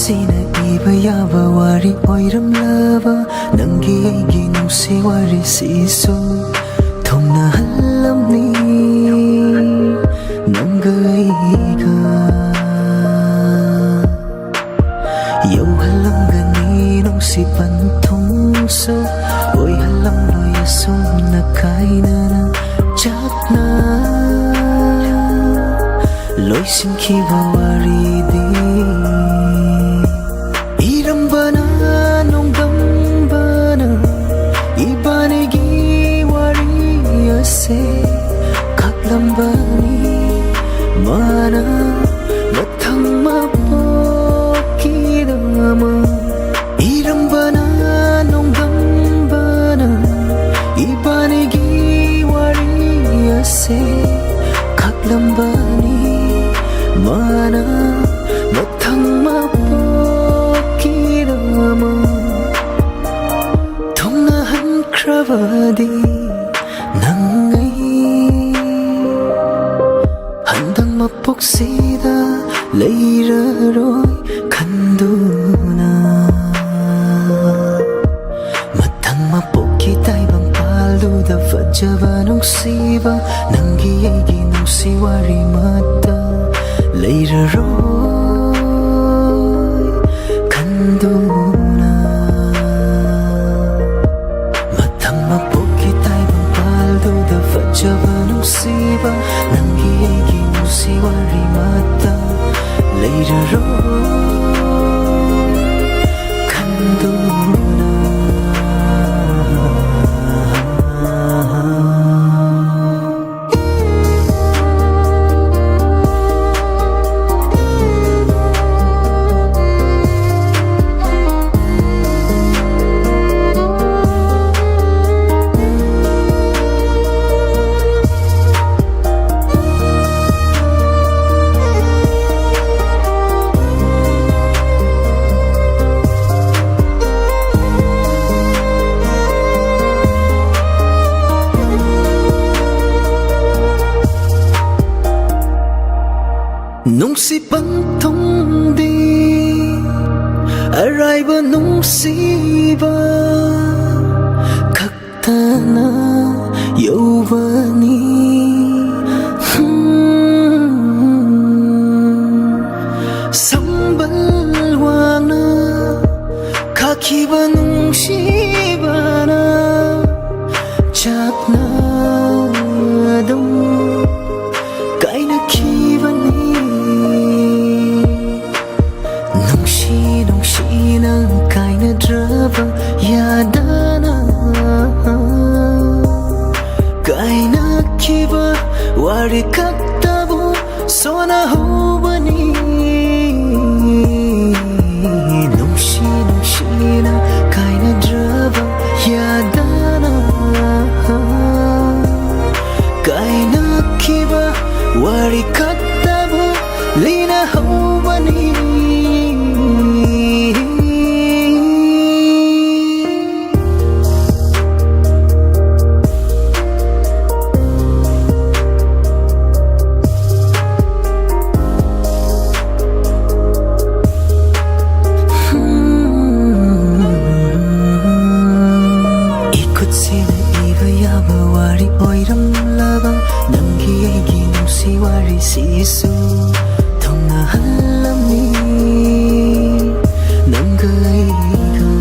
Sina iba yaba wari oiramlaba Nanggi aigi nungsi wari siso Thongna halamni Nangga aiga Yau halam gani nungsi pantongso Oi halam loya sum na kaina na Jakna Loi sinki wari di Kaklambani mana mathang mapokidama irambana nonggambana ibanigi wariyase kaklambani mana mathang mapokidama thongna hankravadi Mapuksida leiraroi kanduna Matang mapuki taibang paluda fajaba nungsiba Nanggi aigi nungsiwari mata leiraroi kanduna Matang mapuki taibang paluda fajaba nungsiba Nanggi aigi siwari mata leiraroi kanduna Nungsibang tongdi Araiba nungsiba Kaktana yaubani Sambalwana Kakiba nungsibana Chakna dum Kaina kibani Nungshi na kaina draba Yadana Kaina kiba Wari kaktabu Sona hubani Nungshi na kaina draba Yadana Kaina kiba Wari kaktabu Lina hubani Sisu thongna halami nangaiga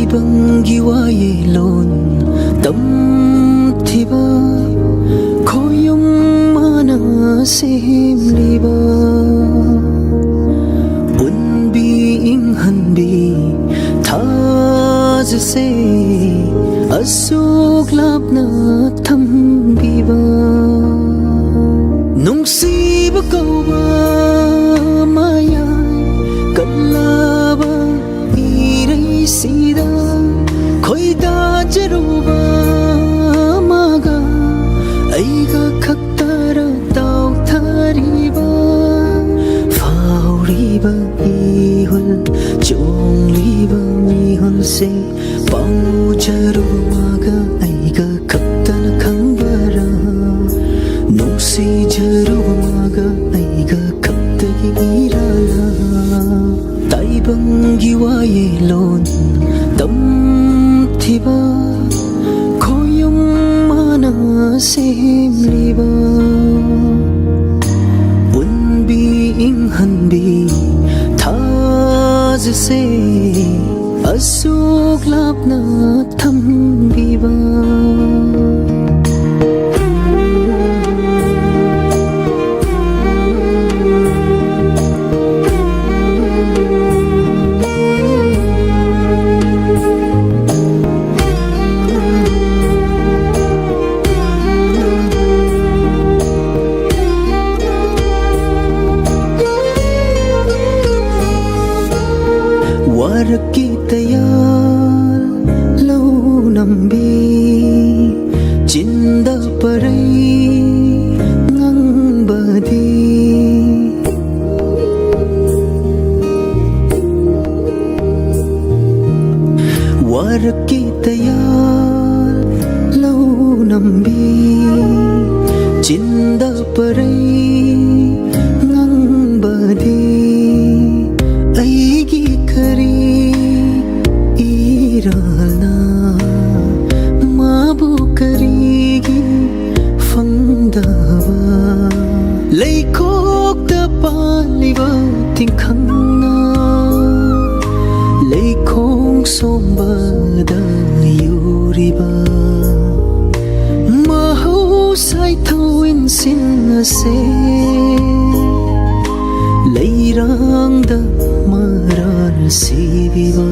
Bangi waye lon tam thiba khoyum mana sim liba unbi ing hanbi thaz se asuk labna tham biba nungsiba kauba maya kallaba irai sida Khoida jaruba maga aiga khaktara tau thariba fauriba ihul chongliba mihul se pau jaruba maga aiga khaktana khangbara nungsi jaruba maga aiga khaktagi irala taibangi waye lon tam thiba khoyum mana sim liba unbi ing hanbi thaz se asuk labna tham biba Warakitayal lau nambi Jinda parai ngang badi Warakitayal lau nambi Jinda parai ngang badi Aigi kari irana mabu karigi fangdava ꯄꯥꯜꯂꯤꯕ ꯇꯤꯡꯈꯪꯅ ꯂꯩꯈꯣꯡ ꯁꯣꯝꯕꯗ ꯌꯨꯔꯤꯕ ꯃꯍꯧꯁꯥꯏ ꯊꯧꯋꯤꯟꯁꯤꯡ ꯑꯁꯦ ꯂꯩꯔꯥꯡꯗ ꯃꯔꯥꯜ ꯁꯤꯕꯤꯕ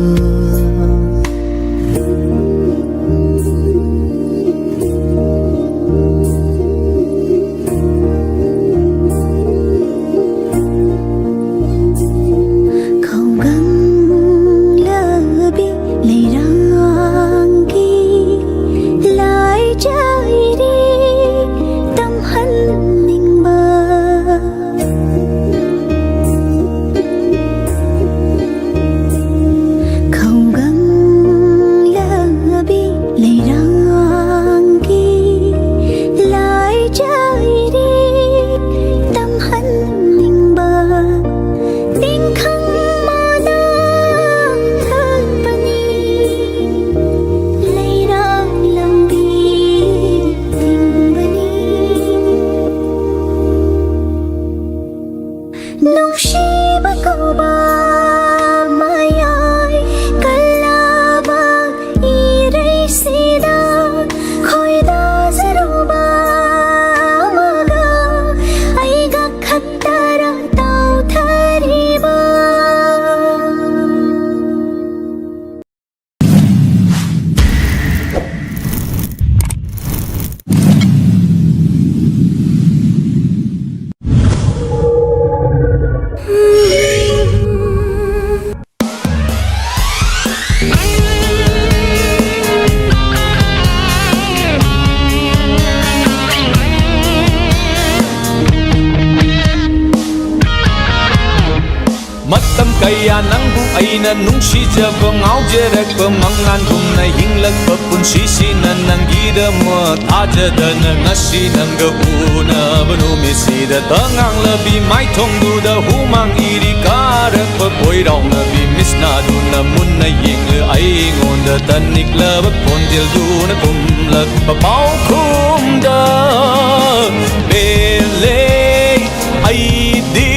Matam kaya nangbu aina nungsijaba ngaujaragba mangantumna hinglagba punsisina nangidama thajadana ngasi nanga unaba numisida tanganglabi maithongduda humang iri karakba poiraungnabi misnaduna munna yengla aingonda taniklaba konjelduna kumlakba paukhumda bele aidi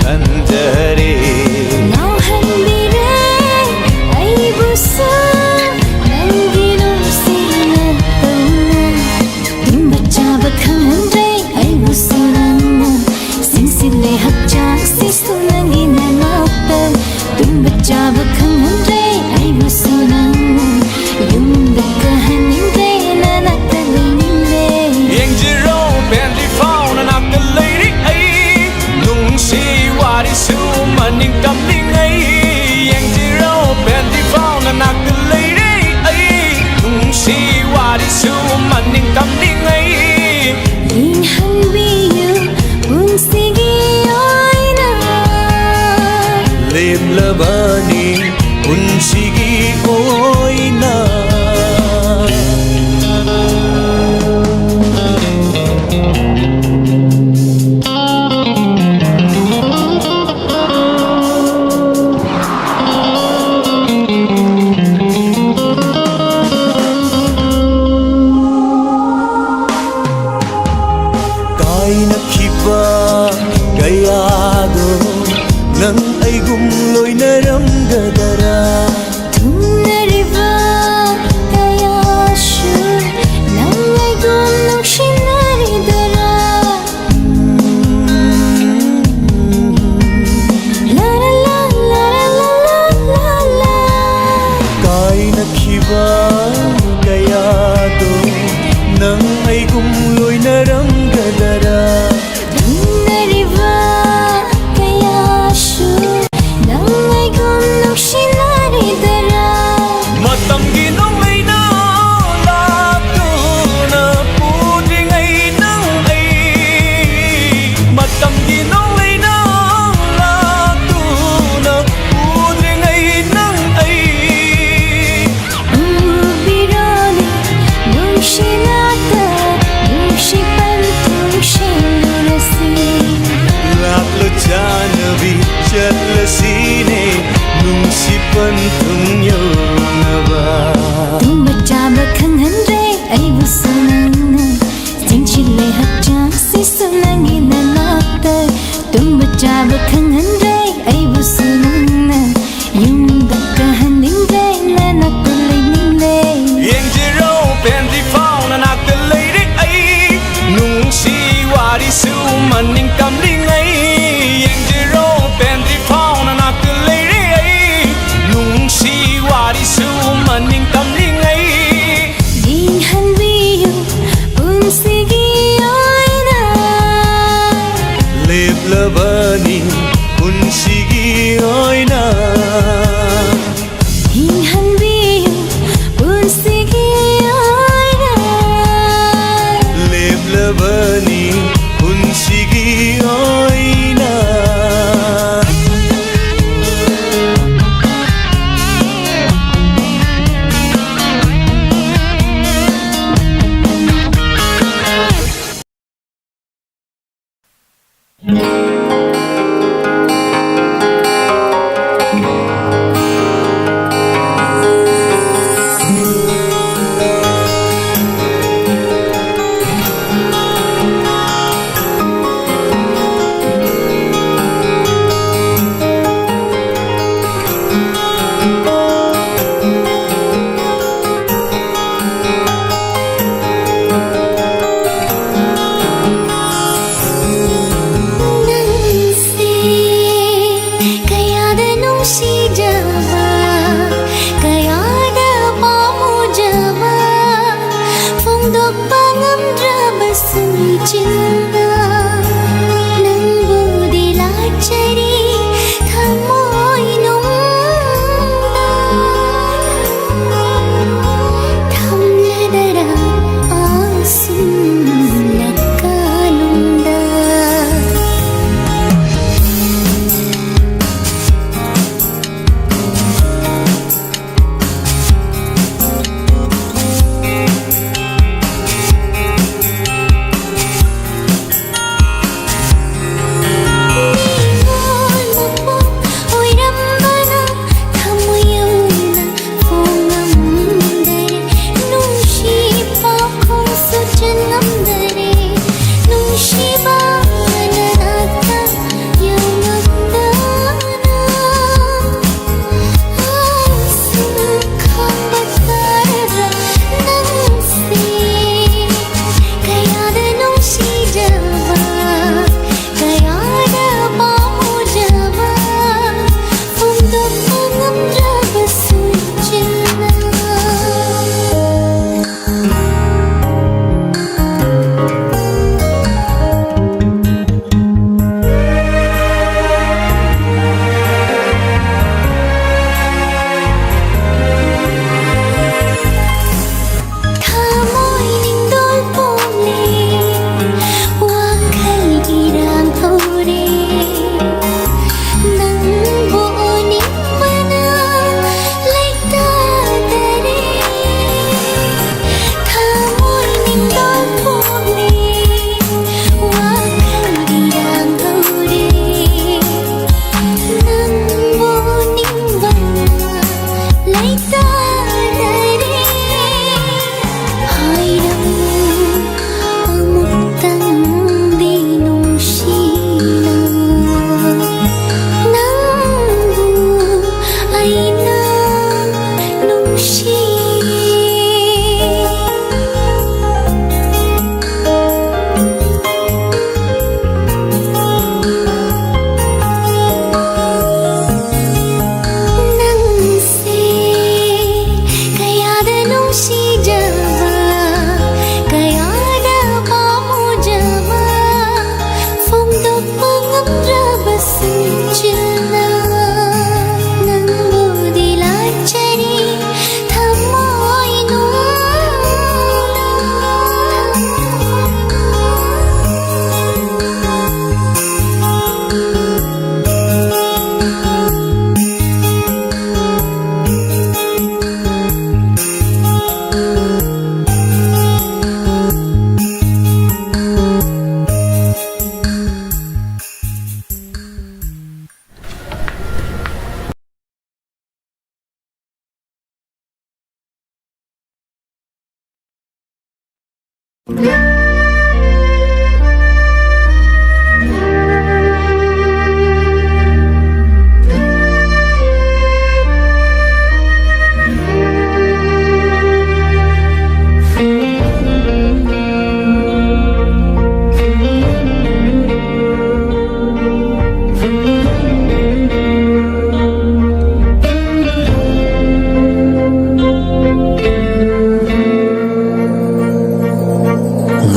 kanjare nauhanbire aibusa nangino sinatana tumbachaba khanandre aibusa nanna sinsile hakcha sisunangina nata tumbachaba khanandre aibusa nanna yumda kahaninde nanatadininde yengjiro bendy phone nakaliri si wari su maning kamling ai yang zero bendy phone nakaliri ai si wari su maning kamling ai in hanbiyu unsigi oina lem labani unsigi oina nang ay gumloy na ramgadara tumnariba kaya sure nang ay gumnong sinaridara la la la la la la la la kay nakhiba kaya do nang ay gumloy na ramgadara tumnariba kaya sure nang ay gumnong sinaridara su man ning kam ling ai yang je ro pen ri phao na na cứ lấy ri ai nung si wa đi su man ning kam ling ai Ding han biu un sigi oina lep lavani un sigi oina Ding han biu un sigi oina lep lavani un sigi oina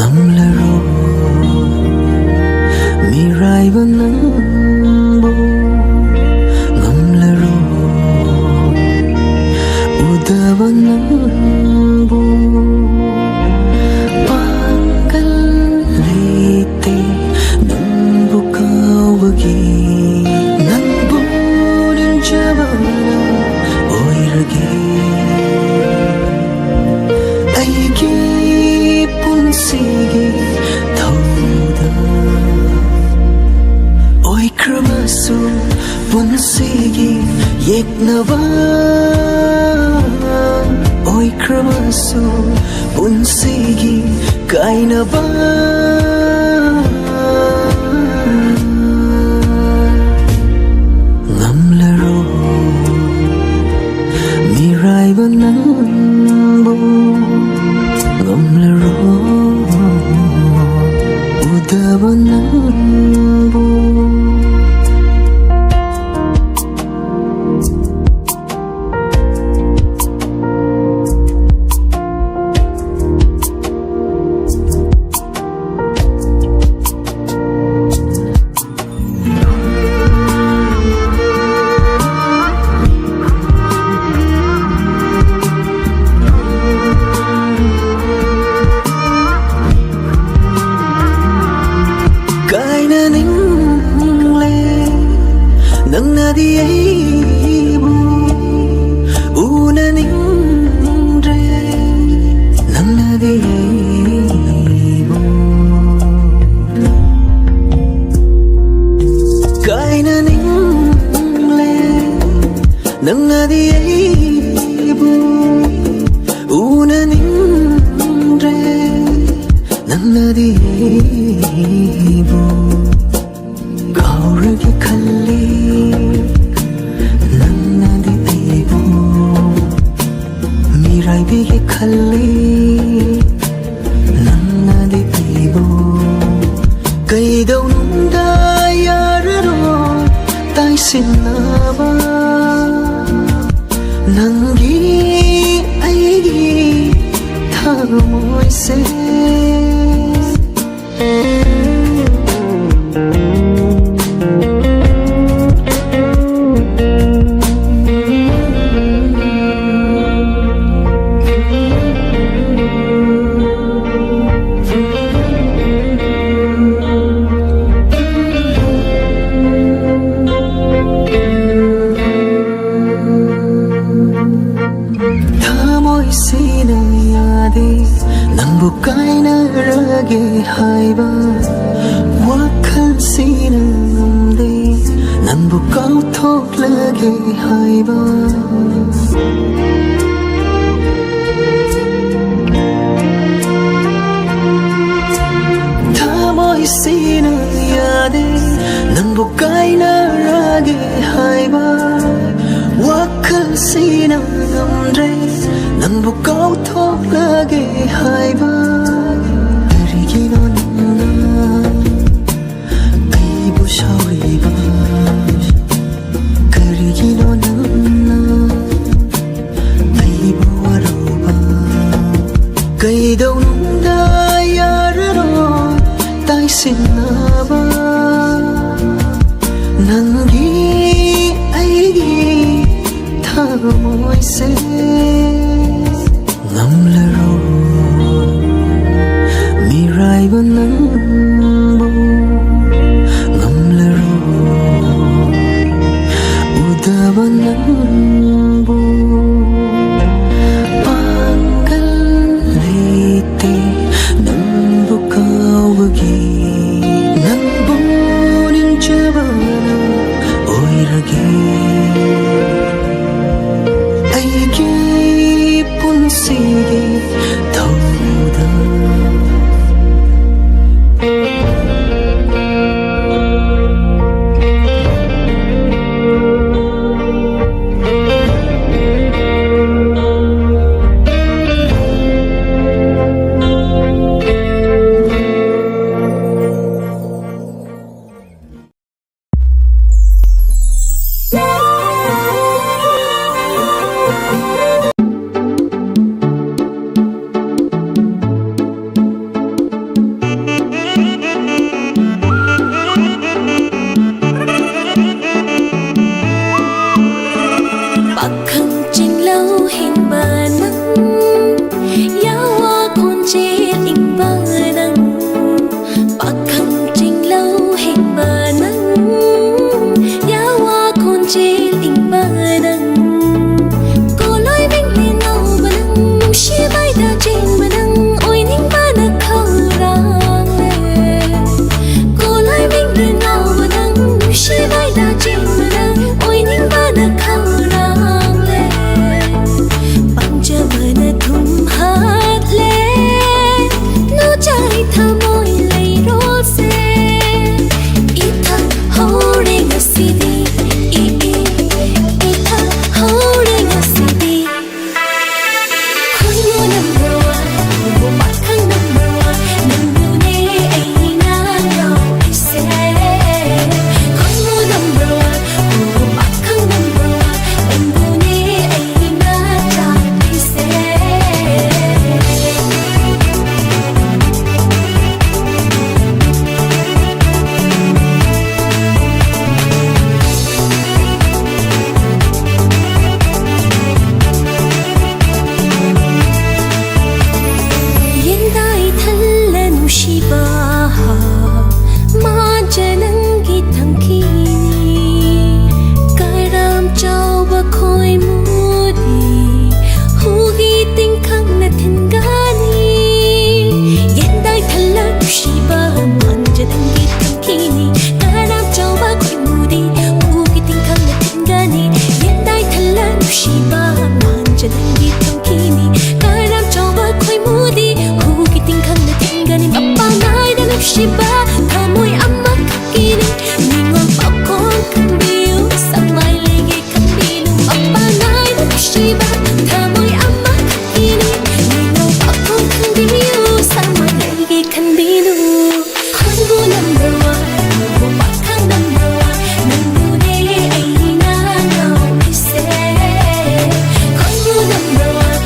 ngamlaro miraiba nangbo ngamlaro udaba nangbo panggal leite nangbo kawagi nangbo ninjabana oirage aigi punsigi thauda oikramasu punsigi yeknava oikramasu punsigi kainava ngamlaro miraiba nangbo ngamlaro udaba nangbo nang nadiaibu una ningre nang nadiaibu kaina ningle nang nadiaibu una ningre nang nadiaibu kaurage khalli nannadi aibu miraibiಗೆ khalli nannadi aibu kaidaununda yararo taisinaba nangi aigi thamoise nangbu kainarage haiba wakhal sina ngamde nangbu kauthoklage haiba thamoi sina yade nangbu kainarage haiba wakhal sina ngamde nangbu kauthoklage haiba karigino nangna aibu shauriba karigino nangna aibu waruba kaidaununda yararo taisinaba nangi aigi thamoise ngamlaro miraiba nangbo ngamlaro udaba nangbo panggal leite nangbo kawagi nangbo ninjabana oirage aigi punsigi thauda shiba Kamoy amak kini Ningon pakong kambiyo Samay ligi kambino Mapanay na shiba Kamoy amak kini Ningon pakong kambiyo Samay ligi kambino Kongo number one Bumapakang number one Nangune ay hinanaw kise Kongo number one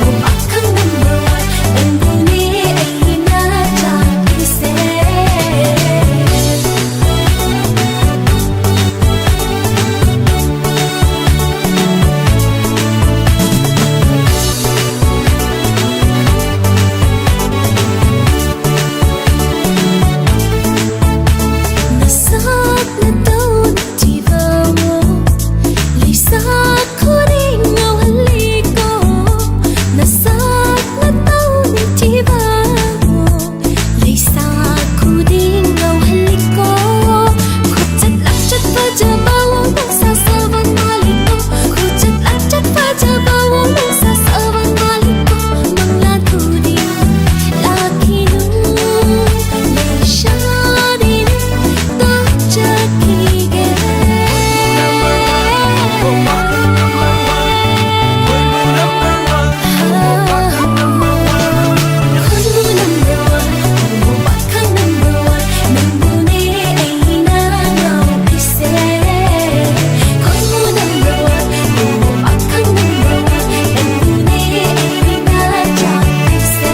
Bumapakang number one Nangune ay hinanaw kise Nasag na daw na diba mo Lisak ko rin ang haliko Nasag na daw na diba mo Lisak ko rin ang haliko Kuchat lakchat pa jabawang nagsasawang maliko Kuchat lakchat pa jabawang nagsasawang maliko Mga tudin laki nung Lesya din Tachakige Kongo number one Bumapakang number one Nangune ay hinanaw kise Kongo number one Bumapakang number one Nangune ay hinanaw kise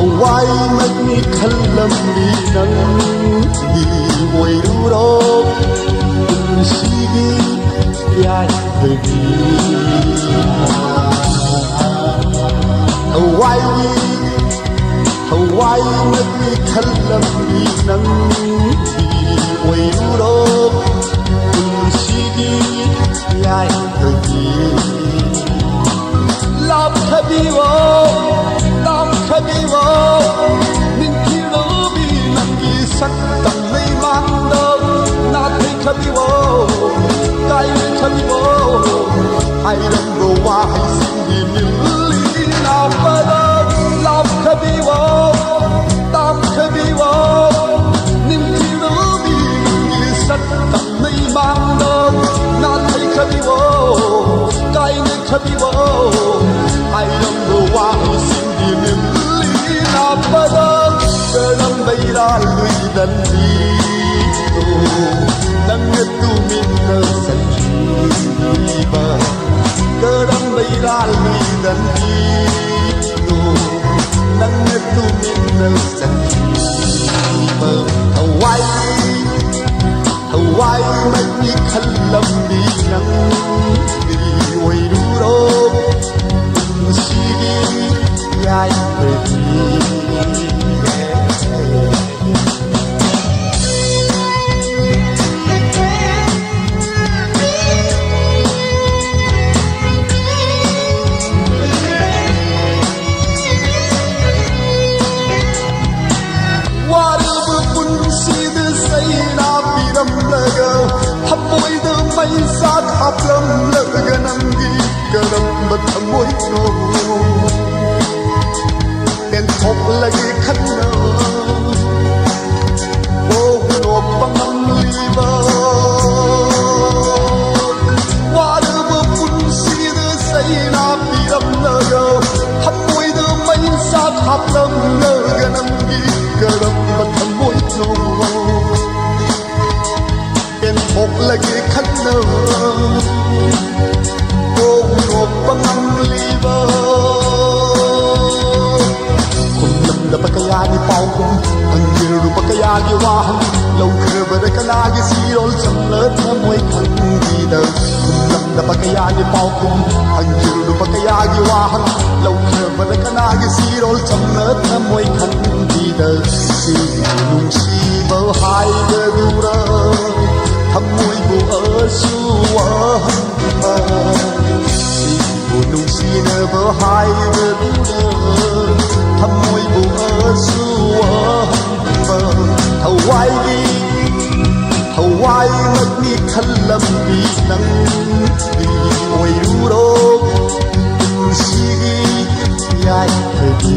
Hawaii magkalam ng di wayrurok Sige yay baby Hawaii magkalam ng di wayrurok Sige yay baby Love kabiwo Kabiwo Min kilobi Nangi sakang may mandog Natay kabiwo Kaya kabiwo Ay lang gawa ay sindi nili Napadog Love kabiwo Tam kabiwo Min kilobi Nangi sakang may mandog Natay kabiwo Kaya kabiwo Ay lang gawa ay sindi nili Napadog Dalam bayral dan dito Nang natumin na sa jiba Dalam bayral dan dito Nang natumin na sa jiba Hawaii magikalam ng diway durog Sige yay baby Hãy subscribe cho kênh Ghiền Mì Gõ Để không bỏ lỡ những video hấp dẫn ꯍꯥꯞꯂꯝꯂꯒ ꯅꯪꯒꯤ ꯀꯔꯝꯕ ꯊꯃꯣꯏꯅꯣ ꯄꯦꯟꯊꯣꯛꯂꯒꯦ ꯈꯟꯅꯕ ꯅꯣꯛꯄ ꯉꯝꯂꯤꯕ ꯈꯨꯝꯂꯝꯗꯕ ꯀꯌꯥꯒꯤ ꯄꯥꯎꯈꯨꯝ ꯍꯪꯖꯔꯨꯕ ꯀꯌꯥꯒꯤ ꯋꯥꯍꯪ ꯂꯧꯈ꯭ꯔꯕꯗ ꯀꯅꯥꯒꯤ ꯁꯤꯔꯣꯜ ꯆꯝꯂ ꯊꯃꯣꯏ ꯈꯪꯕꯤꯗ ꯈꯨꯝꯂꯝꯗꯕ ꯀꯌꯥꯒꯤ ꯄꯥꯎꯈꯨꯝ ꯍꯪꯖꯔꯨꯕ ꯀꯌꯥꯒꯤ ꯋꯥꯍꯪ ꯂꯧꯈ꯭ꯔꯕꯗ ꯀꯅꯥꯒꯤ ꯁꯤꯔꯣꯜ ꯆꯝꯂ ꯊꯃꯣꯏ ꯈꯪꯕꯤꯗ ꯁꯤꯕꯨ ꯅꯨꯡꯁꯤꯕ ꯍꯥꯏꯕꯗꯨꯔ ꯊꯃꯣꯏꯕꯨ ꯑꯁꯨꯋꯥꯍꯟꯕ ꯁꯤꯕꯨ ꯅꯨꯡꯁꯤꯅꯕ ꯍꯥꯏꯕꯗꯨꯔ ꯊꯃꯣꯏꯕꯨ ꯑꯁꯨꯋꯥꯍꯟꯕ ꯊꯋꯥꯏꯃꯛꯅꯤ ꯈꯜꯂꯝꯕꯤ ꯅꯪꯗꯤ ꯑꯣꯏꯔꯨꯔꯣ ꯄꯨꯟꯁꯤꯒꯤ ꯌꯥꯏꯐꯕꯤ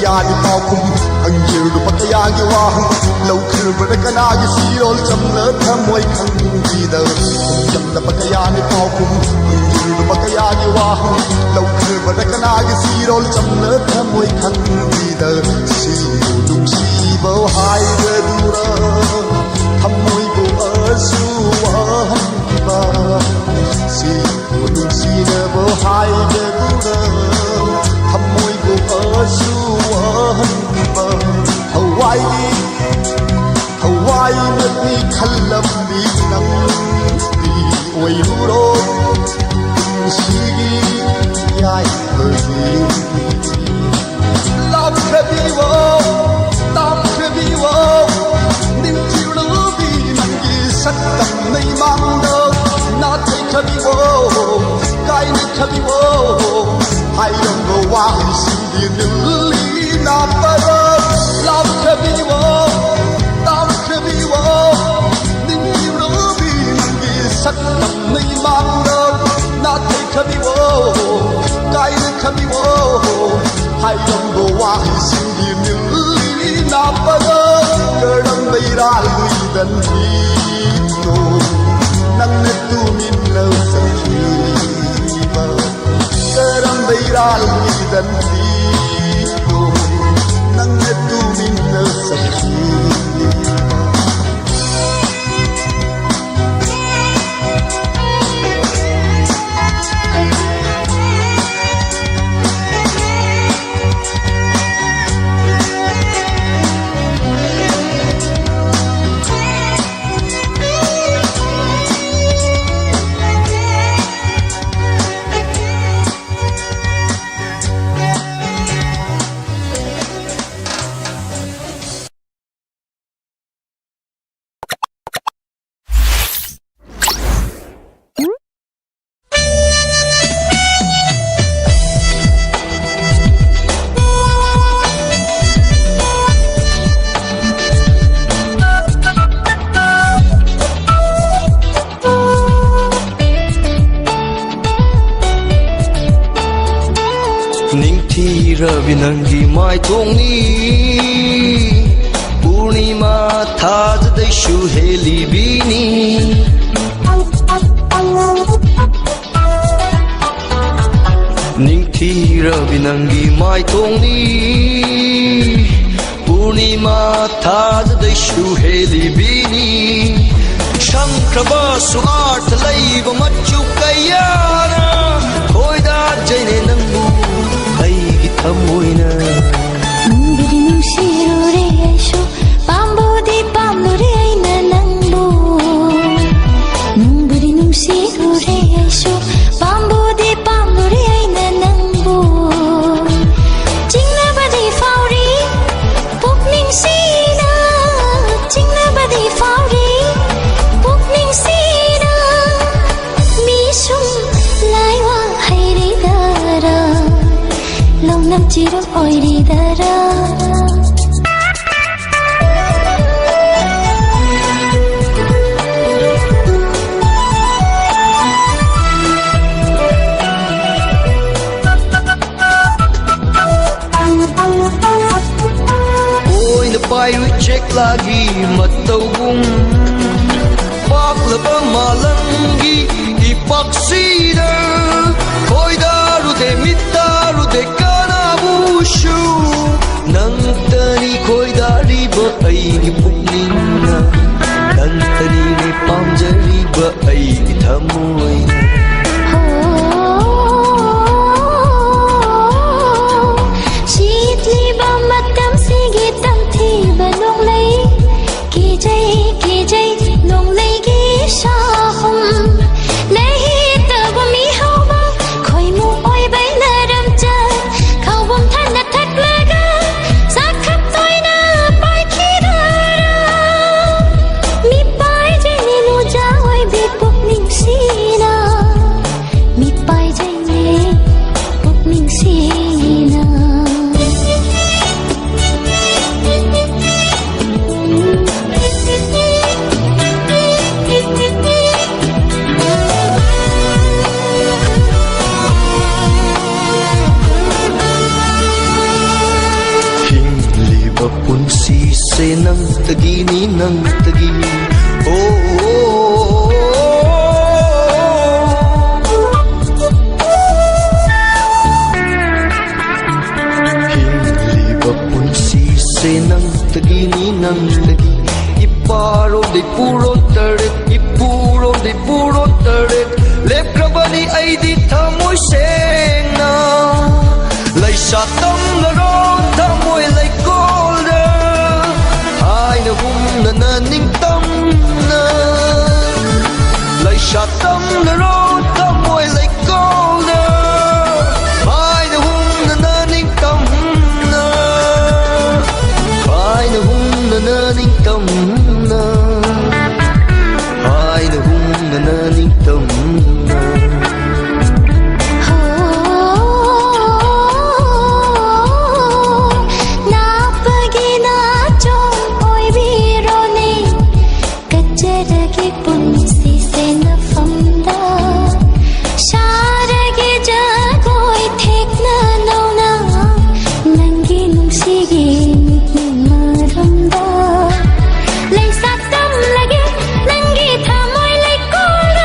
kayagi paukum hangjiru pa kayagi wahang lawkhir kanagi sirol chamla thamoi khangida jamna pa kayani paukum hangjiru pa kayagi wahang lawkhir kanagi sirol chamla thamoi khangida sibu nungsiba haidura thamoi bu asuwahanba sibu nungsina haidura thamoi bu asuwahanba Hawaii nagni khallambi nangdi oiruro sigi yai bagi love kabiwo tam kabiwo nim tirubi nangi saktam nei mangdo na thai kabiwo kai ni kabiwo hai dong go wa sigi nuli na para love kabiwo tam kabiwo nim tirubi nangi saktam nei mangdo na thai kabiwo kai ni kabiwo hai dong go wa sigi nuli na para kadam beiral dan no nang tu min lo sakhiba kadam beiral dan no nang tu min lo sakhiba ꯅꯤꯡꯊꯤꯔꯕꯤ ꯅꯪꯒꯤ ꯃꯥꯏꯊꯣꯡꯅꯤ ꯄꯨꯔꯅꯤꯃꯥ ꯊꯥꯖꯗꯩꯁꯨ ꯍꯦꯜꯂꯤꯕꯤꯅꯤ ꯅꯤꯡꯊꯤꯔꯕꯤ ꯅꯪꯒꯤ ꯃꯥꯏꯊꯣꯡꯅꯤ ꯄꯨꯔꯅꯤꯃꯥ ꯊꯥꯖꯗꯩꯁꯨ ꯍꯦꯜꯂꯤꯕꯤꯅꯤ ꯁꯪꯈ꯭ꯔꯕꯁꯨ ꯑꯥꯔꯊ ꯂꯩꯕ ꯃꯆꯨ ꯀꯌꯥꯅ ꯈꯣꯏꯗꯥꯖꯩꯅꯦ ꯅꯪꯕꯨ ꯑꯩꯒꯤ ꯊꯃꯣꯏꯅ ꯅꯨꯡꯕꯨꯗꯤ ꯅꯨꯡꯁꯤꯔꯨꯔꯦ ꯑꯩꯁꯨ ꯄꯥꯝꯕꯨꯗꯤ ꯄꯥꯝꯂꯨꯔꯦ ꯑꯩꯅ ꯅꯪꯕꯨ ꯅꯨꯡꯕꯨꯗꯤ ꯅꯨꯡꯁꯤꯔꯨꯔꯦ ꯑꯩꯁꯨ ꯄꯥꯝꯕꯨꯗꯤ ꯄꯥꯝꯂꯨꯔꯦ ꯑꯩꯅ ꯅꯪꯕꯨ ꯆꯤꯡꯅꯕꯗꯤ ꯐꯥꯎꯔꯤ ꯄꯨꯛꯅꯤꯡꯁꯤꯅ ꯆꯤꯡꯅꯕꯗꯤ ꯐꯥꯎꯔꯤ ꯄꯨꯛꯅꯤꯡꯁꯤꯅ ꯃꯤꯁꯨꯝ ꯂꯥꯏꯋꯥ ꯍꯩꯔꯤꯗꯔꯥ ꯂꯧꯅꯝ ꯆꯤꯔꯨ ꯑꯣꯏꯔꯤꯗꯔꯥ ꯑꯣꯏꯅ ꯄꯥꯏꯔꯨꯏ ꯆꯦꯛꯂꯥꯒꯤ ꯃꯇꯧꯒꯨꯝ ꯄꯥꯛꯂꯕ ꯃꯥꯂꯪꯒꯤ ꯏꯄꯥꯛꯁꯤꯗ ꯈꯣꯏꯗꯥꯔꯨꯗꯦ ꯃꯤꯠꯇꯥꯔꯨꯗꯦ ꯀꯅꯥꯕꯨꯁꯨ ꯅꯪꯇꯅꯤ ꯈꯣꯏꯗꯥꯔꯤꯕ ꯑꯩꯒꯤ ꯄꯨꯛꯅꯤꯡꯅ ꯅꯪꯇꯅꯤꯅꯦ ꯄꯥꯝꯖꯔꯤꯕ ꯑꯩꯒꯤ ꯊꯃꯣꯏꯅ ꯁꯤꯠꯂꯤꯕ ꯃꯇꯝꯁꯤꯒꯤ ꯇꯝꯊꯤꯕ ꯅꯣꯡꯂꯩ ꯀꯤꯖꯩ ꯀꯤꯖꯩ ꯅꯣꯡꯂꯩꯒꯤ ꯁꯥꯍꯨꯝ ꯂꯩꯇꯕ ꯃꯤꯍꯧꯕ ꯈꯣꯏꯃꯨ ꯑꯣꯏꯕꯩ ꯅꯔꯝꯆꯠ ꯈꯧꯕꯝ ꯊꯟꯅ ꯊꯛꯂꯒ ꯆꯥꯈꯞ ꯇꯣꯏꯅ ꯄꯥꯏꯈꯤꯗꯔꯥ ꯃꯤꯄꯥꯏꯖꯩꯅꯦ ꯅꯨꯖꯥ ꯑꯣꯏꯕꯤ ꯄꯨꯛꯅꯤꯡꯁꯤꯅ ꯃꯤꯄꯥꯏꯖꯩꯅꯦ ꯄꯨꯛꯅꯤꯡꯁꯤꯅ ꯍꯤꯡꯂꯤꯕ ꯄꯨꯟꯁꯤꯁꯦ ꯅꯪꯇꯒꯤꯅꯤ ꯅꯪꯇꯒꯤ ꯍꯤꯡꯂꯤꯕ ꯄꯨꯟꯁꯤꯁꯦ ꯅꯪꯇꯒꯤꯅꯤ ꯅꯪꯇꯒꯤ ꯏꯄꯥꯔꯣꯝꯗꯩ ꯄꯨꯔꯣꯟ ꯇꯔꯦꯠ ꯏꯄꯨꯔꯣꯝꯗꯩ ꯄꯨꯔꯣꯟ ꯇꯔꯦꯠ ꯂꯦꯞꯈ꯭ꯔꯕꯅꯤ ꯑꯩꯗꯤ ꯊꯃꯣꯏ ꯁꯦꯡꯅ ꯂꯩꯁꯥ ꯇꯝꯂꯔꯣꯟ ꯊꯃꯣꯏ ꯂꯩꯀꯣꯜꯗ ꯍꯥꯏꯅ ꯍꯨꯝꯅꯅ ꯅꯤꯡꯇꯝꯅ ꯂꯩꯁꯥ ꯇꯝꯂꯔꯣꯟ ꯊꯃꯣꯏ ꯂꯩꯀꯣꯜꯗ ꯍꯥꯏꯅ ꯍꯨꯝꯅꯅ ꯅꯤꯡꯇꯝꯅ ꯍꯥꯏꯅ ꯍꯨꯝꯅꯅ ꯅꯤꯡꯇꯝꯅ ꯍꯥꯏꯅ ꯍꯨꯝꯅꯅ ꯅꯤꯡꯇꯝꯅ 나쁘게 나좀 오이비로네 끝자락에 뿐시 세나품다 사라게 자고이 택나 너나 난기 농시기 마름다 레이사땀라게 난기 타모이 레이콜라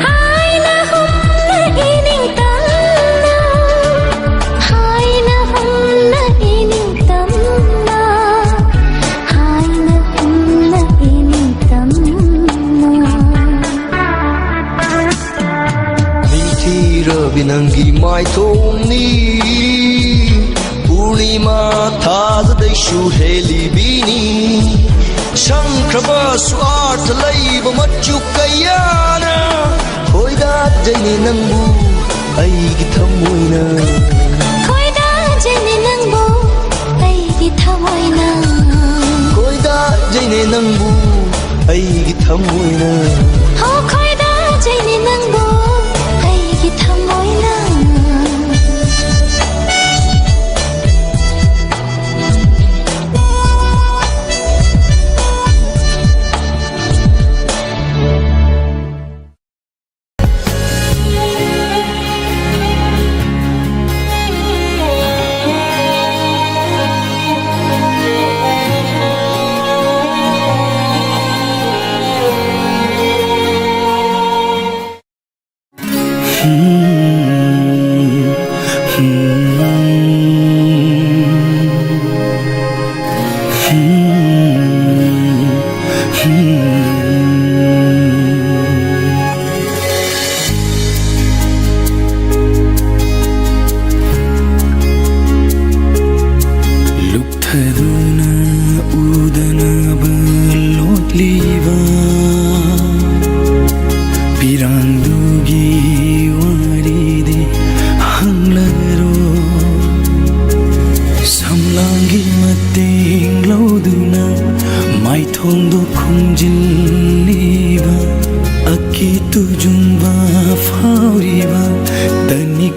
하이나 홈나 이닝땀나 하이나 홈나 이닝땀나 하이나 홈나 이닝땀나 ꯅꯤꯡꯊꯤꯔꯕꯤ ꯅꯪꯒꯤ ꯃꯥꯏꯊꯣꯡꯅꯤ ꯄꯨꯔꯅꯤꯃꯥ ꯊꯥꯖꯗꯩꯁꯨ ꯍꯦꯜꯂꯤꯕꯤꯅꯤ ꯁꯪꯈ꯭ꯔꯕꯁꯨ ꯑꯥꯔꯊ ꯂꯩꯕ ꯃꯆꯨ ꯀꯌꯥꯅ ꯈꯣꯏꯗꯥꯖꯩꯅꯦ ꯅꯪꯕꯨ ꯑꯩꯒꯤ ꯊꯃꯣꯏꯅ ꯈꯣꯏꯗꯥꯖꯩꯅꯦ ꯅꯪꯕꯨ ꯑꯩꯒꯤ ꯊꯃꯣꯏꯅ ꯈꯣꯏꯗꯥꯖꯩꯅꯦ ꯅꯪꯕꯨ ꯑꯩꯒꯤ ꯊꯃꯣꯏꯅ ꯍꯣ ꯈꯣꯏꯗꯥꯖꯩꯅꯦ ꯅꯪꯕꯨ ꯑꯩꯒꯤ ꯊꯃꯣꯏꯅ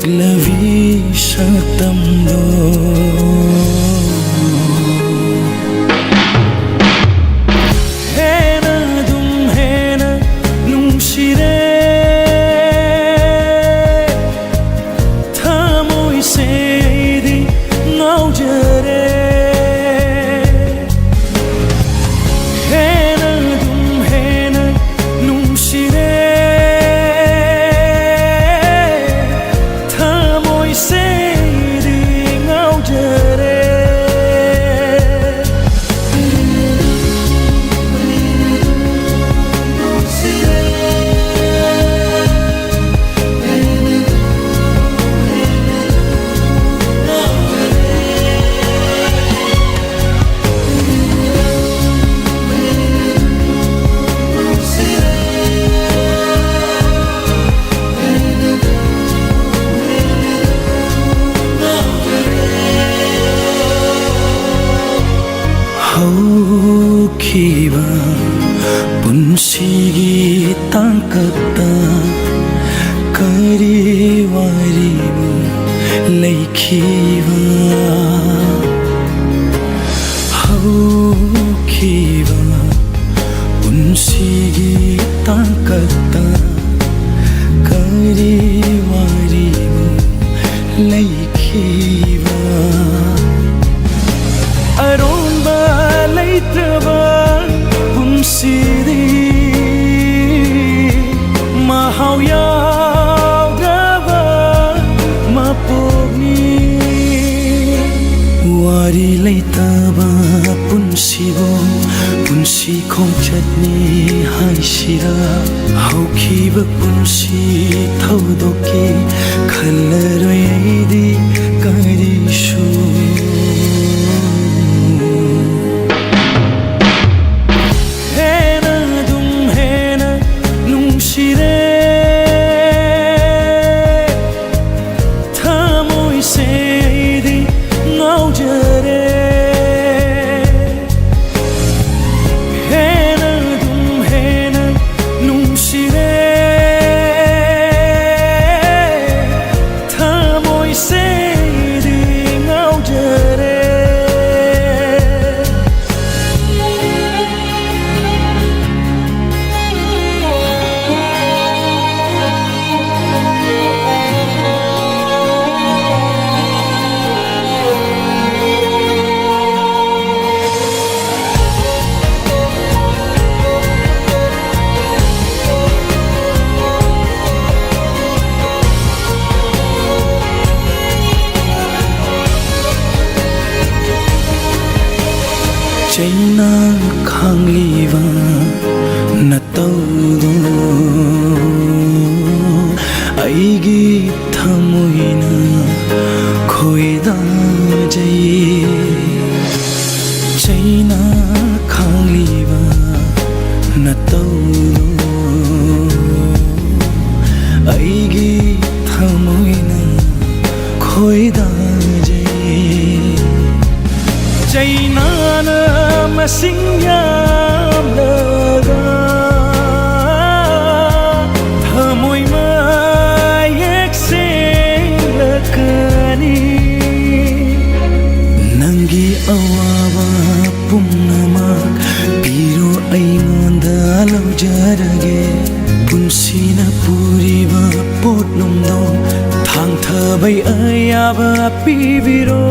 ꯉꯛꯂꯕꯤ ꯁꯛꯇꯝꯗꯣ ꯍꯦꯟꯅ ꯑꯗꯨꯝ ꯍꯦꯟꯅ ꯅꯨꯡꯁꯤꯔꯦ ꯊꯃꯣꯏꯁꯦ ꯑꯩꯗꯤ ꯉꯥꯎꯖꯔꯦ ꯍꯧꯈꯤꯕ ꯄꯨꯟꯁꯤꯒꯤ ꯇꯥꯡꯀꯛꯇ ꯀꯔꯤ ꯋꯥꯔꯤꯕꯨ ꯂꯩꯈꯤꯕ ꯍꯧꯈꯤꯕ ꯄꯨꯟꯁꯤꯒꯤ ꯇꯥꯡꯀꯛꯇ ꯀꯔꯤ ꯋꯥꯔꯤꯕꯨ ꯂꯩꯈꯤꯕ ꯑꯔꯣꯟꯕ ꯂꯩꯇ꯭ꯔꯕ ꯄꯨꯟꯁꯤꯗꯤ ꯃꯍꯥꯎ ꯌꯥꯎꯗ꯭ꯔꯕ ꯃꯄꯣꯛꯅꯤ ꯋꯥꯔꯤ ꯂꯩꯇꯕ ꯄꯨꯟꯁꯤꯕꯨ ꯄꯨꯟꯁꯤ ꯈꯣꯡꯆꯠꯅꯤ ꯍꯥꯏꯁꯤꯔꯥ ꯍꯧꯈꯤꯕ ꯄꯨꯟꯁꯤ ꯊꯧꯗꯣꯛꯀꯤ ꯈꯜꯂꯔꯣꯏ ꯑꯩꯗꯤ ꯀꯔꯤꯁꯨ ꯆꯩꯅ ꯈꯥꯡꯂꯤꯕ ꯅꯇꯧꯗꯣ ꯑꯩꯒꯤ ꯊꯃꯣꯏꯅ ꯈꯣꯏꯗꯥꯖꯩ ꯆꯩꯅ ꯈꯥꯡꯂꯤꯕ ꯅꯇꯧꯗꯣ ꯑꯩꯒꯤ ꯊꯃꯣꯏꯅ ꯈꯣꯏꯗꯥꯖꯩ ꯆꯩꯅꯥꯅ ꯃꯁꯤꯡ ꯌꯥꯝꯂꯒ ꯊꯃꯣꯏ ꯃꯌꯦꯛ ꯁꯦꯡꯂꯛꯀꯅꯤ ꯅꯪꯒꯤ ꯑꯋꯥꯕ ꯄꯨꯝꯅꯃꯛ ꯄꯤꯔꯣ ꯑꯩꯉꯣꯟꯗ ꯂꯧꯖꯔꯒꯦ ꯄꯨꯟꯁꯤꯅ ꯄꯨꯔꯤꯕ ꯄꯣꯠꯂꯨꯝꯗꯣ ꯊꯥꯡꯊꯕꯩ ꯑꯌꯥꯕ ꯄꯤꯕꯤꯔꯣ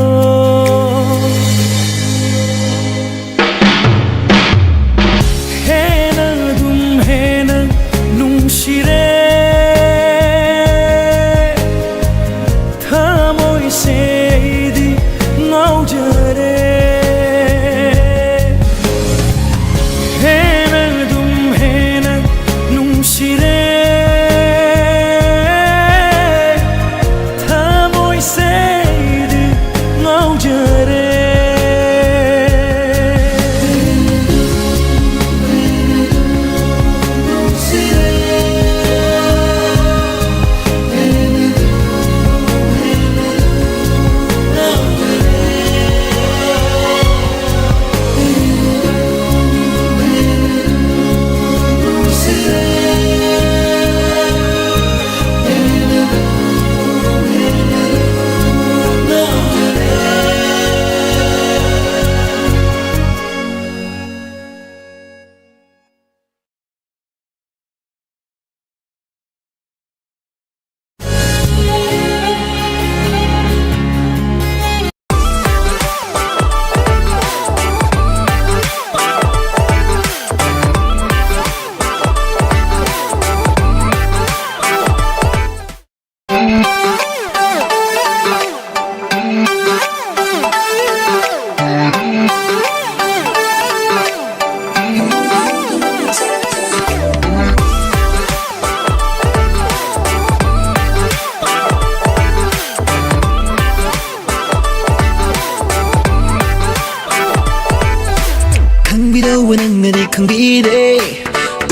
비대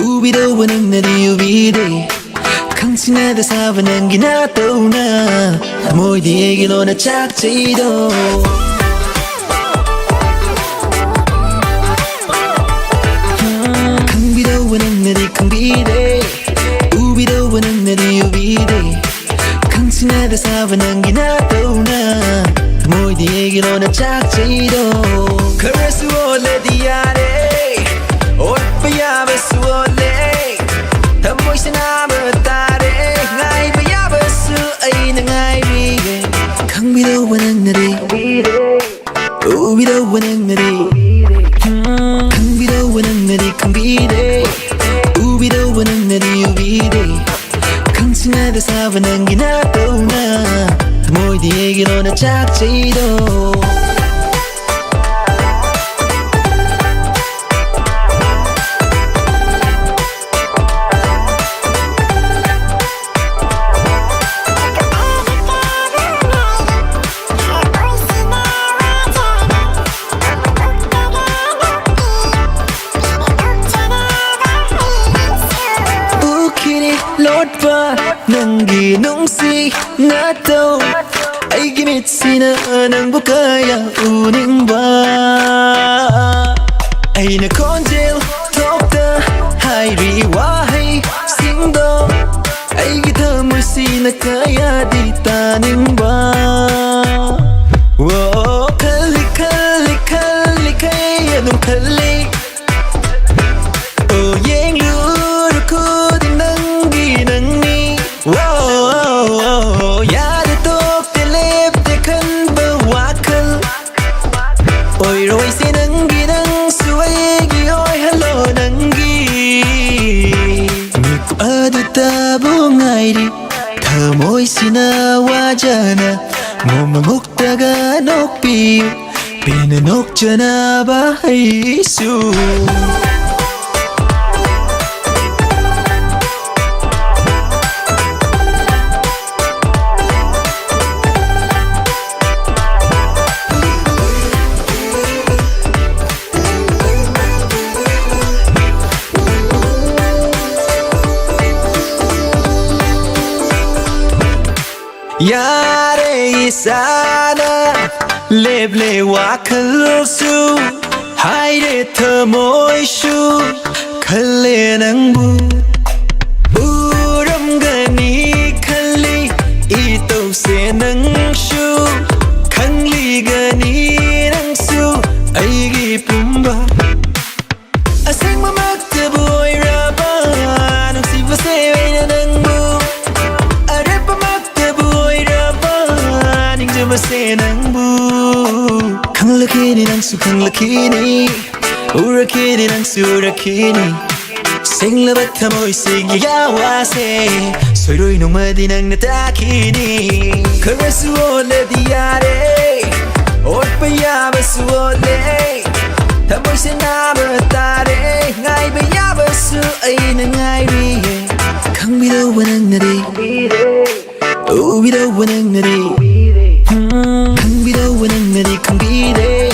우비도 보는 날이 우비대 강신하다 사바는 기나 떠오나 모이디에게 너나 짝지도 강비도 보는 날이 강비대 우비도 보는 날이 우비대 강신하다 사바는 기나 떠오나 모이디에게 너나 짝지도 그래서 원래 아래 옷봐야 벌써 원래 더모이신 아무 딸에 나이봐야 벌써 아이는 아이비게 강비도 보는 날이 우비도 보는 날이 강비도 보는 날이 강비대 우비도 보는 날이 우비대 강신하다 사바는 기나 떠오나 모이디에게 너나 짝지도 Nanggi nungsi nato ay gimit sina ng bukaya uning ba ay nakonjel tokta hay riwahay singdo ay kita mo sina kaya di taning ba wo kali kali kali kaya nung kali oh yang luru ko din nanggi nangni Whoa, yeah, the talk, the lip, the can be wackle. Oi, Roy, say, Nangi, Nang, Suegi, oi, hello, Nangi. Niku aduta bungairi, Tamoy sina wajana, Momamuktaga nokpiu, Pinanok jana bahaisu. Yare isana leble wakalsu haire tamoishu kalle nangbu uram gani kalli ito se nangshu kangli gani nangsu aigi pumba asing mamakta boy raba nung siva se nangbu Masenangbu Kanglakini nang su kanglakini Urakini nang su urakini Singlabat tamoy sigyawase Soyroy nung madinang natakini Karasu ole diare Orpayabasu ole Tamoy sinabatare Ngay bayabasu ay nangay riye Kangbidaw wanang nari Ubidaw wanang nari 강비도 보는 날이 강비대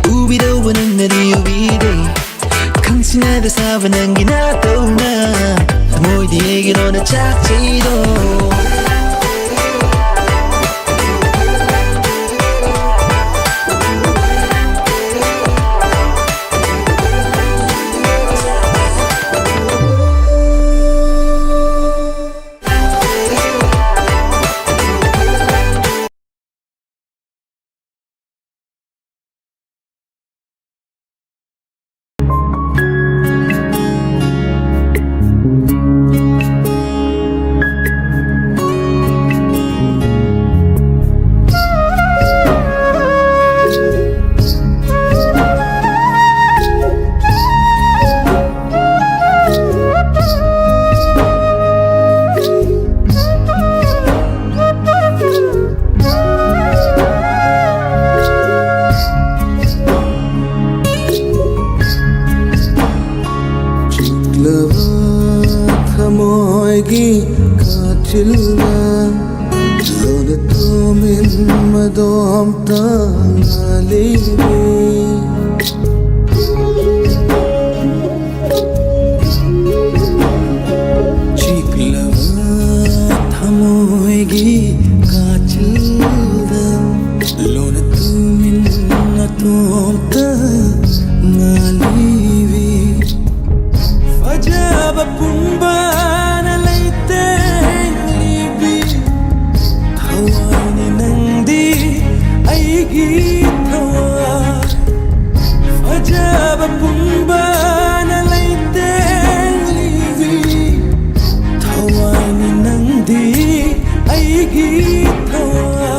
우비도 보는 날이 우비대 강신하다 사바는 기나 떠오나 모이디에게 너나 짝지도 गी काचिल्ला लोने तो मिन मदोम तांगाली थमोगी काचिल्दा लोन तुमिन्ना तोमता ngalivi fajaba pumbana leite libi thawani nangdi aigi thawa fajaba pumbana leite libi thawani nangdi aigi thawa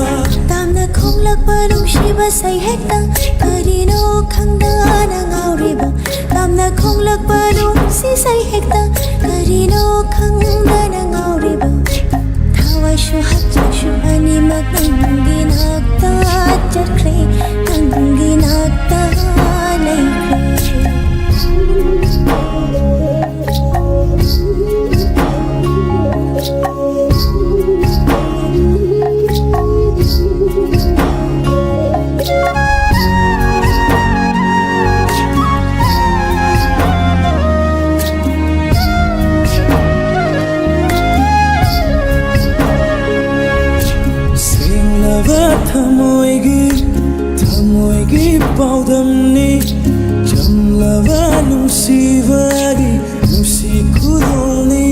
tamna khonglak parung shiba sai hekta karino khangda na ngauriba tamna khonglak parung si sai hekta karino khangda na ngauriba thawai shu hatcha shu ani magangi nakta chakre kangi nakta laikre थमोगी पाउदमनी चमलवा नुसीवगी नुसी खुदोनी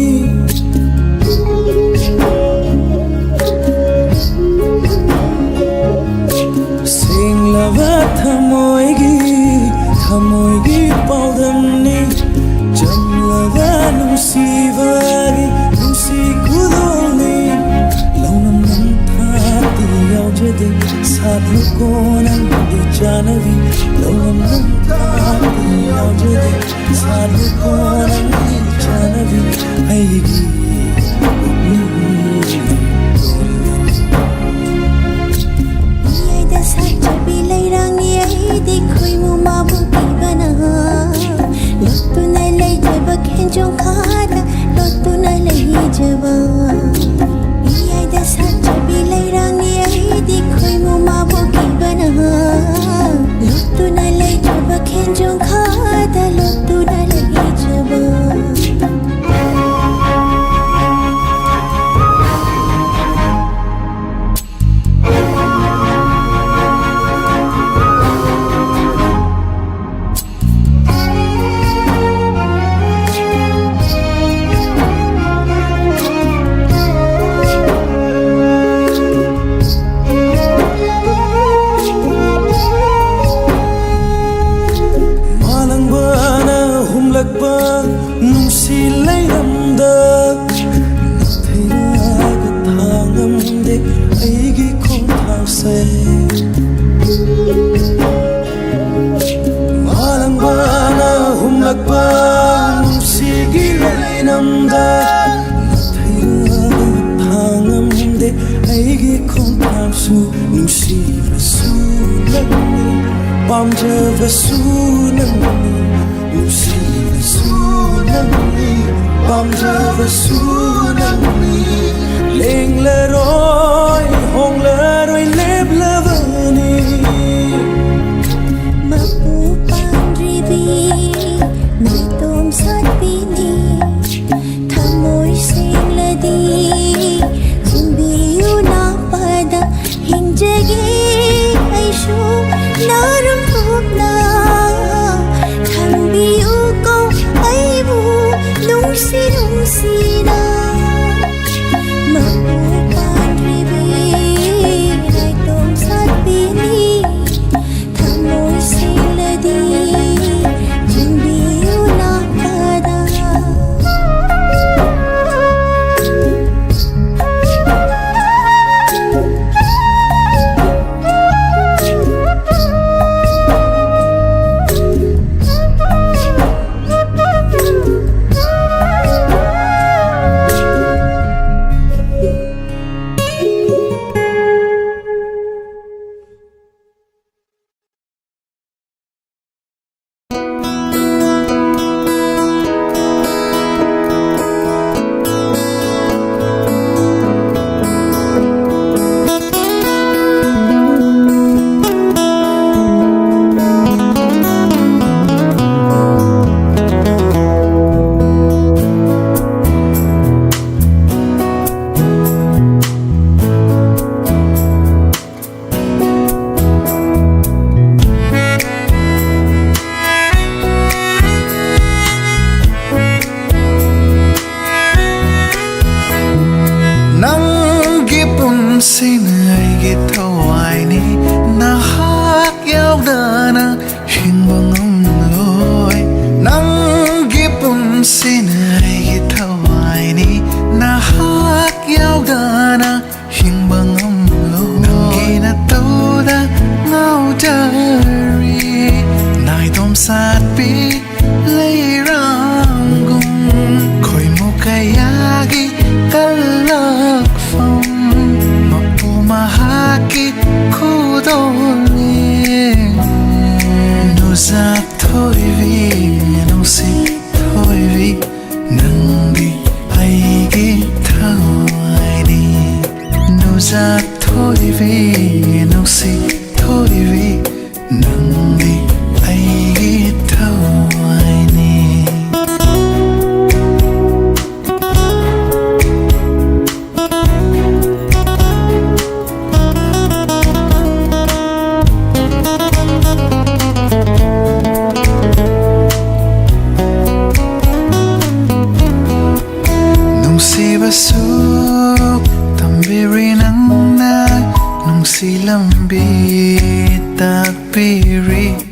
सिंगलवा थमोगी पाउदमनी चमलवा नुसीवगी नुसी खुदोनी लौनम नंथाती यावजदे साधु को नंदी जानवी लोम नंदी यावजदे साधु को नंदी जानवी आएगी ये दसा चबी लैरांग ये देखोई मुमा बुकी बना लतु न ले जब खेंजो खादा लतु न ले जबा ये दसा चबी लैरांग ये देखोई मुमा बुकी बना लतु न ले जब खेंजो खादा लतु न ले जबा नुसी लैरमदा नथैराग थांगमदे अइगी खोंथावसे मालंबाना हुमलकबा नुसीगी लैरमदा नथैराग थांगमदे अइगी खोंथावसु नुसीबसु नंगनी पामजबसु नंगनी नुसीबसु नंगनी पामजबसु नंगनी लेंगलरोय होंगलरोय लेबलबनी mapu pandribi naitom satpini thamoi singladi chimbiyu na pada hinjagi aishu narum thopna thambiyu ko aibu nungsi nungsina mapu pandribi naitom satpini thamoi singladi chimbiyu na pada ꯑꯩꯒꯤ ꯊꯋꯥꯏꯅꯤ ꯅꯍꯥꯛ ꯌꯥꯎꯗꯅ ꯍꯤꯡꯕ ꯉꯝꯂꯣꯏ ꯅꯪꯒꯤ ꯄꯨꯟꯁꯤꯅ ꯑꯩꯒꯤ ꯊꯋꯥꯏꯅꯤ ꯅꯍꯥꯛ ꯌꯥꯎꯗꯅ ꯍꯤꯡꯕ ꯉꯝꯂꯣꯏ ꯅꯪꯒꯤ ꯅꯇꯧꯗ ꯉꯥꯎꯖꯔꯤ 나이돔 삿빛 레이랑궁 고이목 가야기 깔락phong 마푸마하기 고돌리 누작 토이비 농시 토이비 능디 아이기 타와이니 누작 토이비 농시 토이비 능디 아이기 타와이니 농시바수 담비리 낭나 농시람비 딱비리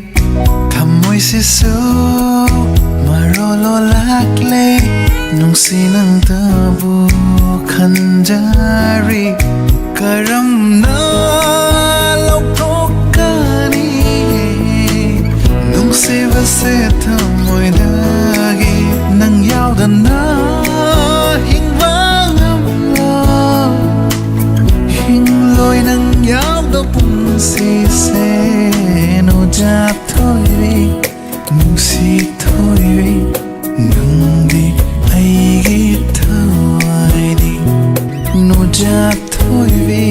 Moisisu marolo lakle nungsi nang tabu khanjari karam na lokokani nungsi base thamoi dagi nang yaudana hingloi nang yauda punsi se no jap thoi Nungsi thoiwi nungdi aigi thawaini nujak thoiwi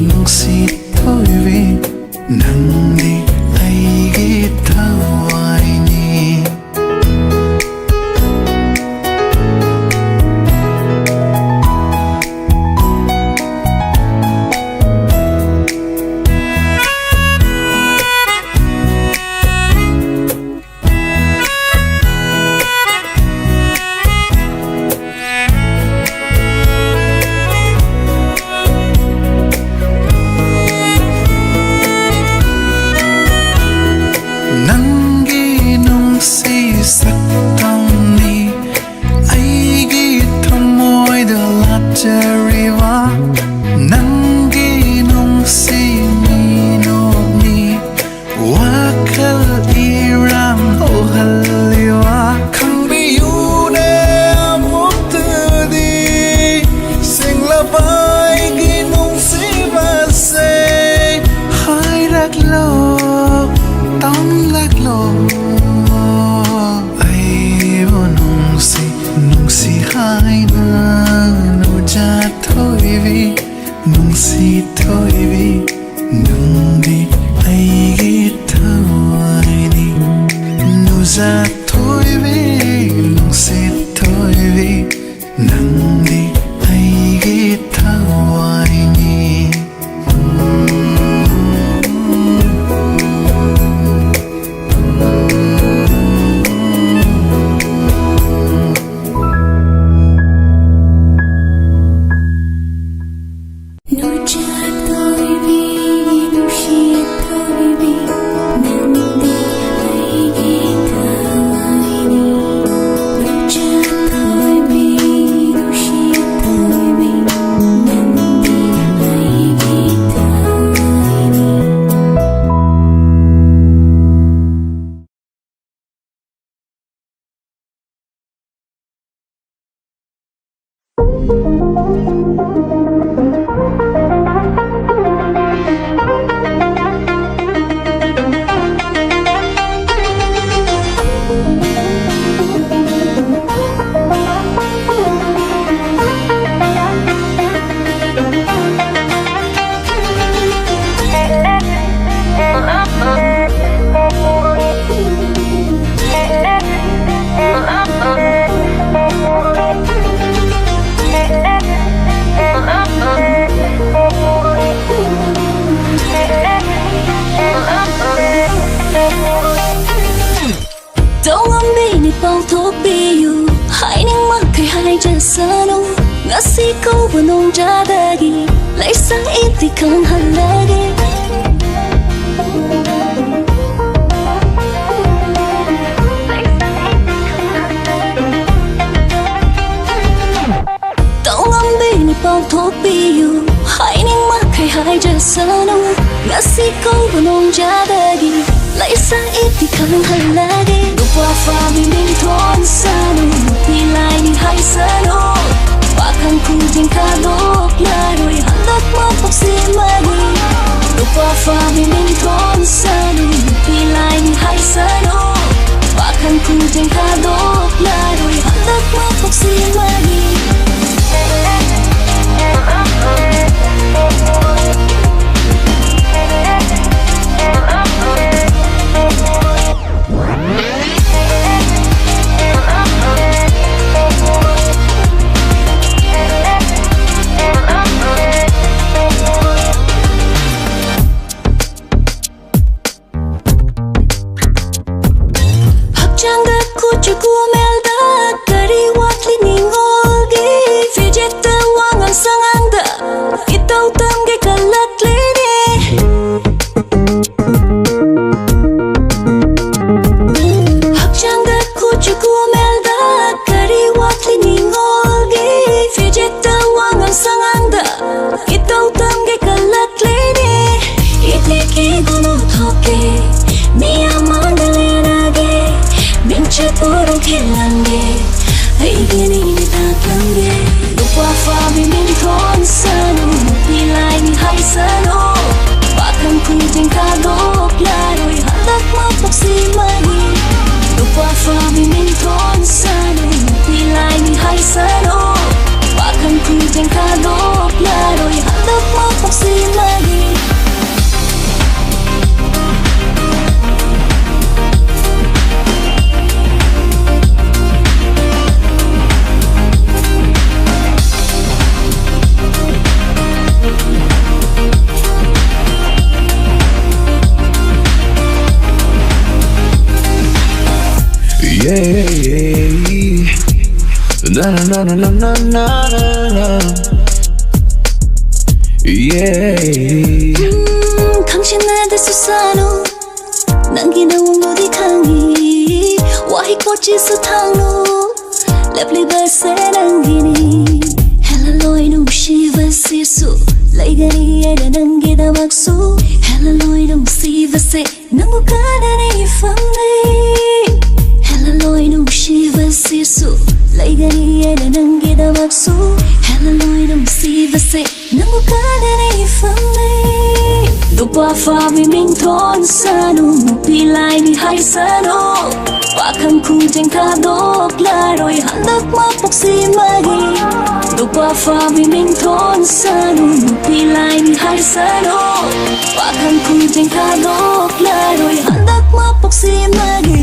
nungsi thoiwi nungdi aigi thawaini ngasi kau banong jadagi laisa inti kang halagi tao ngambi ni pau thopiyu hai ning ma khai hai jasanu ngasi kau banong jadagi laisa inti kang halagi lupa fa mi ning thon sanu pilai ni hai sanu Bakang ku jengka lok laroi hendak memfoksi mani lupa fa mi ning thon sanu pilai ni hai sanu Bakang ku jengka lok laroi hendak memfoksi mani Na na na na na na na yeah 당신한테 수사노 난 기나운 어디 강이 와히 꽃이 수탕노 랩리버스에 남기니 헬랄로이 누시버시수 레이가리에가 남기다 막수 헬랄로이 누시버시 남국가나니 family 헬랄로이 누시버시수 레이가리에가 남기다 막수 헬랄로이 누시버시 남국가나니 family lupa fa mi minh thon sanu pilai ni hai sanu Bakang ku jengka lok laroi hendak memfoksi magi lupa fa mi minh thon sanu pilai ni hai sanu Bakang ku jengka lok laroi hendak memfoksi magi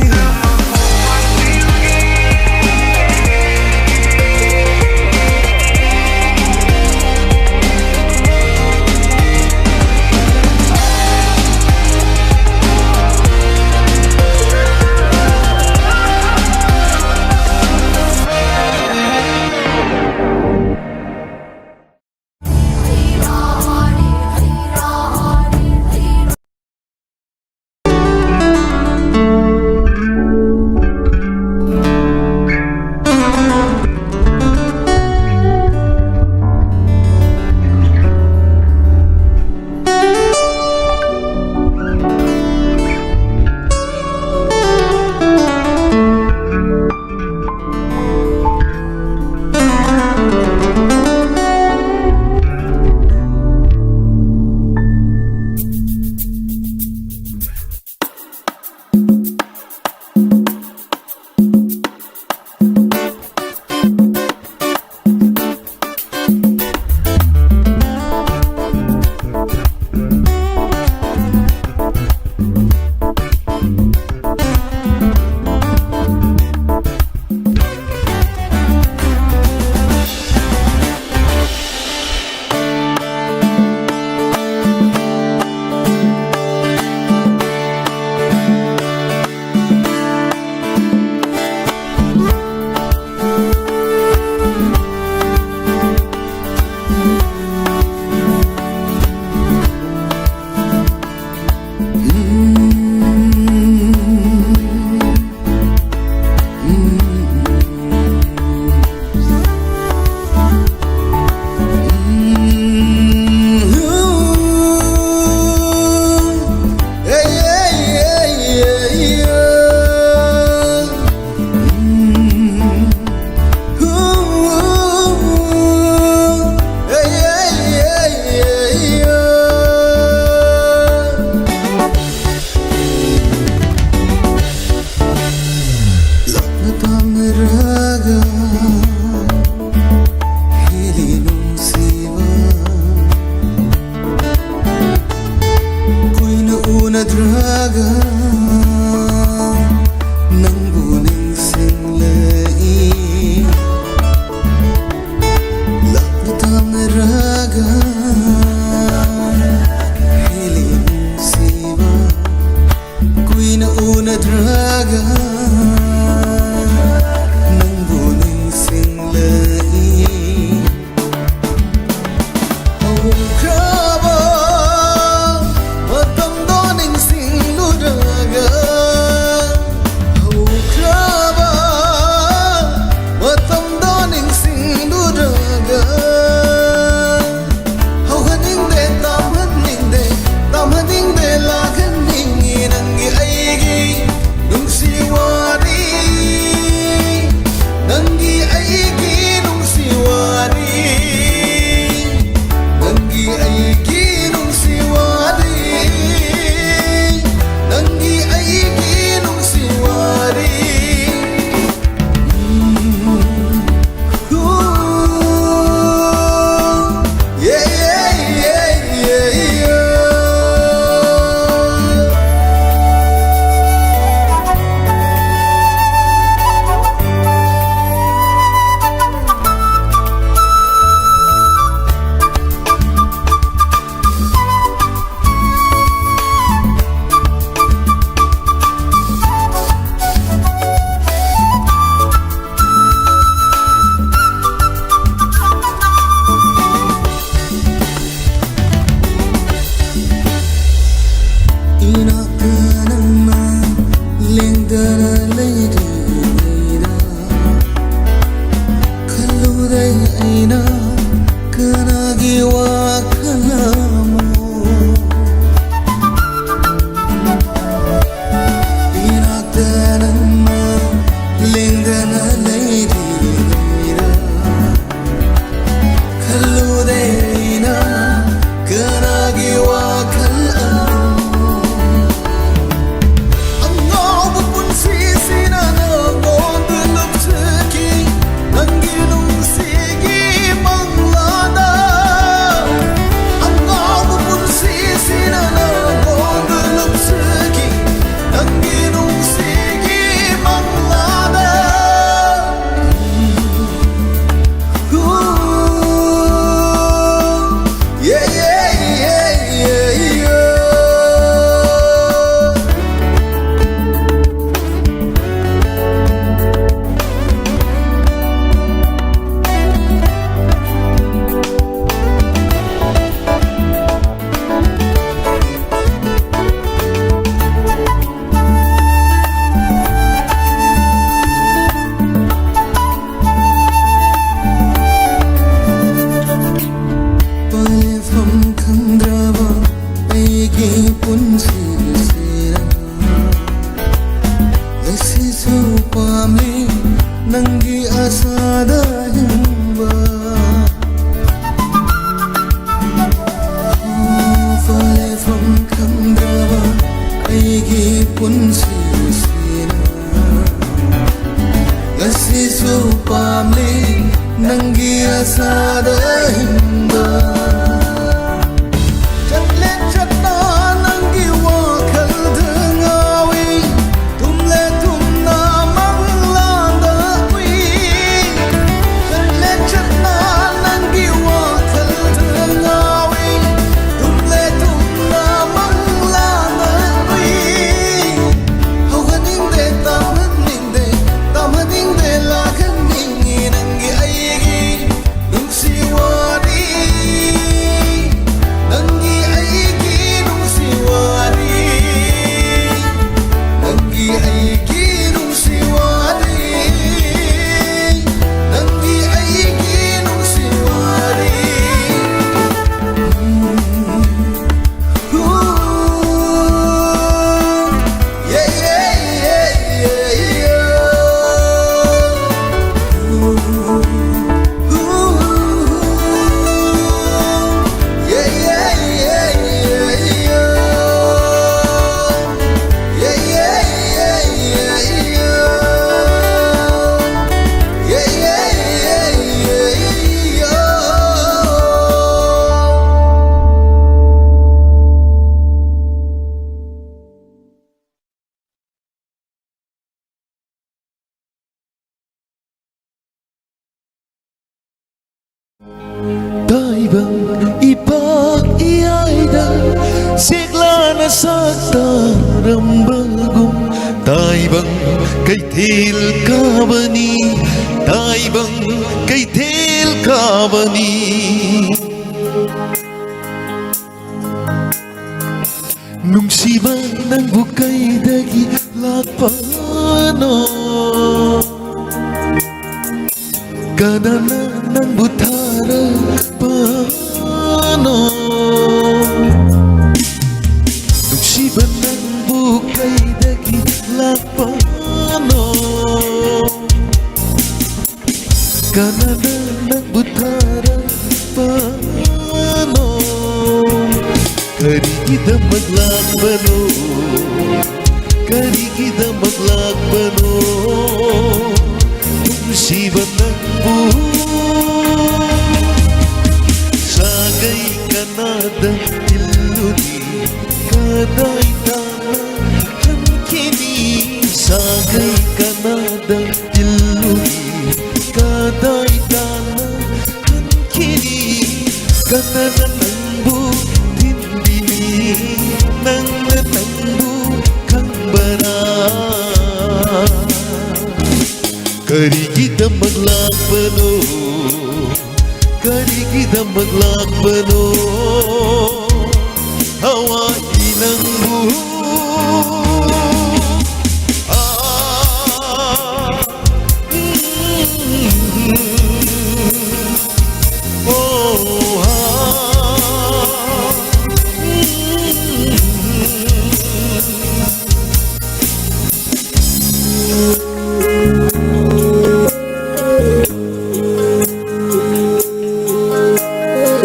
unadraga nangbu ningsinglai lapna tamnaraga hiling siva kuina unadraga nangbu ningsinglai Kraba Matang doning singluraga saktarambagum taibang kaitil kabani taibang kaitil kabani nungsiba ng bukay dagi lakpano kanana ng butara pano nungsiba ng bukay dagi lakpano kanana ng butara pano kari kita maglakbano kari kita maglakbano musibat ng buhay sagay kanada iluni kaday tama ang kini sagay kanada iluni kaday tama ang kini kanada ng nang natangbu kang bara kari kita maglakbano kari kita maglakbano hawain ang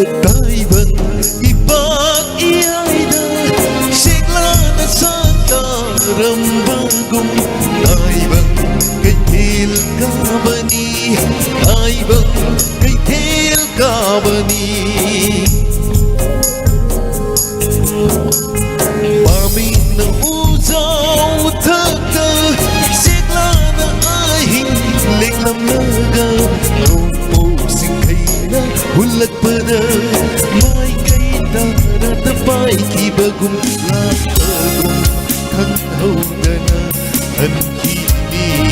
taibang ipag-iayda sigla na saktarambagum taibang kaitil kabani taibang kaitil kabani pamin na usaw taka sigla na ahing liklam naga Hulak pada mai kai tara tapai ki bagum lakagum kan haudana an kini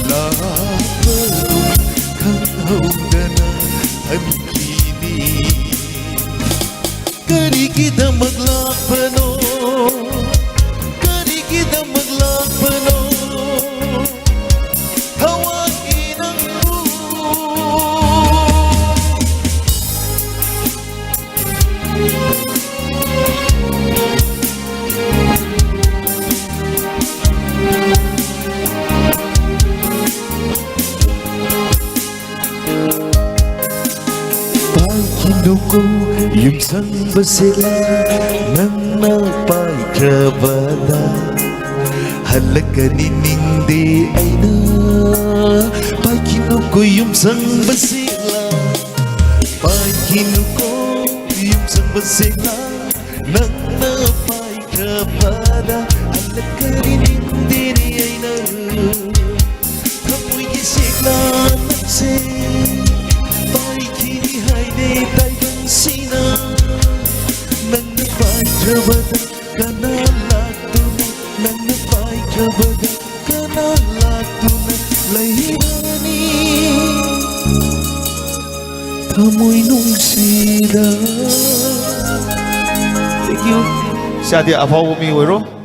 lakagum kan haudana an kini kari kita maglakbano kari kita maglakbano Kinuko yung samba sila ng napagkabada halaga ninindi ay na pakinuko yung samba sila pakinuko yung samba sila ng napagkabada halaga ninindi ay na kamoy gisigla nagsin sina nang napagkabada ka na lato nang napagkabada ka na lato na layani kamoy nung sila. Thank you. 下地阿婆无名为荣。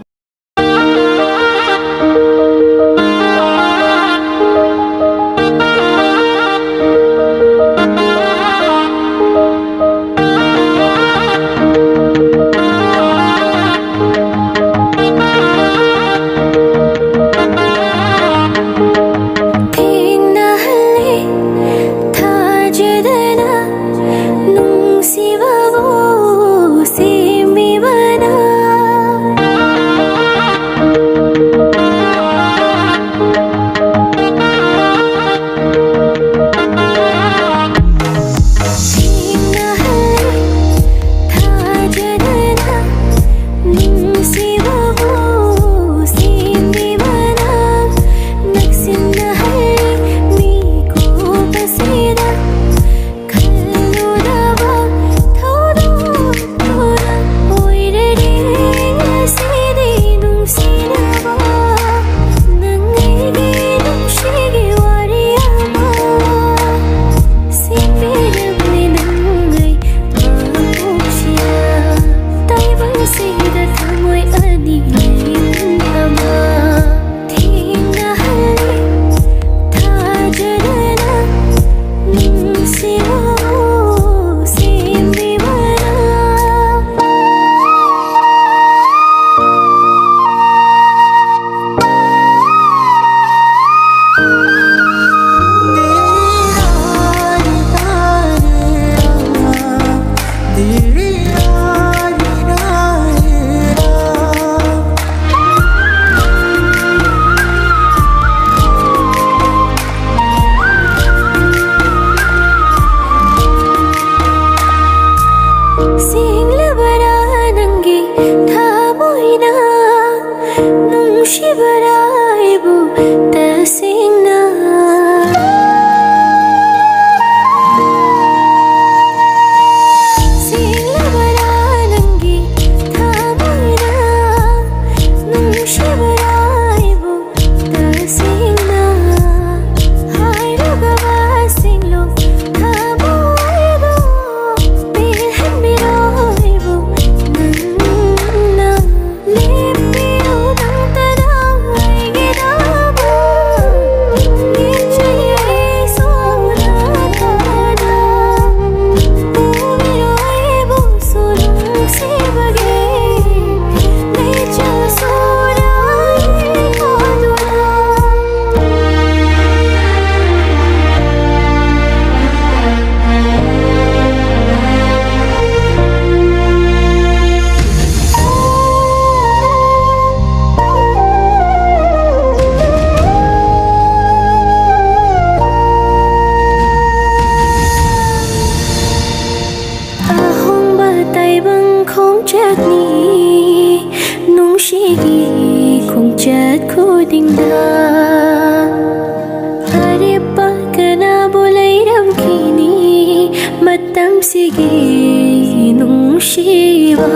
ꯅꯨꯡꯁꯤꯒꯤ ꯅꯨꯡꯁꯤꯕ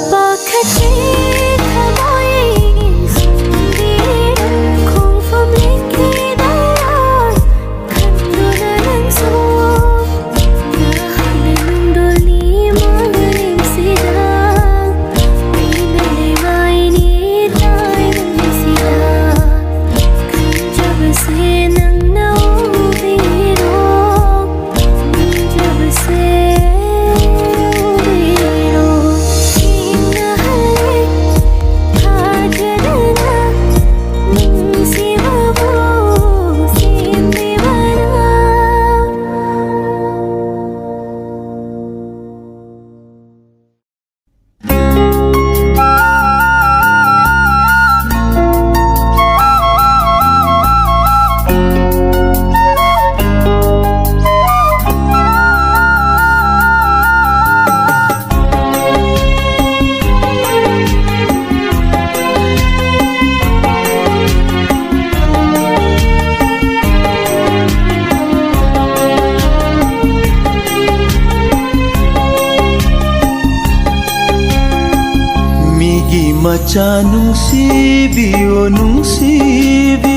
ꯄꯥꯈꯠꯈꯤ ꯊꯃꯣꯏꯁꯤꯡꯗꯤ ꯈꯣꯡꯐꯝ ꯂꯩꯈꯤꯗꯔꯣꯏ ꯈꯟꯗꯨꯅ ꯅꯪꯁꯨ ꯅꯍꯥꯛꯅ ꯅꯨꯡꯗꯣꯜꯅꯤ ꯃꯥꯂꯦꯝꯁꯤꯗ ꯑꯩꯅ ꯂꯩꯔꯥꯏꯅꯤ ꯇꯥꯏꯕꯁꯤꯗ ꯈꯟꯖꯕꯁꯦ ꯅꯪꯅ 우비로 잡으세 우비로 긴나할래 하자르나 뭉시바보 신비바라 미기 맞자 nungsibi o nungsibi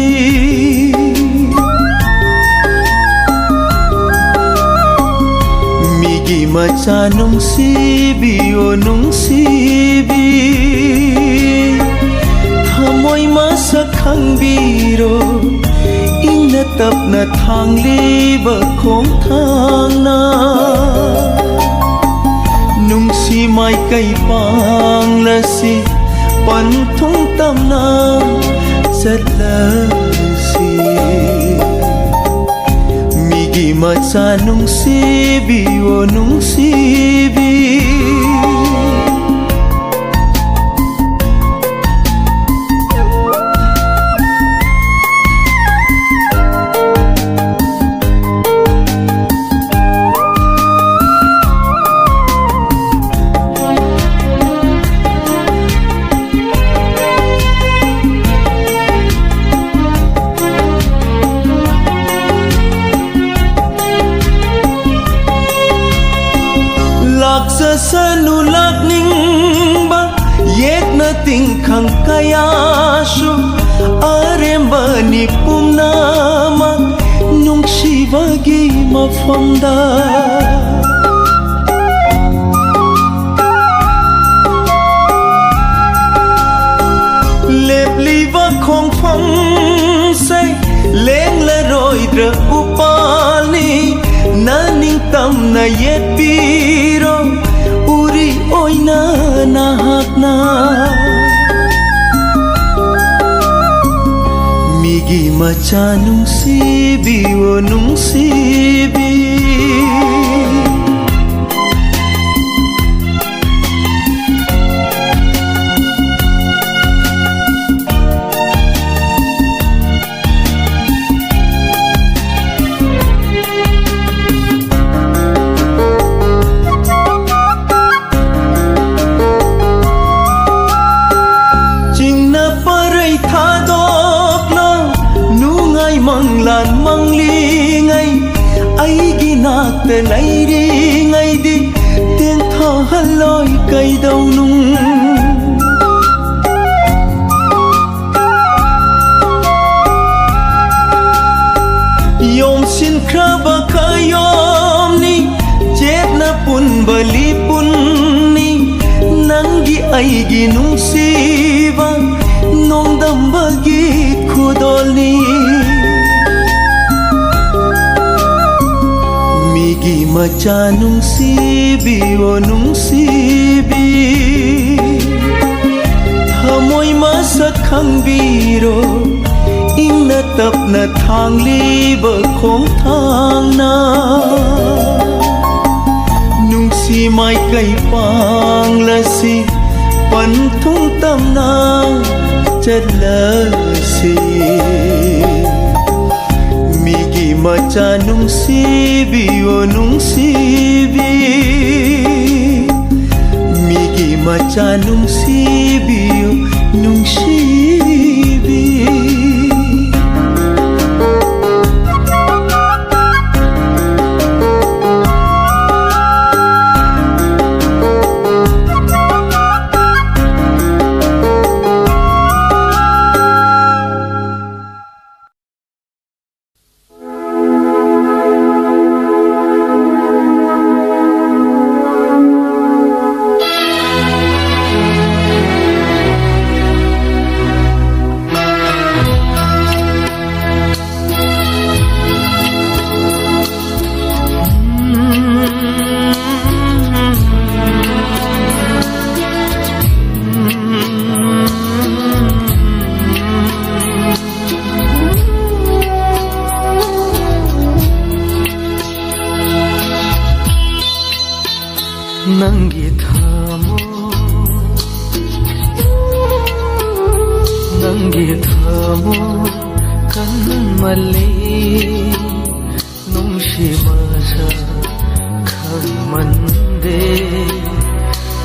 미기 맞자 nungsibi o nungsibi thamoy masakhangbiro ingna tapna thangliba khong thangna nungsi mai kai pang la si pan thung tam na sat la si migi ma cha nungsi bi o nungsi bi sanu lakning ba yek na ting khang kaya shu aremba ni pumna ma nungshibagi mafamda lepliva khong phang say leng la roi dra upani naning tam na yet piro uri oina nahakna migi macha nungsibi o nungsibi manglan manglingai aigi nakta lairingai di ten tho haloi kai dau nung yom sin kraba kayom ni jet na pun bali pun ni nangi aigi nungsiba nong dambagi khudol ni migi macha nungsibi o nungsibi thamoy masakhangbiro ingna tapna thangliba khong thangna nungsi mai kai pang la si pan thung tamna chat la si migi macha nungsibi o nungsibi migi macha nungsibi o nungsibi Nangi thamo kanmali nungshi masa khamande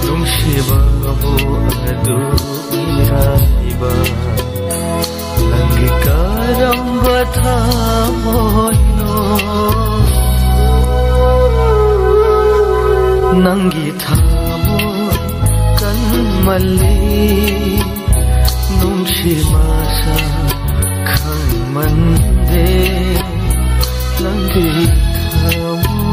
nungshi babu adu iraiba nangi karamba thamo no nangi thamo kanmali nungshi masa khamande nangi thamo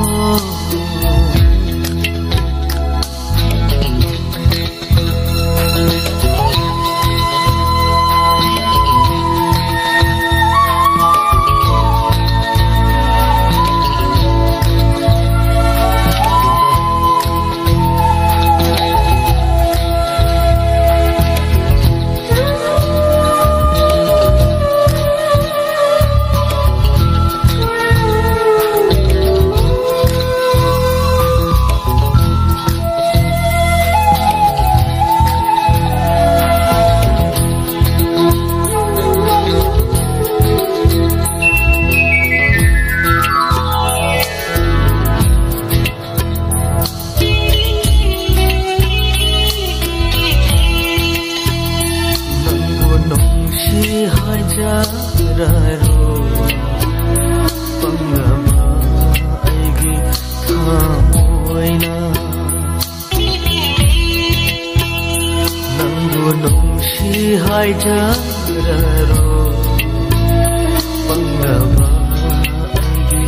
hai jararo pangaba agi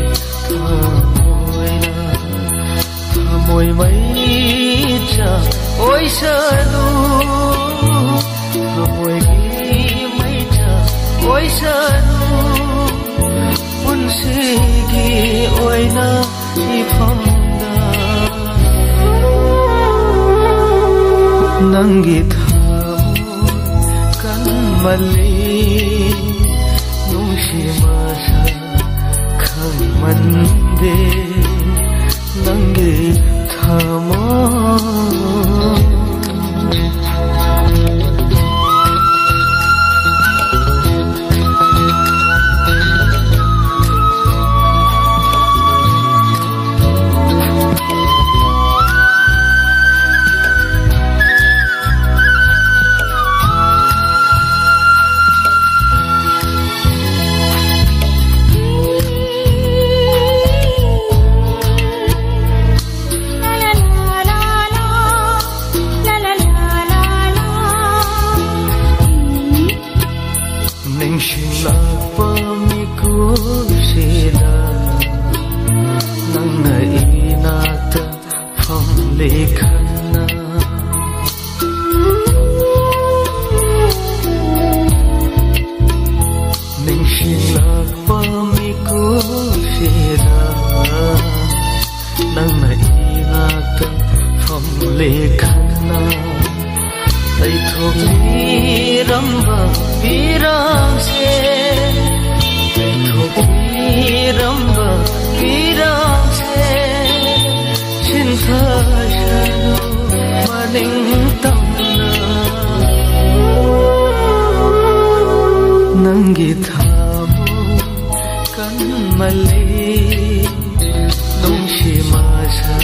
thamoy mai cha oi sanu thamoy gi mai cha oi sanu punsi gi oina ifamda nangi mali nungshi masa khamande nangi thamo nangi thamo kanmali nungshi masa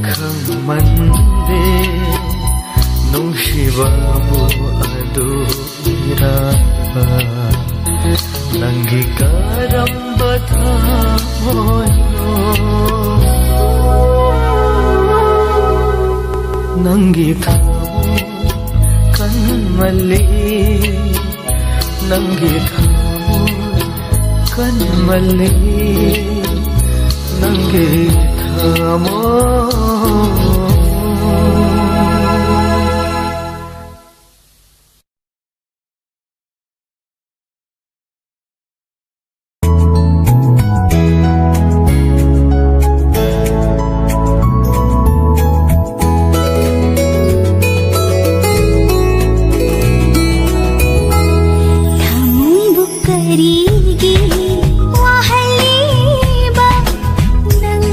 khamande nungshi babu adu iraba nangi karamba thamoy nangi thamo kanmali nangi thamo kanmali nangi thamo Wahaliba nang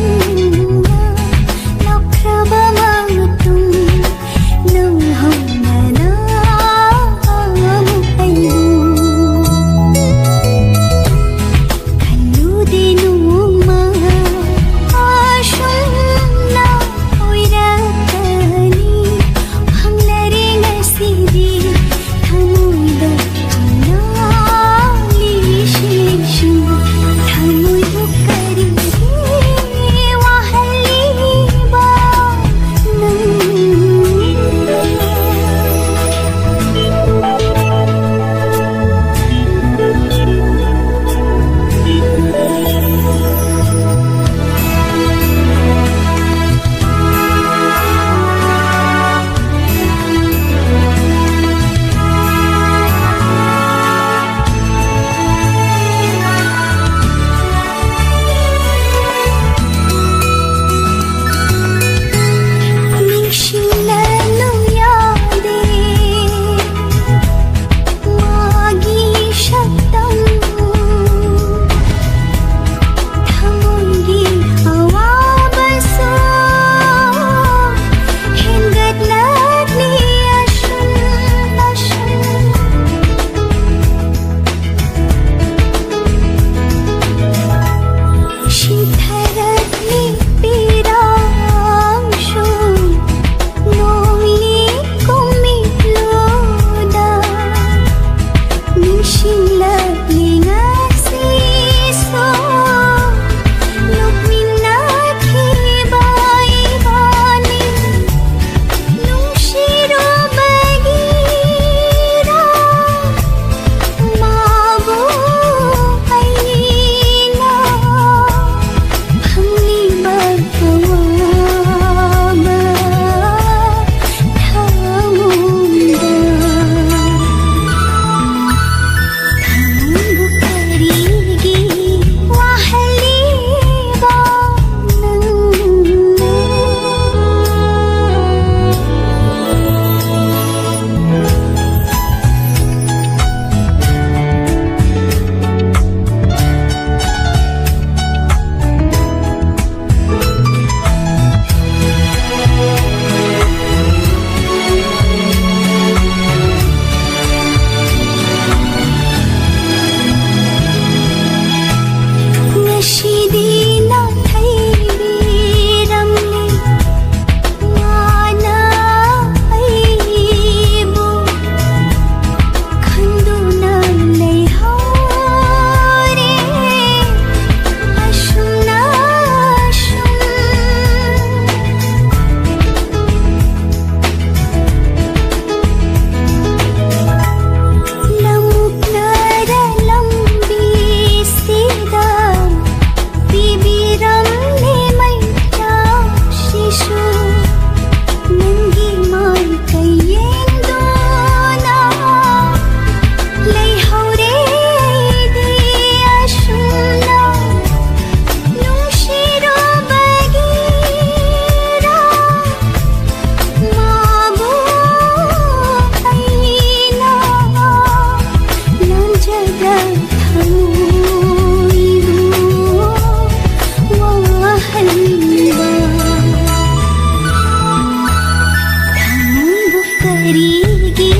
ꯀꯔꯤꯒꯤ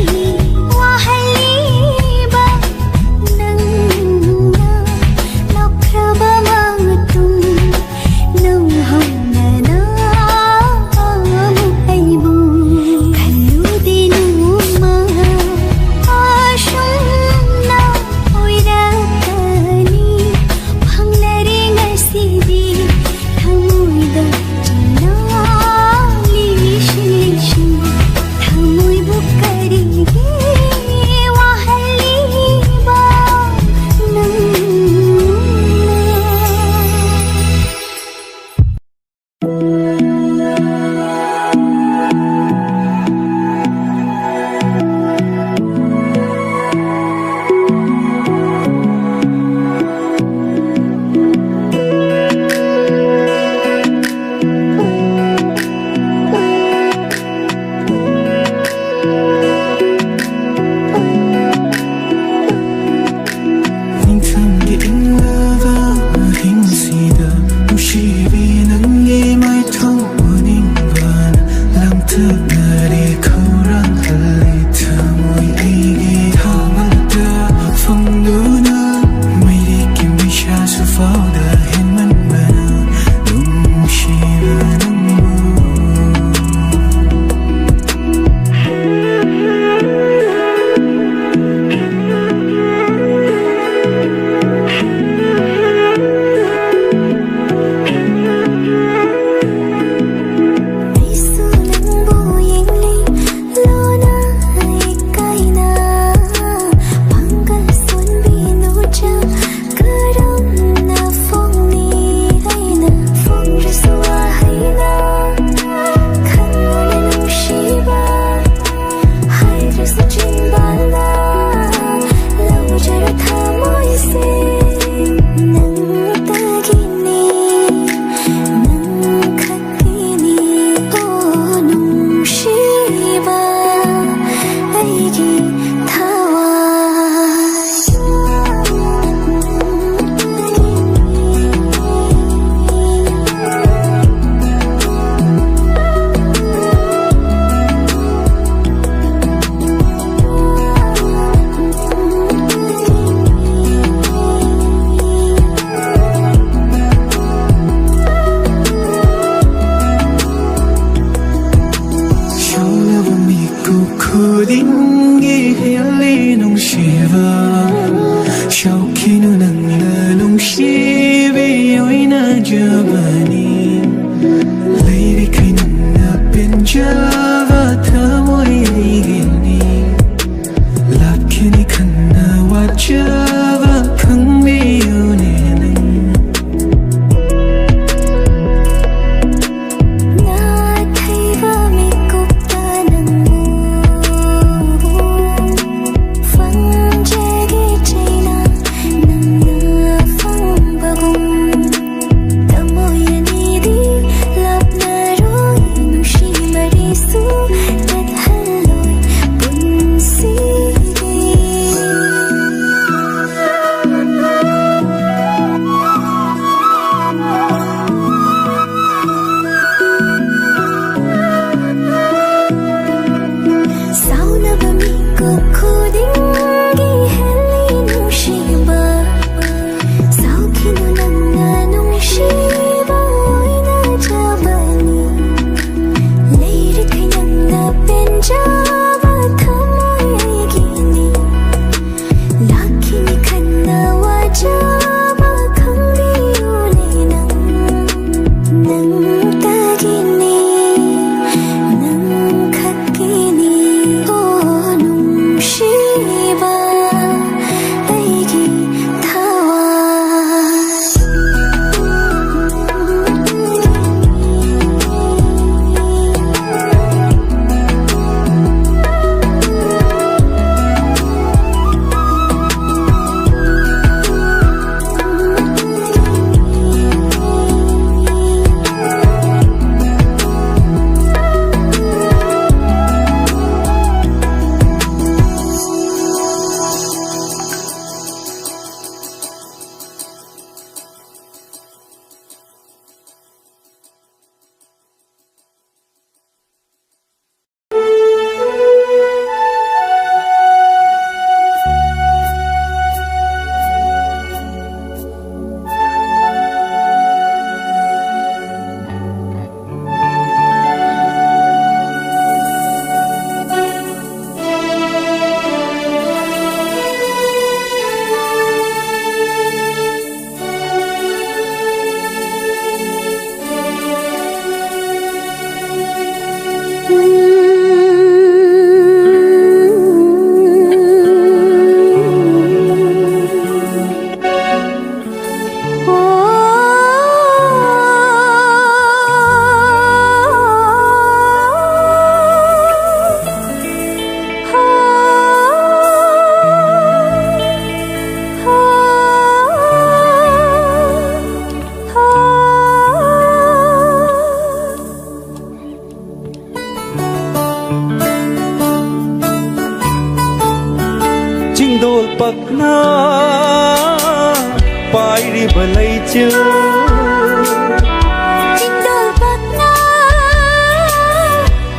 ꯋꯥꯍꯜꯂꯤꯕ ꯅꯪꯅ ꯂꯧꯈ꯭ꯔꯕ ꯃꯇꯨꯡ ꯅꯧꯍꯧꯅꯅ ꯑꯃꯨꯛ ꯑꯩꯕꯨ ꯈꯜꯂꯨꯗꯦ ꯅꯣꯡꯃ ꯑꯁꯨꯝꯅ ꯑꯣꯏꯔꯛꯀꯅꯤ ꯐꯪꯂꯔꯦ ꯉꯁꯤꯗꯤ ꯊꯃꯣꯏꯗ ꯆꯤꯡꯅ ꯂꯤꯁꯤꯡ ꯂꯤꯁꯤꯡ ꯊꯃꯣꯏꯕꯨ ꯀꯔꯤꯒꯤ ꯋꯥꯍꯜꯂꯤꯕ ꯅꯪꯅ ꯅꯤꯡꯊꯝꯒꯤ ꯏꯪꯂꯕ ꯑꯍꯤꯡꯁꯤꯗ ꯅꯨꯡꯁꯤꯕꯤ ꯅꯪꯒꯤ ꯃꯥꯏꯊꯣꯡ ꯎꯅꯤꯡꯕꯅ ꯂꯥꯡꯇꯛꯅꯔꯦ ꯈꯧꯔꯥꯡꯍꯜꯂꯦ ꯊꯃꯣꯏ ꯑꯩꯒꯤ ꯊꯥꯃꯜꯗ ꯐꯪꯗꯨꯅ ꯃꯩꯔꯦꯛꯀꯤ ꯃꯩꯁꯥꯁꯨ ꯐꯥꯎꯗ ꯍꯦꯟꯃꯟꯕꯅ ꯅꯨꯡꯁꯤꯕ ꯅꯪꯕꯨ ꯑꯩꯁꯨ ꯅꯪꯕꯨ चिंदोल पकना पायरी भलै चिल चिंदोल पकना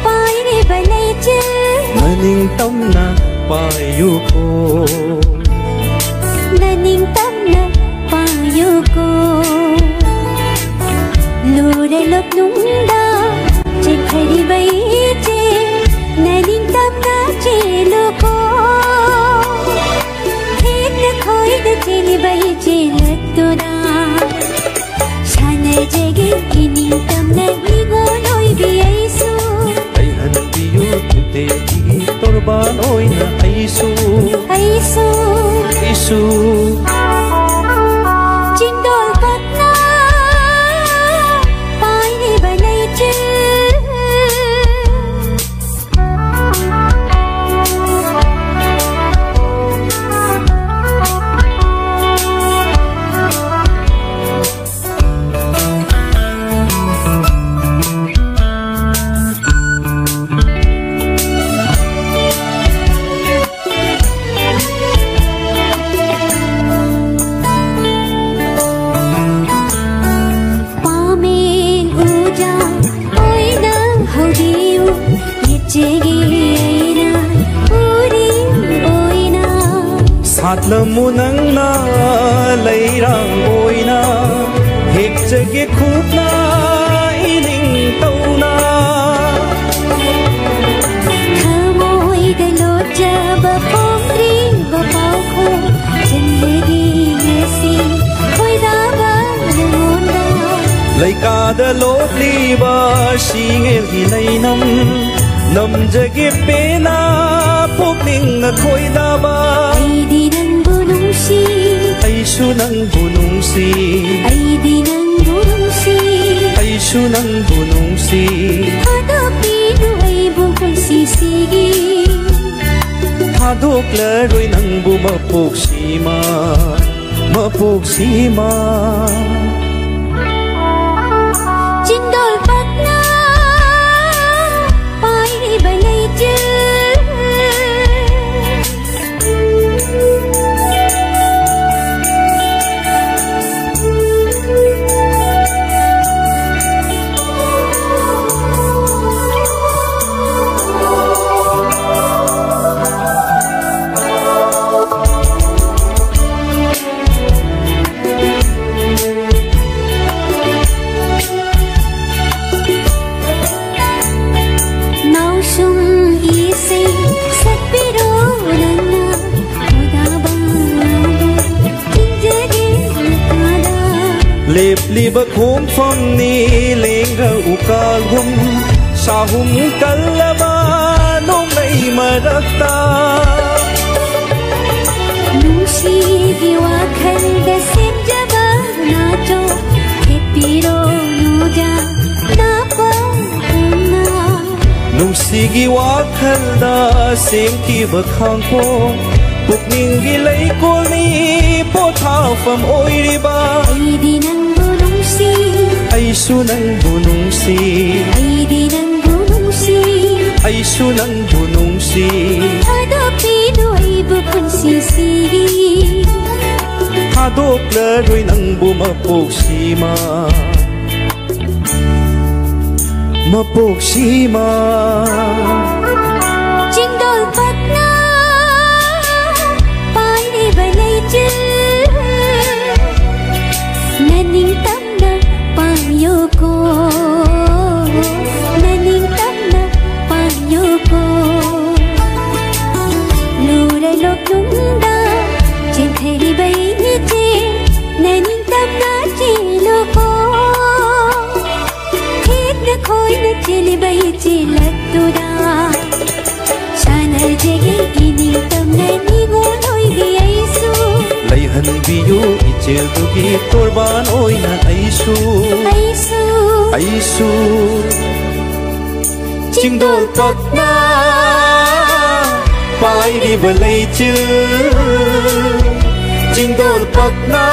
पायरी भलै चिल ननिंग तमना पायुको ननिंग तमना पायुको लूरे लोक नुंदा चिखरी बैचे ननिंग तमना चिलुको हेत खोई द चिली बैचे लत्तुना शाना जगे इनिंग तमना निगो नोई बियाइसु Ayhan piyu tute igi torban oina aisu aisu Aisu चिंदोल पकना पायरी भलै चिल पामेन उजा ओइना हौदिउ येचेगी ऐना उरी ओइना Satlamu nangna lairang oina Hek jage khupna ining tauna खमोई दलो जब पोंद्री बपाखो जिंदगी नसी कोई दावा नमोना Laikada lotliba shingel hilainam Nam jage pena pukning khoidaba Aidi nang bunungsi Aisu nang bunungsi Aidi nang bunungsi Aisu nang bunungsi Hadapi nuay bukol sisigi Hadok laroy nang bumapuksima Mapuksima चिंदोल पकना पायरी भलै चिल नाउशुम इसे सतबिरो नन्ना खुदाबा जिंदगी कादा Lepliba khomfam ni lengra ukalhum Sahum kallaba nong may marakta नुशीगी वाखल दसेम जबा नाचो हेपिरो नुजा नापा ना Nungsigi wakhalda semkiba khangko Pukningi laikol ni pothafam oiriba Aidi nang bunungsi Aisu nang bunungsi Aidi nang bunungsi Aisu nang bunungsi Hadapi nuay bukol sisigi Hadok laroy nang bumapuksima Mapuksima चिंदोल पकना पायरी भलै चिल ननिंग तमना पायुको ननिंग तमना पायुको लूरे लोक नुंदा चिंथरी बैचे ननिंग तमना चिलुको हेत खोई न चिली बैचे लत्तुना शाना जगे इनिंग तमना निगो नोई बियाइसु Layhan biyu ichil tugi torban oina aisu aisu Aisu Chingdol pakna Pairi balay chil Chingdol pakna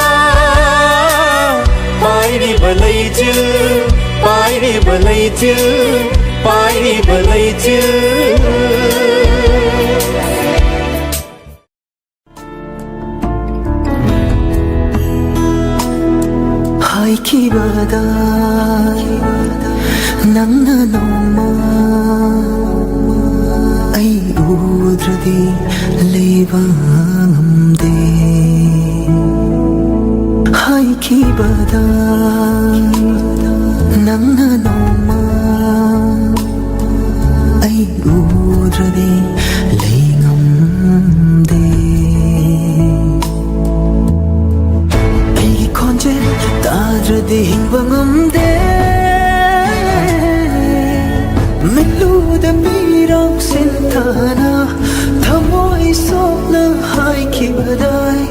Pairi balay chil Pairi balay chil Pairi balay chil ꯎꯗ꯭ꯔꯗꯤ ꯂꯩꯕ ꯉꯝꯗꯦ ꯍꯥꯏꯈꯤꯕꯗ ꯅꯪꯅ ꯅꯣꯡꯃ ꯑꯩ ꯎꯗ꯭ꯔꯗꯤ ꯂꯩ ꯉꯝꯗꯦ ꯑꯩꯒꯤ ꯈꯣꯟꯖꯦꯜ ꯇꯥꯗ꯭ꯔꯗꯤ ꯍꯤꯡꯕ ꯉꯝꯗꯦ ꯃꯤꯠꯂꯨꯗ ꯃꯤꯔꯥꯎ ꯁꯤꯟꯊꯥꯅ ꯊꯃꯣꯏ ꯁꯣꯛꯅ ꯍꯥꯏꯈꯤꯕꯗꯥꯏ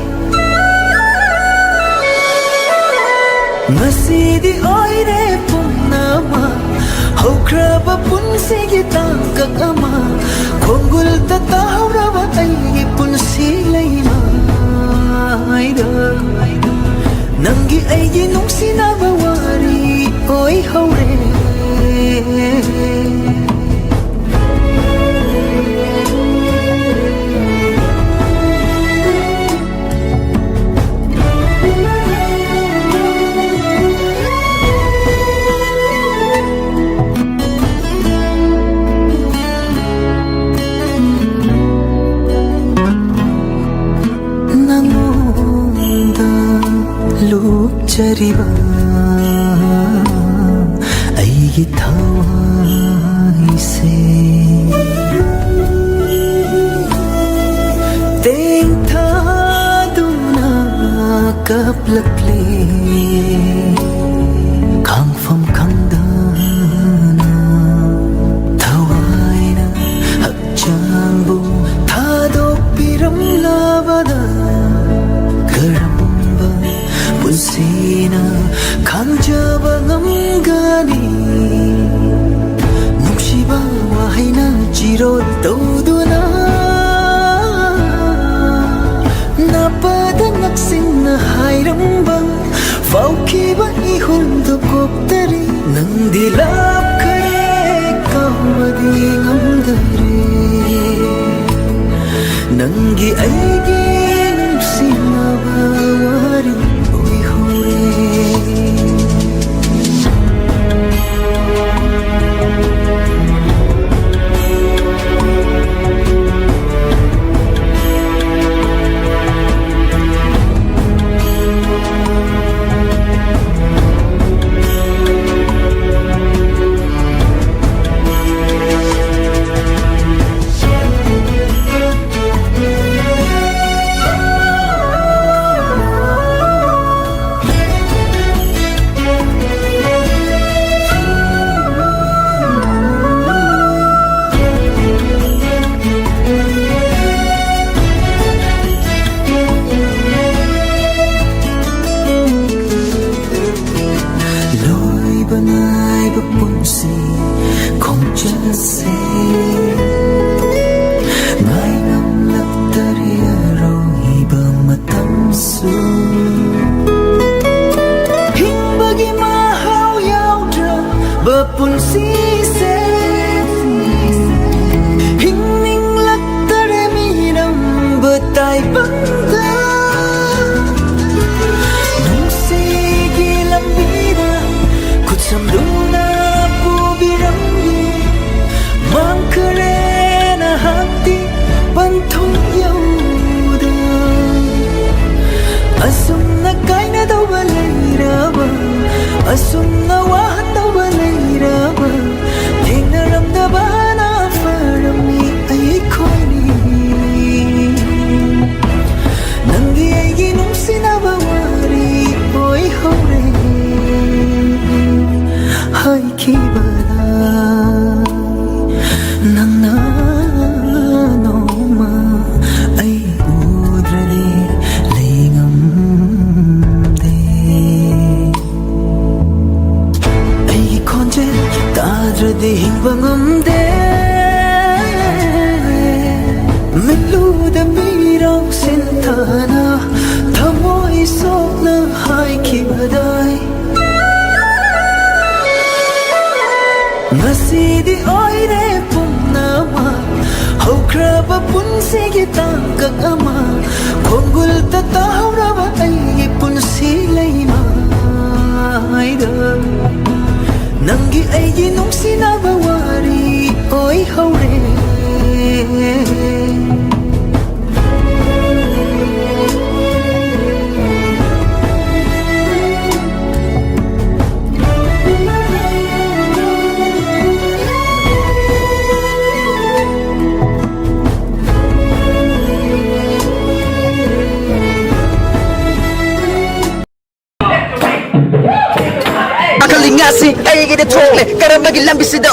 ꯉꯁꯤꯗꯤ ꯑꯣꯏꯔꯦ ꯄꯨꯝꯅꯃꯛ ꯍꯧꯈ꯭ꯔꯕ ꯄꯨꯟꯁꯤꯒꯤ ꯇꯥꯡꯀꯛ ꯑꯃ ꯈꯣꯡꯒꯨꯜꯗ ꯇꯥꯍꯧꯔꯕ ꯑꯩꯒꯤ ꯄꯨꯟꯁꯤ ꯂꯩꯃꯥꯏꯗ ꯅꯪꯒꯤ ꯑꯩꯒꯤ ꯅꯨꯡꯁꯤꯅꯕ ꯋꯥꯔꯤ ꯑꯣꯏꯍꯧꯔꯦ ꯂꯨꯞꯆꯔꯤꯕ ꯑꯩꯒꯤ ꯊꯋꯥꯏꯁꯦ ꯇꯦꯡꯊꯥꯗꯨꯅ ꯀꯞꯂꯛꯂꯦ ꯈꯥꯡꯐꯝ ꯈꯪꯗꯅ ꯊꯋꯥꯏꯅ ꯍꯛꯆꯥꯡꯕꯨ ꯊꯥꯗꯣꯛꯄꯤꯔꯝꯂꯕꯗ ꯄꯨꯟꯁꯤꯅ ꯈꯪꯖꯕ ꯉꯝꯒꯅꯤ ꯅꯨꯡꯁꯤꯕ ꯋꯥꯍꯩꯅ ꯆꯤꯔꯣꯜ ꯇꯧꯗꯨꯅ ꯅꯥꯄꯗ ꯅꯛꯁꯤꯟꯅ ꯍꯥꯏꯔꯝꯕ ꯐꯥꯎꯈꯤꯕ 이혼도 곱다리 넌디 랍크레 까마디 감다리 넌기 알기 눈시나바 와리 오이호레 Asumna wahandawa leiraba Thengnaramdaba na farami ai khoini Nangi aigi nungsinaba wari oi hore Hai kibada Nangna noma ai udradi Tadradi hingba ngamde Miluda mirang sintana Thamoi sokna haikibadai Ngasidi oire pumnama Haukraba punsigi tangkak ama Khongul tatahuraba aigi punsi leimaiда Nangi aigi nungsinaba wari oi hore ꯗ ꯊꯣꯛꯂꯦ ꯀꯔꯝꯕꯒꯤ ꯂꯝꯕꯤꯁꯤꯗ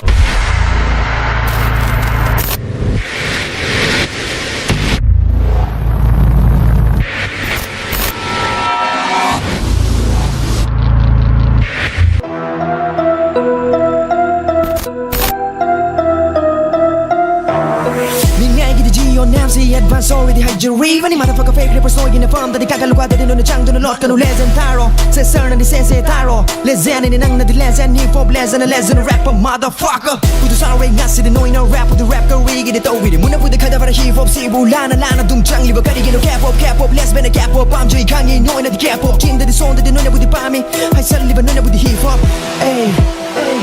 Advance already had your reason. Motherfucker fake rappers know in the form that the kakaluka that in the chang to the lot kanu legend taro. Say sir and the sense taro. Legend in nang na the legend hip hop legend a legend rapper motherfucker. Who the sorry ngasi the knowing no rap with the rap career get it over. Muna put the kada para hip hop si bulana lana dum chang liba kari get cap hop lesbian cap hop I'm Jay Kanye knowing the cap hop king that the song that the nona with the pami. I said liba nona with the hip hop. Hey, hey,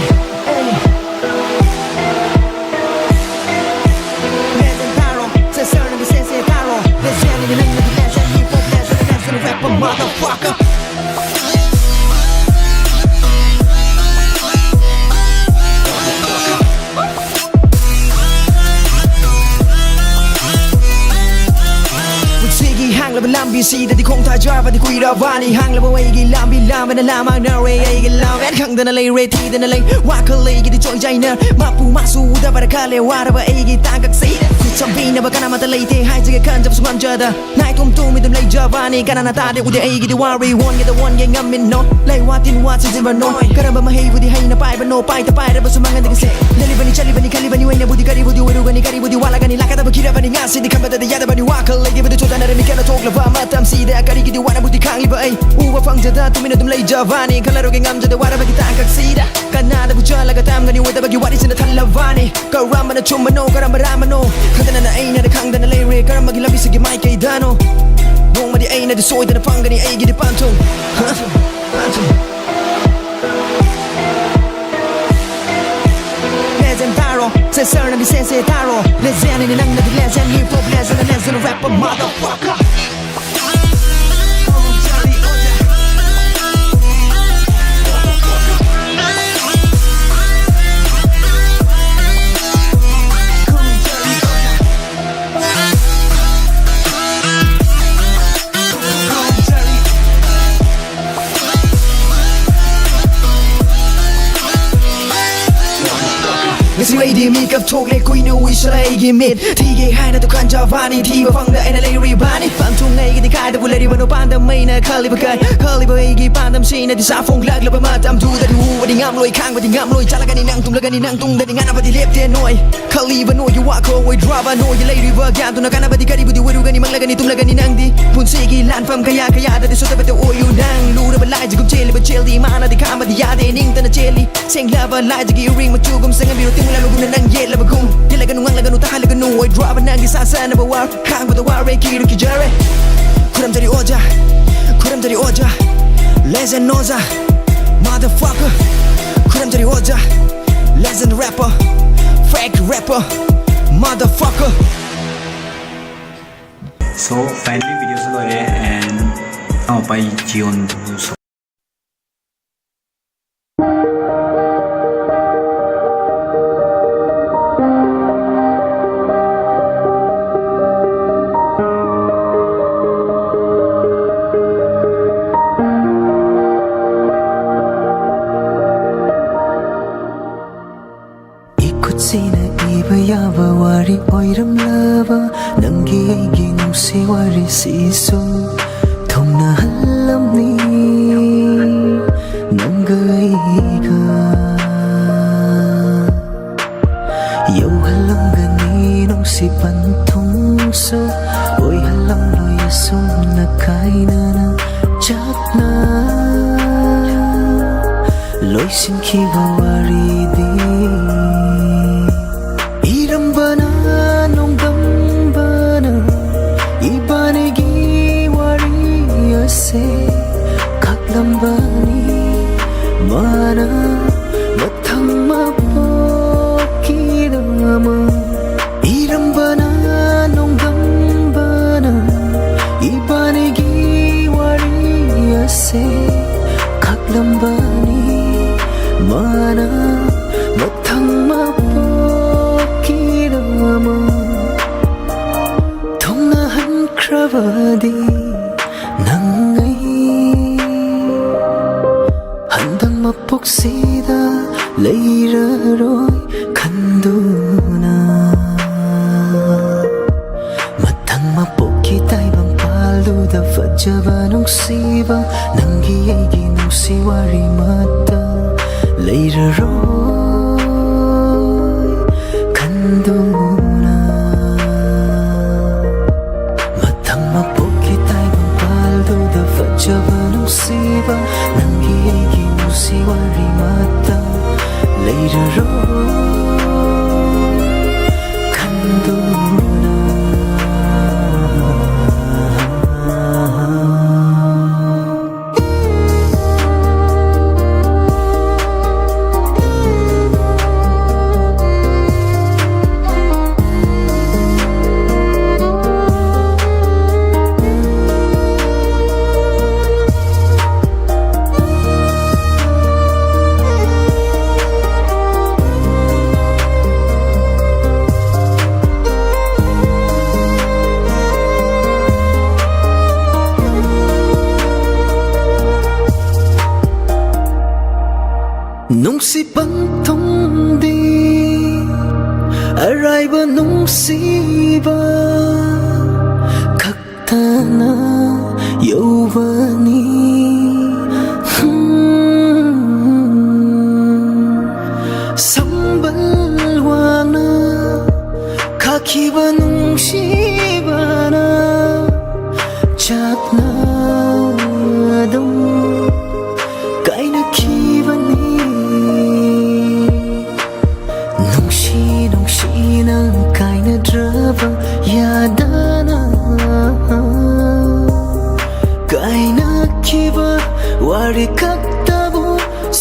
hey. Motherfucker. Hang la lambi si da di kong ta jar va di kui ra vani hang la wei gi lambi lam na la mang na re ai gi lam en khang da na lei re ti da na lei wa ka lei gi di choi jai na ma pu ma su da ba ka le wa ra ba ai gi ta gak sei ku cham bi na ba kana ma ta lei te hai ji kan jab su ngam ja da nai tum tu mi dum lei ja vani kana na ta de u de ai gi di wa re won ge da won ge ngam min no lei wa tin wa sin ba no kana ba ma hei bu di hai na pai ba no pai ta pai ra ba su mang ga se leli ba ni chali ba ni kali ba ni wei na bu di kari bu di ru ga ni kari bu di wa la ga ni la ka da ba ki ra ba ni nga si di kan ba da ya da ba ni wa ka lei gi ba di chu da na re mi kana talk la ba ma tam si da kari gi di wa na bu di khang li ba ai u wa phang ja da tu mi na dum lei ja vani kala ro ge ngam ja da wa ra ba ki ta kak si da kana da bu cha la ga tam ga ni wa da ba gi wa di sin da thal la vani ka ram ba na chum ba no ka ram ba ra ma no khang da na ai na da khang da na lei re ka ram ba gi la bi si gi mai kai da no nong ma di ai na di soi da na phang ga ni ai gi di pan tung legend taro say sir na di sense taro legend ni nang na di legend hip hop legend rapper motherfucker. Let's ready meกับโชคเล็กคุยนูวิชอะไรกิมิดที่เกย์ให้นะทุกคนจะฟังนี่ที่มาฟังได้ในเลยรีบานี่ฟังทุ่งไงกันที่ขายแต่บุเลยดีวันโอปานแต่ไม่นะเคยไปเคยไปกี่ปานทำชีนะที่สาฟงเลิกแล้วไปมาทำดูแต่ดูว่าดีงามลอยข้างว่าดีงามลอยจ้าละกันนี่นั่งตุ้มละกันนี่นั่งตุ้มแต่ดีงานอะไรที่เล็บเทียนหน่อยเคยไปโน่อยู่ว่าเขาไว้ดราบ้าโน่ยังเลยรีบว่าการตัวนักการอะไรที่กันนี่บุดีว่าดูกันนี่มั่งละกันนี่ตุ้มละกันนี่นั่งดีปุ่นซีกี่ล้านฟังขยะแต่ที่สุดแต่เป็นโออยู่นั่งรู้ได้เป็นลายจะกุมเจลี่เป็นเจลี่มานะที่ข้ามมาที่ยาเดนิ่งแต่น่ะเจลี่เสียงลาบลายจะกี่ริงมาจูกุมเสียงบิวติ้งแล้วกูนั่งเย็นแล้วกูยังไงกันนุ่งแล้วกันนุ่งตาแล้วกันนุ่งไว้ดราบ้านั่งที่ซาซานะบ่าวข้างบ่ตัวว่าเรคิรุกิเจเร่คุรำจะดีโอจ้าคุรำจะดีโอจ้า legend noza motherfucker คุรำจะดีโอจ้า legend rapper fake rapper motherfucker so finally video se loi and pa jion du so sina iba yaba wari oiram lava namgi aigi nungsi wari sisu thongna hallam ni namga aiga yau hallam gani nungsi panthong so oi hallam loya sum na kaina na chakna loi sin ki wari di lambani mana mathang ma pokidama irambana nongambana ibanegi wariyase kaklambani mana mathang ma pokidama thongna han kravadi nangai Puksida ꯐꯖꯕ ꯅꯨꯡꯁꯤꯕ ꯅꯪꯒꯤ ꯑꯩꯒꯤ ꯅꯨꯡꯁꯤ ꯋꯥꯔꯤ ꯑꯃꯠꯇ ꯂꯩꯔꯔꯣꯏ ꯈꯟꯗꯨꯅ ꯃꯊꯪ ꯃꯄꯣꯛꯀꯤ ꯇꯥꯏꯕꯪꯄꯥꯜꯗꯨꯗ ꯐꯖꯕ ꯅꯨꯡꯁꯤꯕ ꯅꯪꯒꯤ ꯑꯩꯒꯤ ꯅꯨꯡꯁꯤ ꯋꯥꯔꯤ ꯑꯃꯠꯇ ꯂꯩꯔꯔꯣꯏ ꯅꯨꯡꯁꯤꯕꯪ ꯊꯨꯡꯗꯤ ꯑꯔꯥꯏꯕ ꯅꯨꯡꯁꯤꯕ ꯈꯛꯇꯅ ꯌꯧꯕꯅꯤ ꯁꯝꯕꯜ ꯋꯥꯡꯅ ꯈꯥꯛꯈꯤꯕ ꯅꯨꯡꯁꯤꯕꯅ ꯆꯥꯛꯅ ꯑꯗꯨꯝ ꯀꯥꯏꯅꯈꯤꯕꯅꯤ ꯅꯨꯡꯁꯤꯅ ꯀꯥꯏꯅꯗ꯭ꯔꯕ ꯌꯥꯗꯅ ꯀꯥꯏꯅꯈꯤꯕ ꯋꯥꯔꯤ ꯈꯛꯇꯕꯨ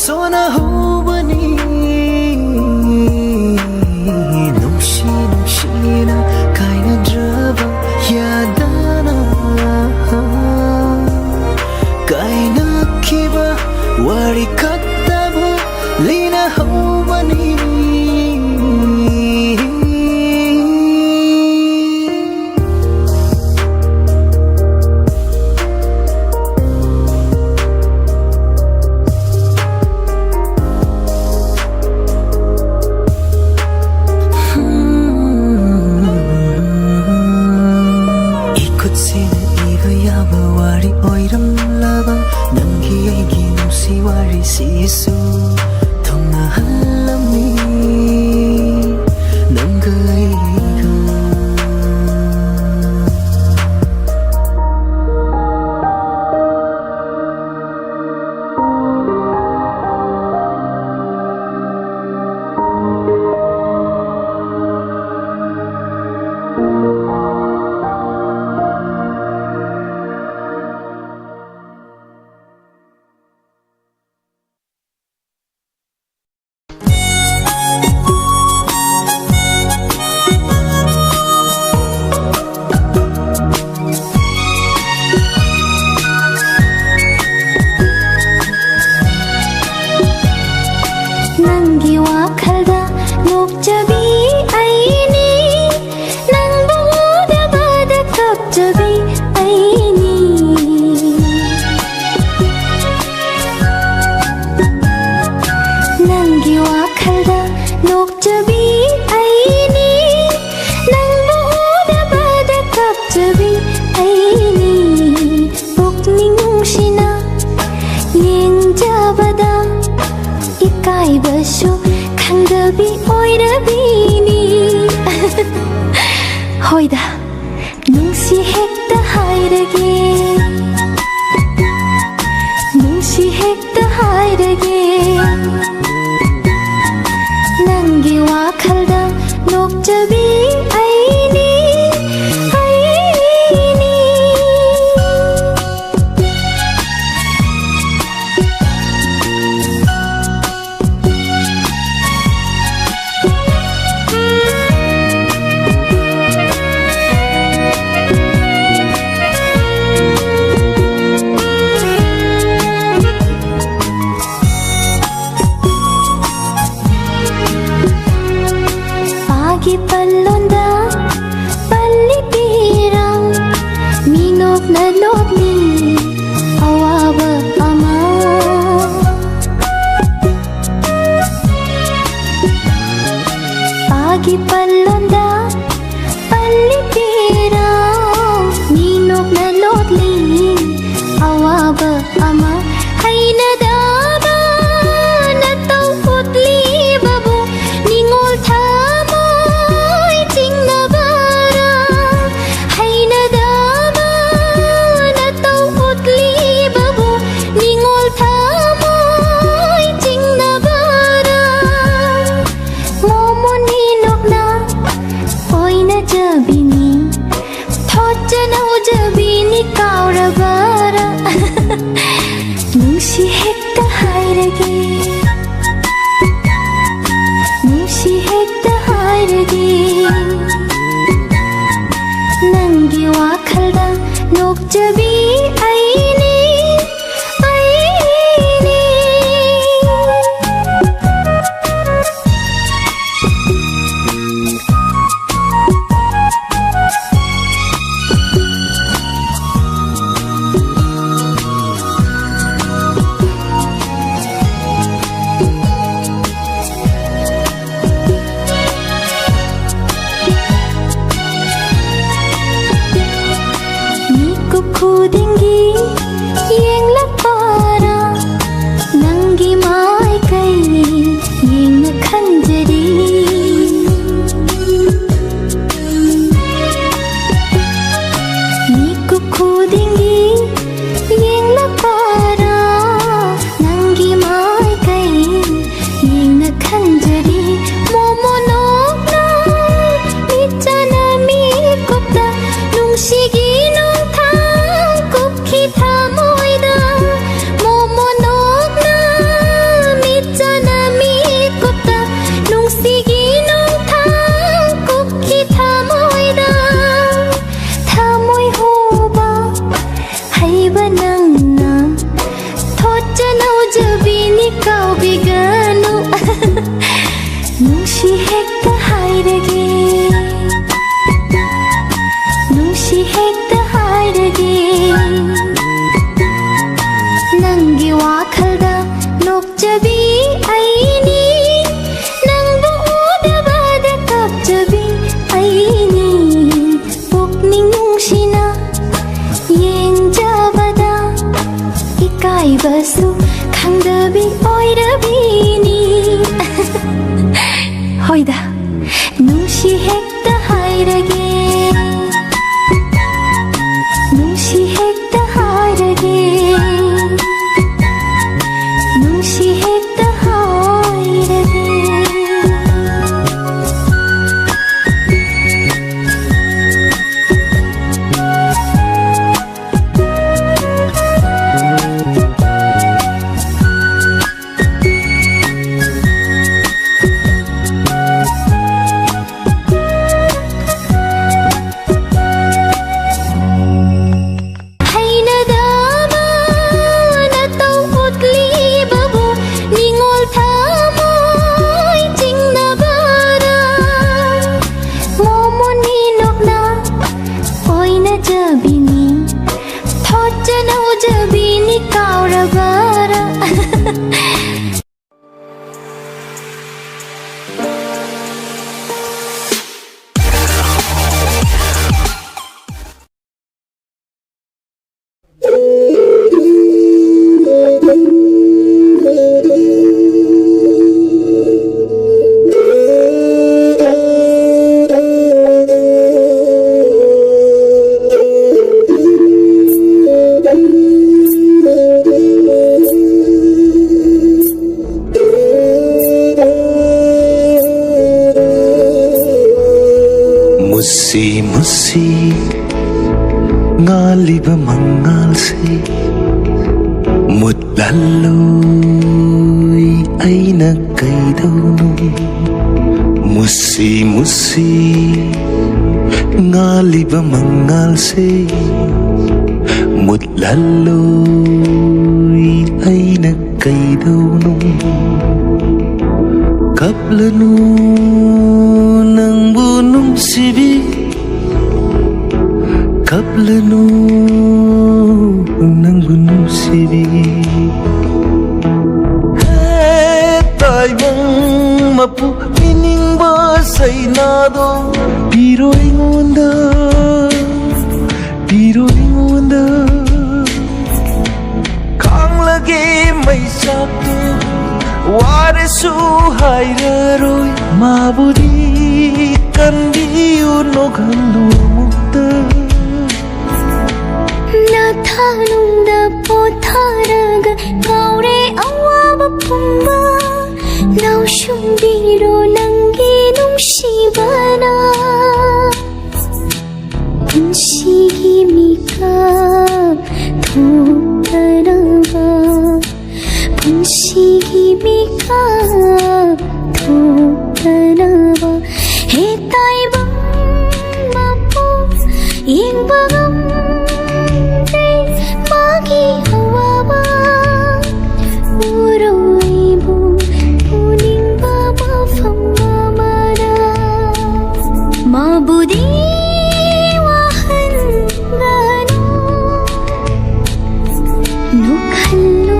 ꯁꯣꯟꯅꯍꯧꯕꯅꯤ ꯅꯨꯡꯁꯤꯅ ꯀꯥꯏꯅꯗ꯭ꯔꯕ ꯌꯥꯗꯅ ꯀꯥꯏꯅꯈꯤꯕ ꯋꯥꯔꯤ ꯈꯛꯇꯕꯨ ꯂꯤꯅꯍꯧꯕꯅꯤ ꯁꯤꯁꯨ ꯊꯨꯡꯅꯍꯜꯂꯝꯃꯤ ꯅꯪꯒ ꯑꯩꯒ Hoida, nungsi hekta hairage, nangi wakhalda nokjabi aini. ꯎꯖꯕꯤꯅꯤ ꯊꯣꯠꯆꯅ ꯎꯖꯕꯤꯅꯤ ꯀꯥꯎꯔꯕꯔꯥ ꯅꯨꯡꯁꯤ ꯍꯦꯛꯇ ꯍꯥꯏꯔꯒꯦ ꯅꯨꯡꯁꯤ ꯍꯦꯛꯇ ꯍꯥꯏꯔꯒꯦ ꯅꯪꯒꯤ ꯋꯥꯈꯜꯗ ꯅꯣꯛꯆꯕꯤ ꯑꯩꯅꯤ ꯑꯩꯅꯤ ꯈꯨꯗꯤꯡꯒꯤ ꯌꯦꯡꯂꯛꯄꯔꯥ ꯅꯪꯒꯤ ꯃꯥꯏꯀꯩ ꯌꯦꯡꯅ ꯈꯟꯖꯔꯤ 미국 ꯈꯨꯗꯤꯡꯒꯤ ꯌꯦꯡꯂꯛꯄꯔꯥ ꯅꯪꯒꯤ ꯃꯥꯏꯀꯩ ꯌꯦꯡꯅ ꯈꯟꯖꯔꯤ 모모노나 있잖아 미국다 눈시기 눈시 핵다 하이르게 눈시 핵다 하이르게 낭기 와칼다 녹잡이 아이니 낭부 오다바다 갑잡이 아이니 복닝 눈시나 옌자바다 이까이바수 강더비 오이러비니 호이다 눈시 핵다 하이르게 눈시 핵다 하이르게 눈시 핵다 하이르게 Musi musi ngaliba mangalsi mutlalloy ay nagkaidawnong musi musi ngaliba mangalsi mutlalloy ay nagkaidawnong kaplano ng bunong sibi kaplano ng bunong sibi tayo bang mapupining basay na do biro'y ngonda kang lagi may sakto waresu hayraroy mabudi kandiyo no kalumukta 나타눈다 포타라가 가을에 아와바 품바 나우슝비로 남기 농시바나 ꯅꯨꯡꯁꯤꯒꯤꯕꯤꯀ ꯊꯣꯛꯇꯅꯕ ꯍꯦ ꯇꯥꯏꯕꯪ ꯃꯄꯨ ꯌꯦꯡꯕ ꯉꯝꯗꯦ ꯃꯥꯒꯤ ꯑꯋꯥꯕ ꯎꯔꯣꯏꯕꯨ ꯎꯅꯤꯡꯕ ꯃꯐꯝ ꯑꯃꯗ ꯃꯥꯕꯨꯗꯤ ꯋꯥꯍꯟꯒꯅꯨ ꯅꯣꯛꯍꯜꯂꯨ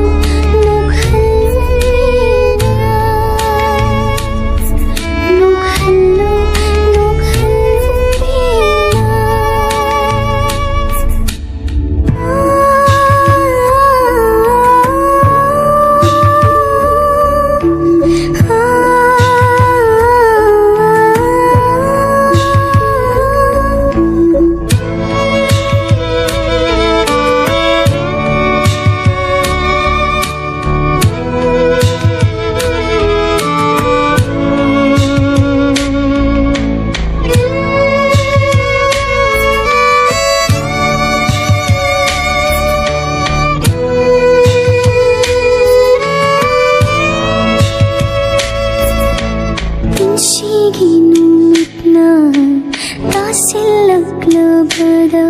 ꯇꯥꯁꯤꯜꯂꯛꯂꯕꯗ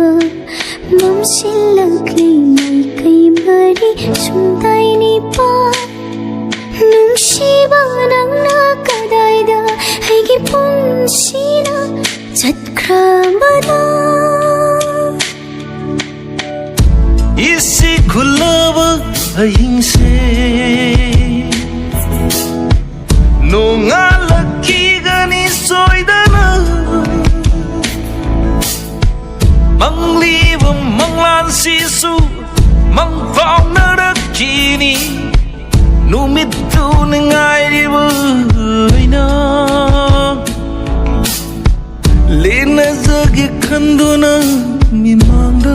ꯃꯝꯁꯤꯜꯂꯛꯂꯤ ꯃꯥꯏꯀꯩ ꯃꯔꯤ ꯁꯨꯝꯇꯥꯏ ꯅꯤꯄꯥꯜ ꯅꯨꯡꯁꯤꯕ ꯅꯪꯅ ꯀꯗꯥꯏꯗ ꯑꯩꯒꯤ ꯄꯨꯟꯁꯤꯅ ꯆꯠꯈ꯭ꯔꯕꯅꯣ 이씨 굴러봐 아잉세 농알라키가니 쏘이다나 망리브 망란시수 망파우나라키니 누미투는 아이리브이나 레나자게 칸도나 미망다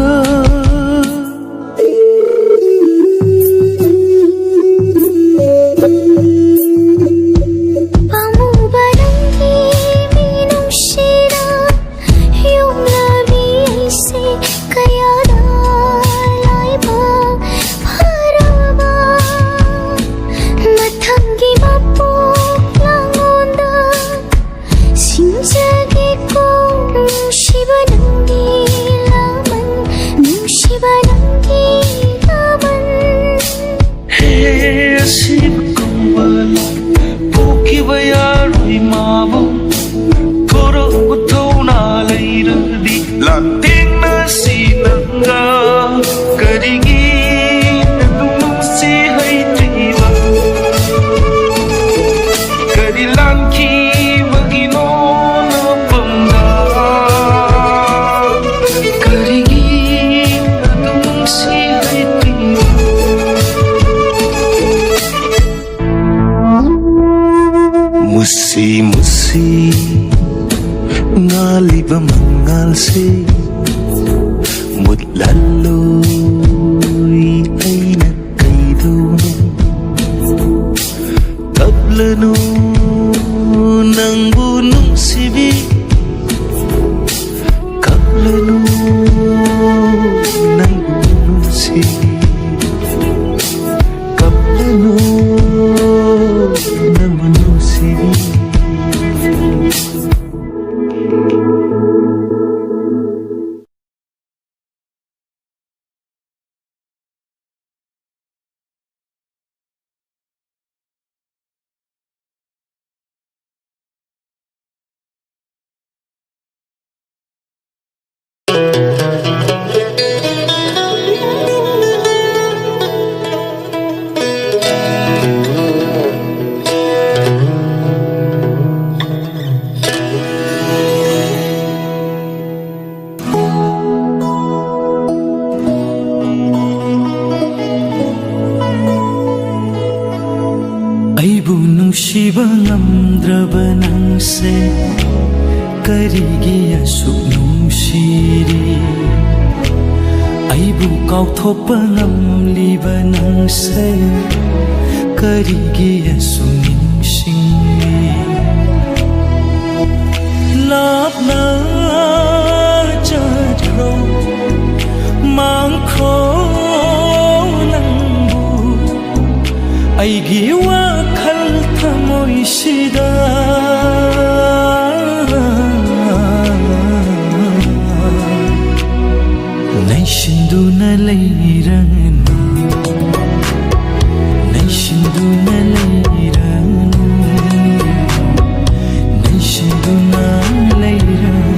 Musi ngaliba mangalse một laloy ay nagkaidono tablano ng bunong sibi kaplano ng bunong sibi kaplano ng bunong sibi ꯅꯨꯡꯁꯤꯕ ꯉꯝꯗ꯭ꯔꯕ ꯅꯪꯁꯦ ꯀꯔꯤꯒꯤ ꯑꯁꯨꯛ ꯅꯨꯡꯁꯤꯔꯤ ꯑꯩꯕꯨ ꯀꯥꯎꯊꯣꯛꯄ ꯉꯝꯂꯤꯕ ꯅꯪꯁꯦ ꯀꯔꯤꯒꯤ ꯑꯁꯨꯛ ꯅꯤꯡꯁꯤꯡꯂꯤ ꯂꯥꯞꯅ ꯆꯠꯈ꯭ꯔꯣ ꯃꯥꯡꯈ꯭ꯔꯣ ꯅꯪꯕꯨ ꯑꯩꯒꯤ ꯑꯩꯒꯤ ꯋꯥꯈꯜ ꯊꯃꯣꯏꯁꯤꯗ ꯅꯩꯁꯤꯟꯗꯨꯅ ꯂꯩꯔꯅꯨ ꯅꯩꯁꯤꯟꯗꯨꯅ ꯂꯩꯔꯅꯨ ꯅꯩꯁꯤꯟꯗꯨꯅ ꯂꯩꯔꯅꯨ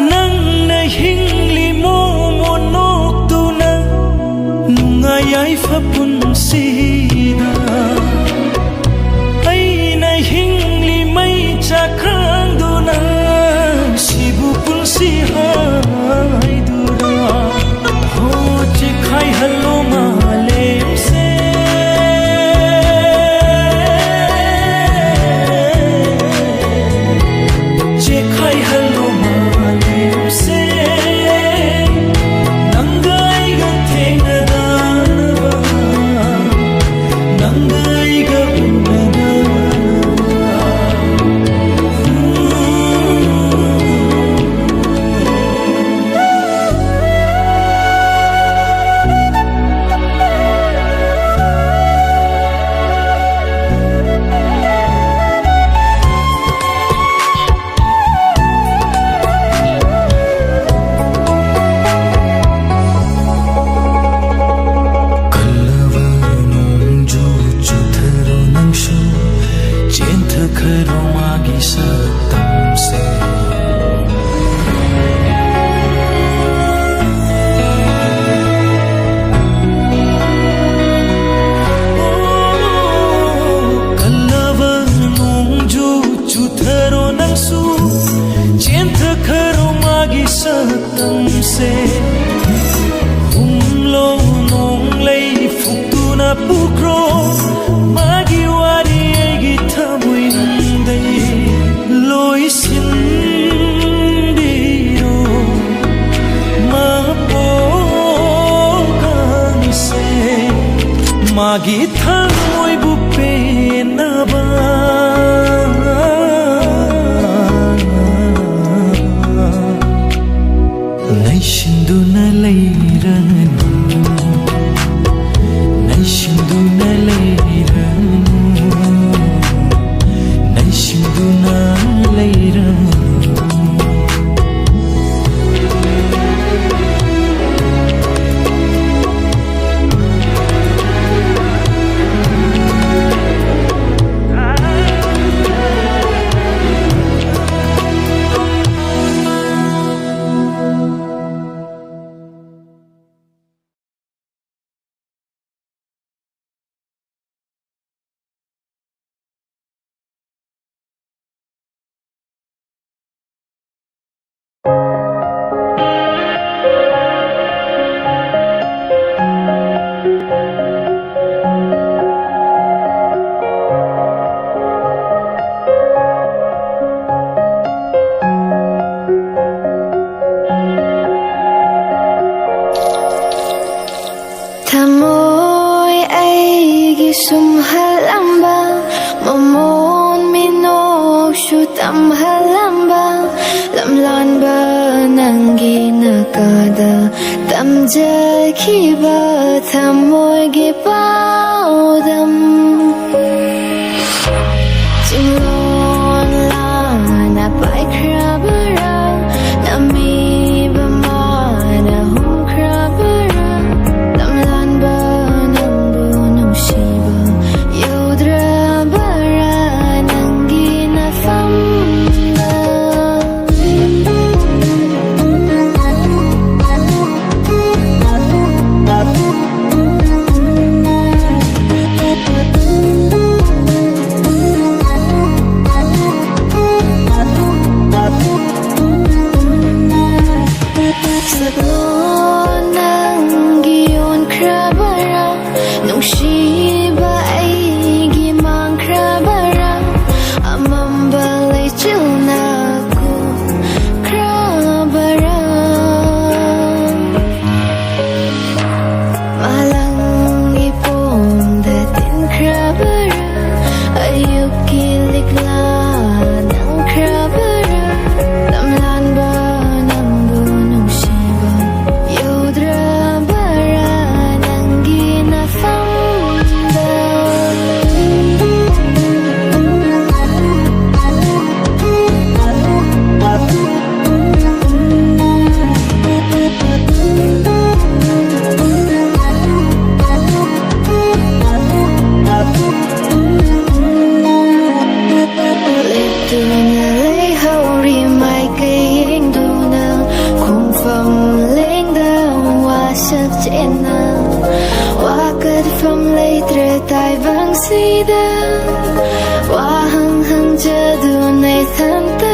ꯅꯪꯅ ꯍꯤꯡꯂꯤ ꯃꯣꯃꯣꯅꯣꯛꯇꯨꯅ ꯅꯨꯡꯉꯥꯏ ꯄꯨꯟꯁꯤꯗ ꯑꯩꯅ ꯍꯤꯡꯂꯤ ꯃꯩ ꯆꯥꯛꯈꯥꯡꯗꯨꯅ ꯁꯤꯕꯨ ꯄꯨꯟꯁꯤ ꯍꯥꯏꯗꯨꯅ ꯍꯣ ꯆꯤꯈꯥꯏꯍꯜꯂꯣ ꯃꯥꯂꯦꯝꯁꯦ ꯆꯤꯈꯥꯏꯍꯜꯂꯣ ꯃꯥꯂꯦꯝꯁꯦ ꯅꯪꯒ ꯑꯩꯒ ꯊꯦꯡꯅꯗꯅꯕ ꯅꯪꯒ ꯑꯩꯒ ꯆꯦꯟꯊꯈꯔꯣ ꯃꯥꯒꯤ ꯁꯛꯇꯝꯁꯦ ꯀꯜꯂꯕ ꯅꯣꯡꯖꯨ ꯆꯨꯊꯔꯣ ꯅꯪꯁꯨ ꯆꯦꯟꯊꯈꯔꯣ ꯃꯥꯒꯤ ꯁꯛꯇꯝꯁꯦ ꯍꯨꯝꯂꯣ ꯅꯣꯡꯂꯩ ꯐꯨꯛꯇꯨꯅ ꯄꯨꯈ꯭ꯔꯣ ꯃꯥꯒꯤ ꯋꯥꯔꯤ ꯑꯩꯒꯤ ꯊꯃꯣꯏꯅꯨꯡꯗꯩ ꯂꯣꯏꯁꯤꯟꯕꯤꯔꯣ ꯃꯄꯣꯛꯀꯪꯁꯦ ꯃꯥꯒꯤ ꯊꯃꯣꯏꯕꯨ ꯄꯦꯟꯅꯕ ꯅꯩꯁꯤꯟꯗꯨꯅ ꯂꯩꯔꯅꯨ ꯅꯩꯁꯤꯟꯗꯨꯅ ꯂꯩꯔꯅꯨ ꯅꯩꯁꯤꯟꯗꯨꯅ ꯂꯩꯔꯅꯨ ꯊꯃꯣꯏ ꯑꯩꯒꯤ ꯁꯨꯝꯍꯜꯂꯝꯕ ꯃꯃꯣꯟ ꯃꯤꯅꯣꯛꯁꯨ ꯇꯝꯍꯜꯂꯝꯕ ꯂꯝꯂꯥꯟꯕ ꯅꯪꯒꯤ ꯅꯥꯀꯗ ꯇꯝꯖꯈꯤꯕ ꯊꯃꯣꯏꯒꯤ ꯄꯥꯎꯗꯝ ꯆꯤꯡꯂꯣꯟ ꯂꯥꯟꯅ ꯄꯥꯏꯈ꯭ꯔꯕꯔꯥ ꯅꯝꯃꯤꯕ ꯃꯥꯅ ꯍꯨꯝꯈ꯭ꯔꯕꯔꯥ ꯂꯝꯂꯥꯟꯕ ꯅꯪꯕꯨ ꯅꯨꯡꯁꯤꯕ ꯌꯧꯗ꯭ꯔꯕꯔꯥ ꯅꯪꯒꯤ ꯅꯐꯝꯗ na Wakad from later tai bang sida Wahang hang jadu nay thanta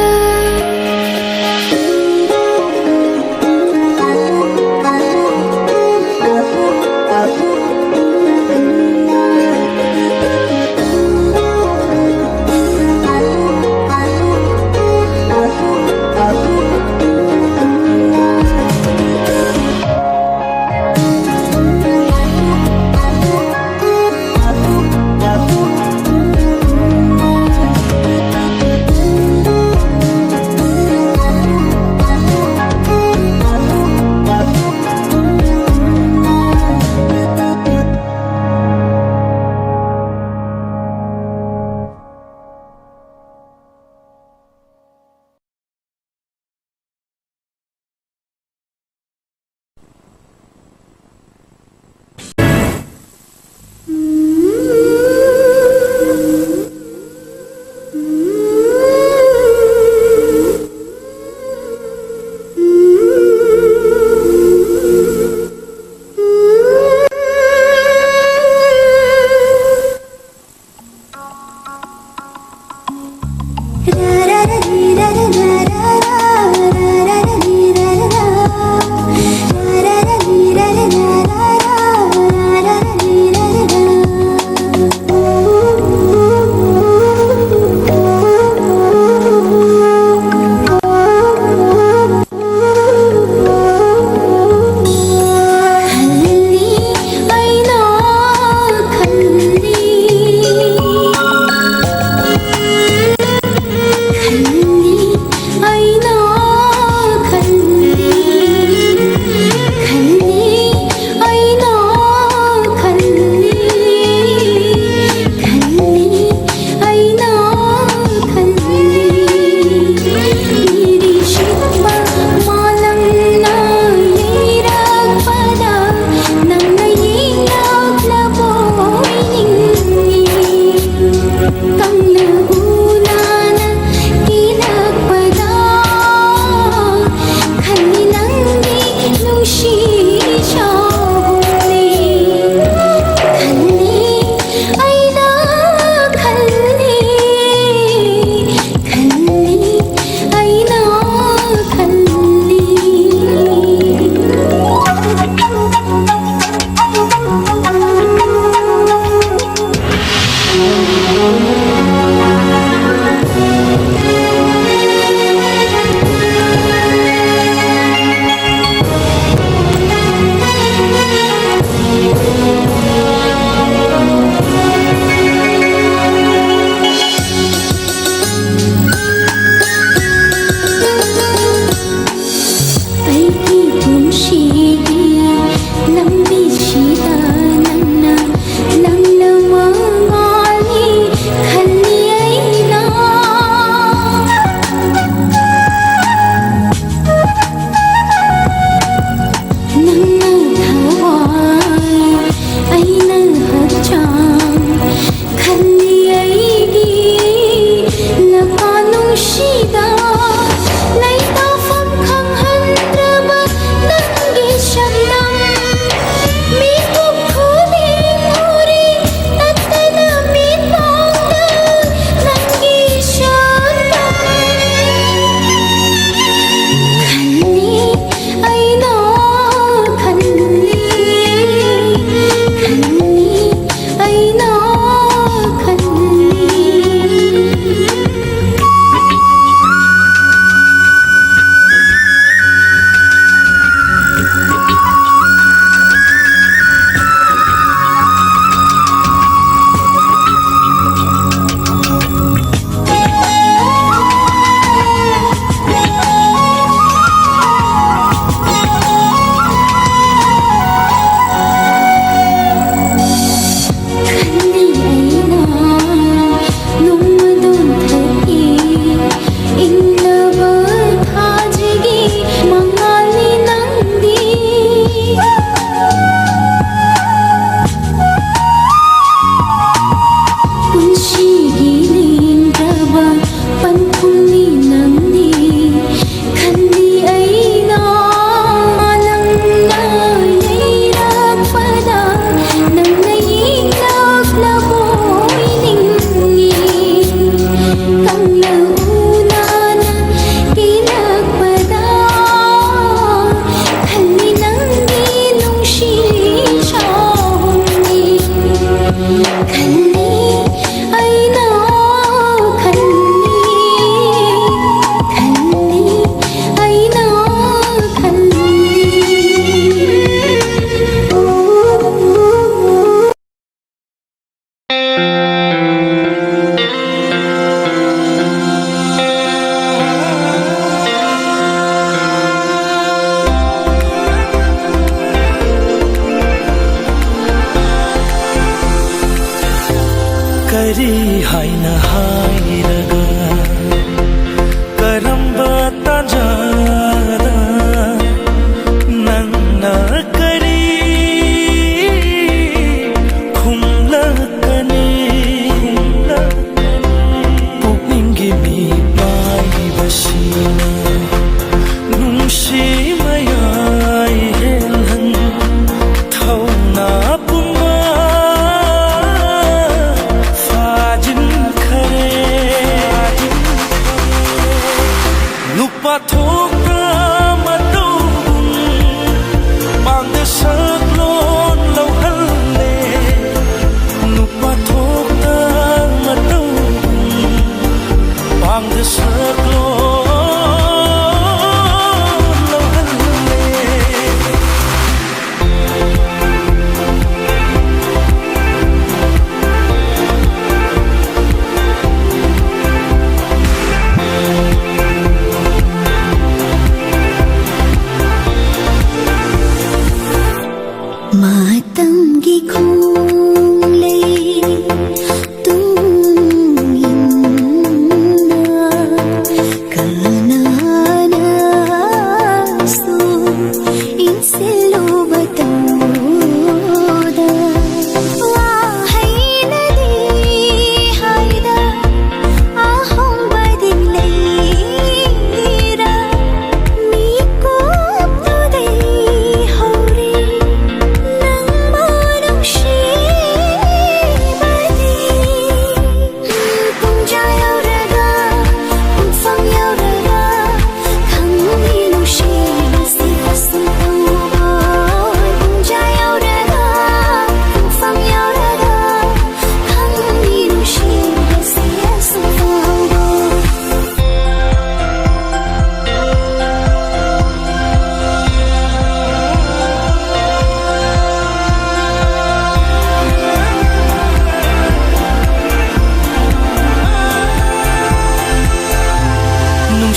kari haina hairaga karamba tanjada nangna kari khumlakani pukningi mi pai basina nungsi mayai helan thauna puma fajin khare nupa thokta matong bang de saklon lau halle nupa thokta matong bang de saklon lau halle Matamgi khung lei tung inna kanana su inselo batoda wa haina di haida ahom badin leira mi ko tu dei hore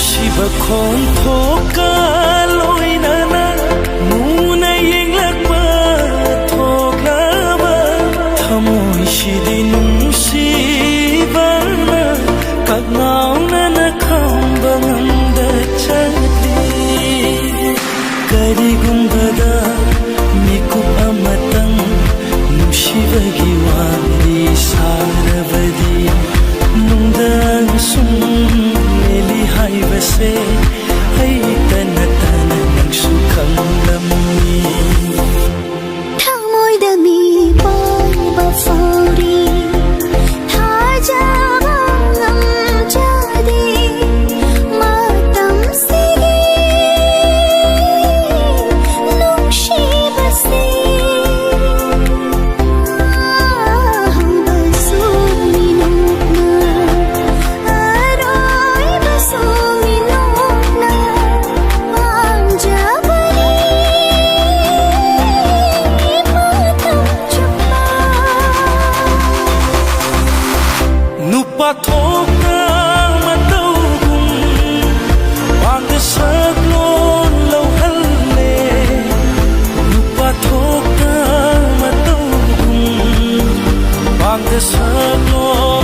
Shiva khon thoka loinana muna yenglakpa thoklaba thamoi shidinum shibana kagnauna na khamba ngamda chati karigumbada mikup amatang nushivagi wari saravadi nungdang sum hai base hai tana tana nang sukhang lammi thamoi da mi pai ba fauri thaja ngam jadi matam sigi nungshi base basu minukna aroi basu minukna anjabari matam chapa nupa thokna matogum bang de saklon lau halle nupa thokna matogum bang de saklon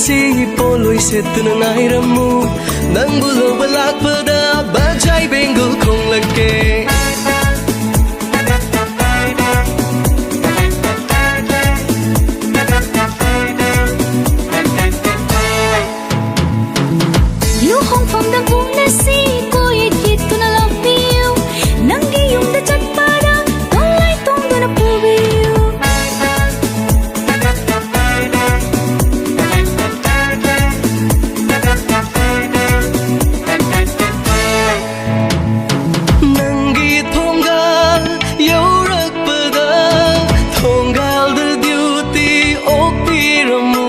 ngasi poloy setna ngairamu nang bulo balak pada bajai bengal kong lage Luhong phong dang kung nasi ko'y kito na lang piyo nang giyong dachat para tolay tungdo na pubiyo Nangi thonggal yorak pada thonggal the duty opiramu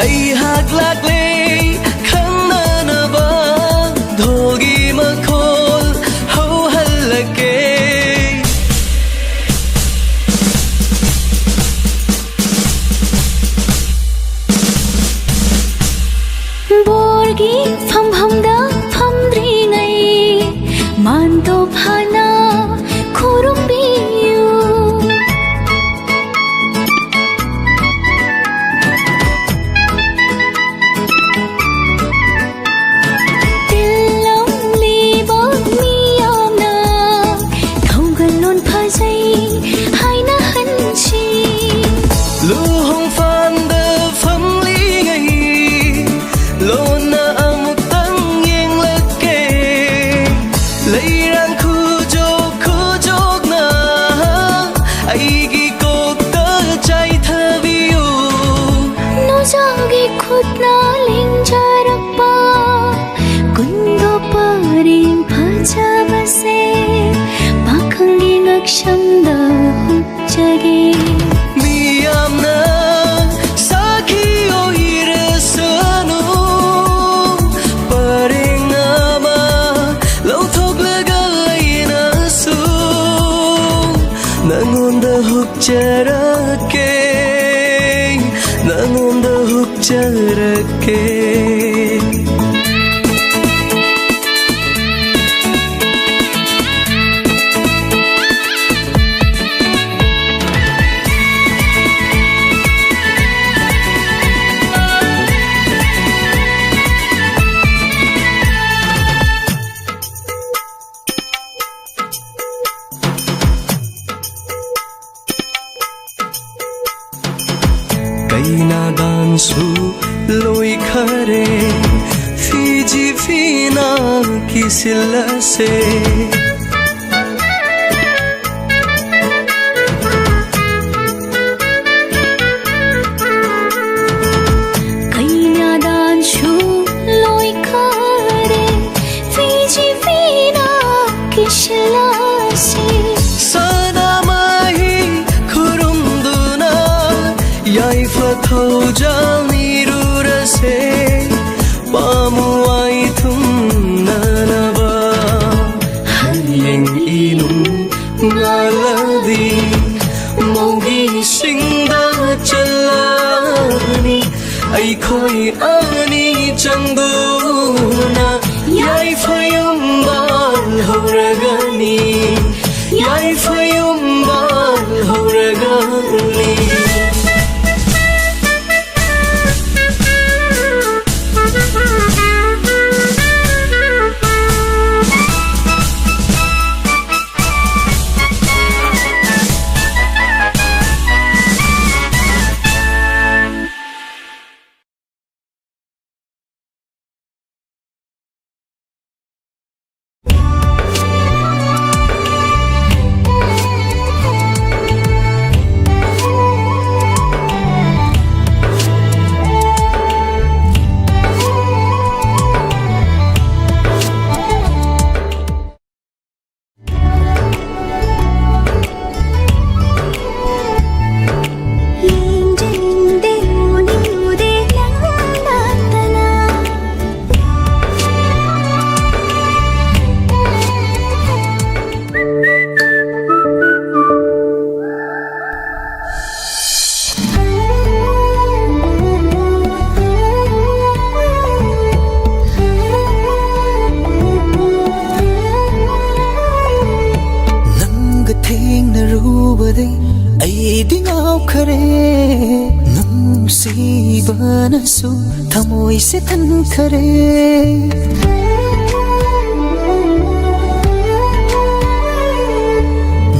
ai haglak le khana na ba thogi makhol ho halake Borgi pham hamda pham dri ngai man to phana khurum biyu Tilam liba miyam na thonggalon phajai haina hanchi luhong fan de pham li ngai lona amuk tang yeng lake leirang khu jok na aigi kok ta chai thabiu no jagi khut na ling jarakpa kundo parim phaja base pakhangi ngaksham da jage miyam na sakhi oire sanu pareng ama lauthok lagai na su nangonda huk charake nangonda huk charake Kaina dansu loi khare Fiji fina kisila se kaina dan shu loi khare Fiji fina kishla se Sada mahi khurumduna Yai fathau jani rurase Pamu ai thum nanaba Hanyeng inum ngaladi Mogi singda chalani Ai khoi ani chanduna Yai fayum bal hauragani Yai fayum bal hauragani ꯎꯕꯗꯩ ꯑꯩꯗꯤ ꯉꯥꯎꯈꯔꯦ ꯅꯨꯡꯁꯤꯕꯅꯁꯨ ꯊꯃꯣꯏꯁꯦ ꯊꯟꯈꯔꯦ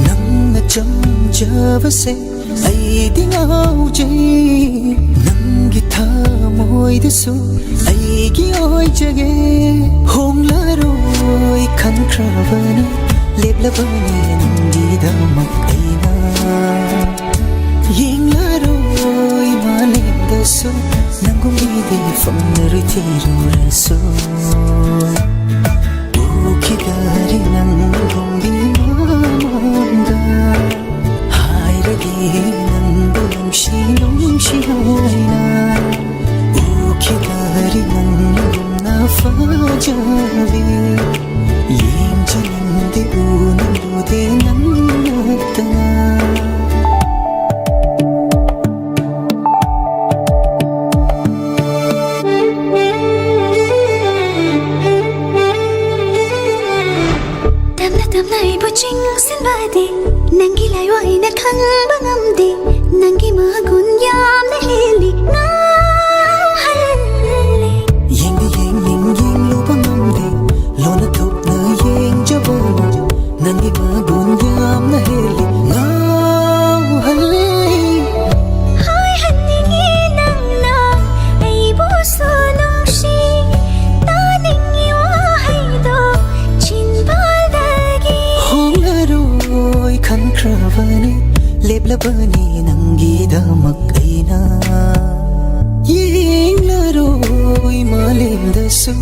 ꯅꯪꯅ ꯆꯝꯖꯕꯁꯦ ꯑꯩꯗꯤ ꯉꯥꯎꯖꯩ ꯅꯪꯒꯤ ꯊꯃꯣꯏꯗꯁꯨ ꯑꯩꯒꯤ ꯑꯣꯏꯖꯒꯦ ꯍꯣꯡꯂꯔꯣꯏ ꯈꯟꯈ꯭ꯔꯕꯅꯤ ꯂꯦꯞꯂꯕꯅꯤ ꯅꯪꯒꯤꯗꯃꯛ ꯑꯩꯅ ꯌꯦꯡꯂꯔꯣꯏ ꯃꯥꯂꯦꯝꯗꯁꯨ ꯅꯪꯒꯨꯝꯕꯤꯗꯤ ꯐꯪꯂꯔꯣꯏ ꯊꯤꯔꯨꯔꯁꯨ ꯎꯈꯤꯗꯔꯤ ꯅꯪꯒꯨꯝꯕꯤ ꯃꯃꯥꯡꯗ ꯍꯥꯏꯔꯗꯤ ꯅꯪꯕꯨ ꯅꯨꯡꯁꯤ ꯅꯨꯡꯁꯤ ꯍꯥꯏꯅ 우키다리 넌 나빠져비 옌지는데 우는 무대 남았다나 담나 이보징 신바디 난기 라이와이나 칸방암디 난기 마군 얌나 힐리 nangi magun yamna heli ngawhale hai haningi nangna aibu sonongshi taningi wahaido chinbaldagi hongaroi khankrabani leblabani nangi damak aina yenglaroi malemdasu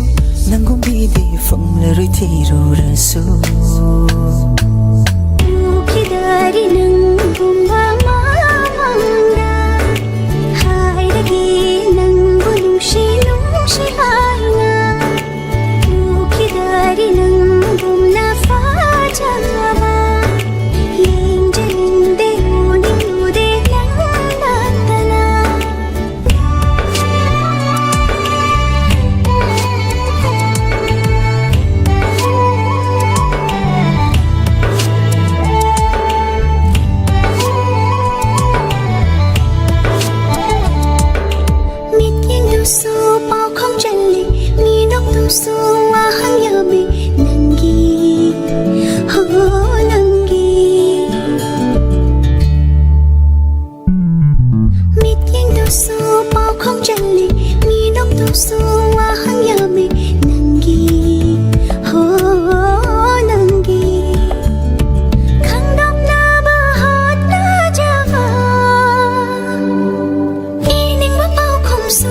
nangumbidi famlaroi thirurasu ukidari nangumba mamangda hairagi nangu nungshi nungshi haina ukidari nangumna fajaba yenjalinde uningude nangatana su bao không chân lì mi nóc tu su hoa hang ya bi nangi ho nangi mit yang tu su bao không chân lì mi nóc tu su hoa hang ya bi nangi ho nangi khang dam na ba hot na java ining ba bao không su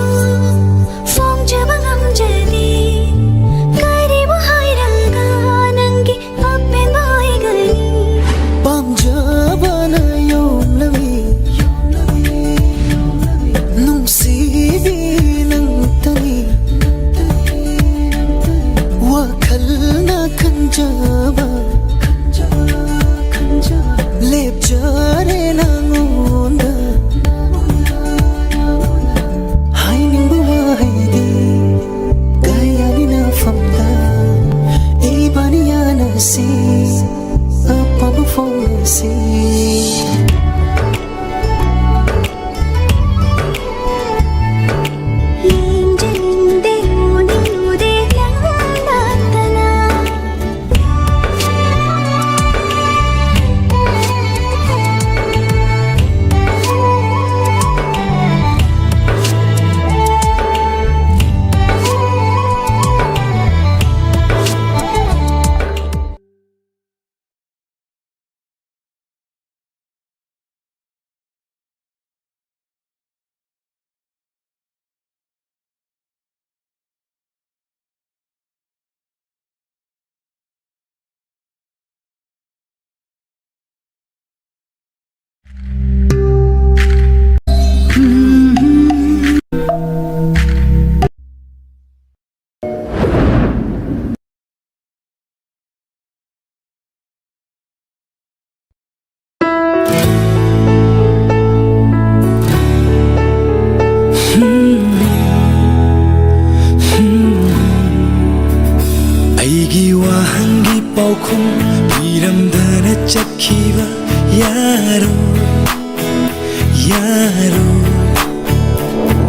yaro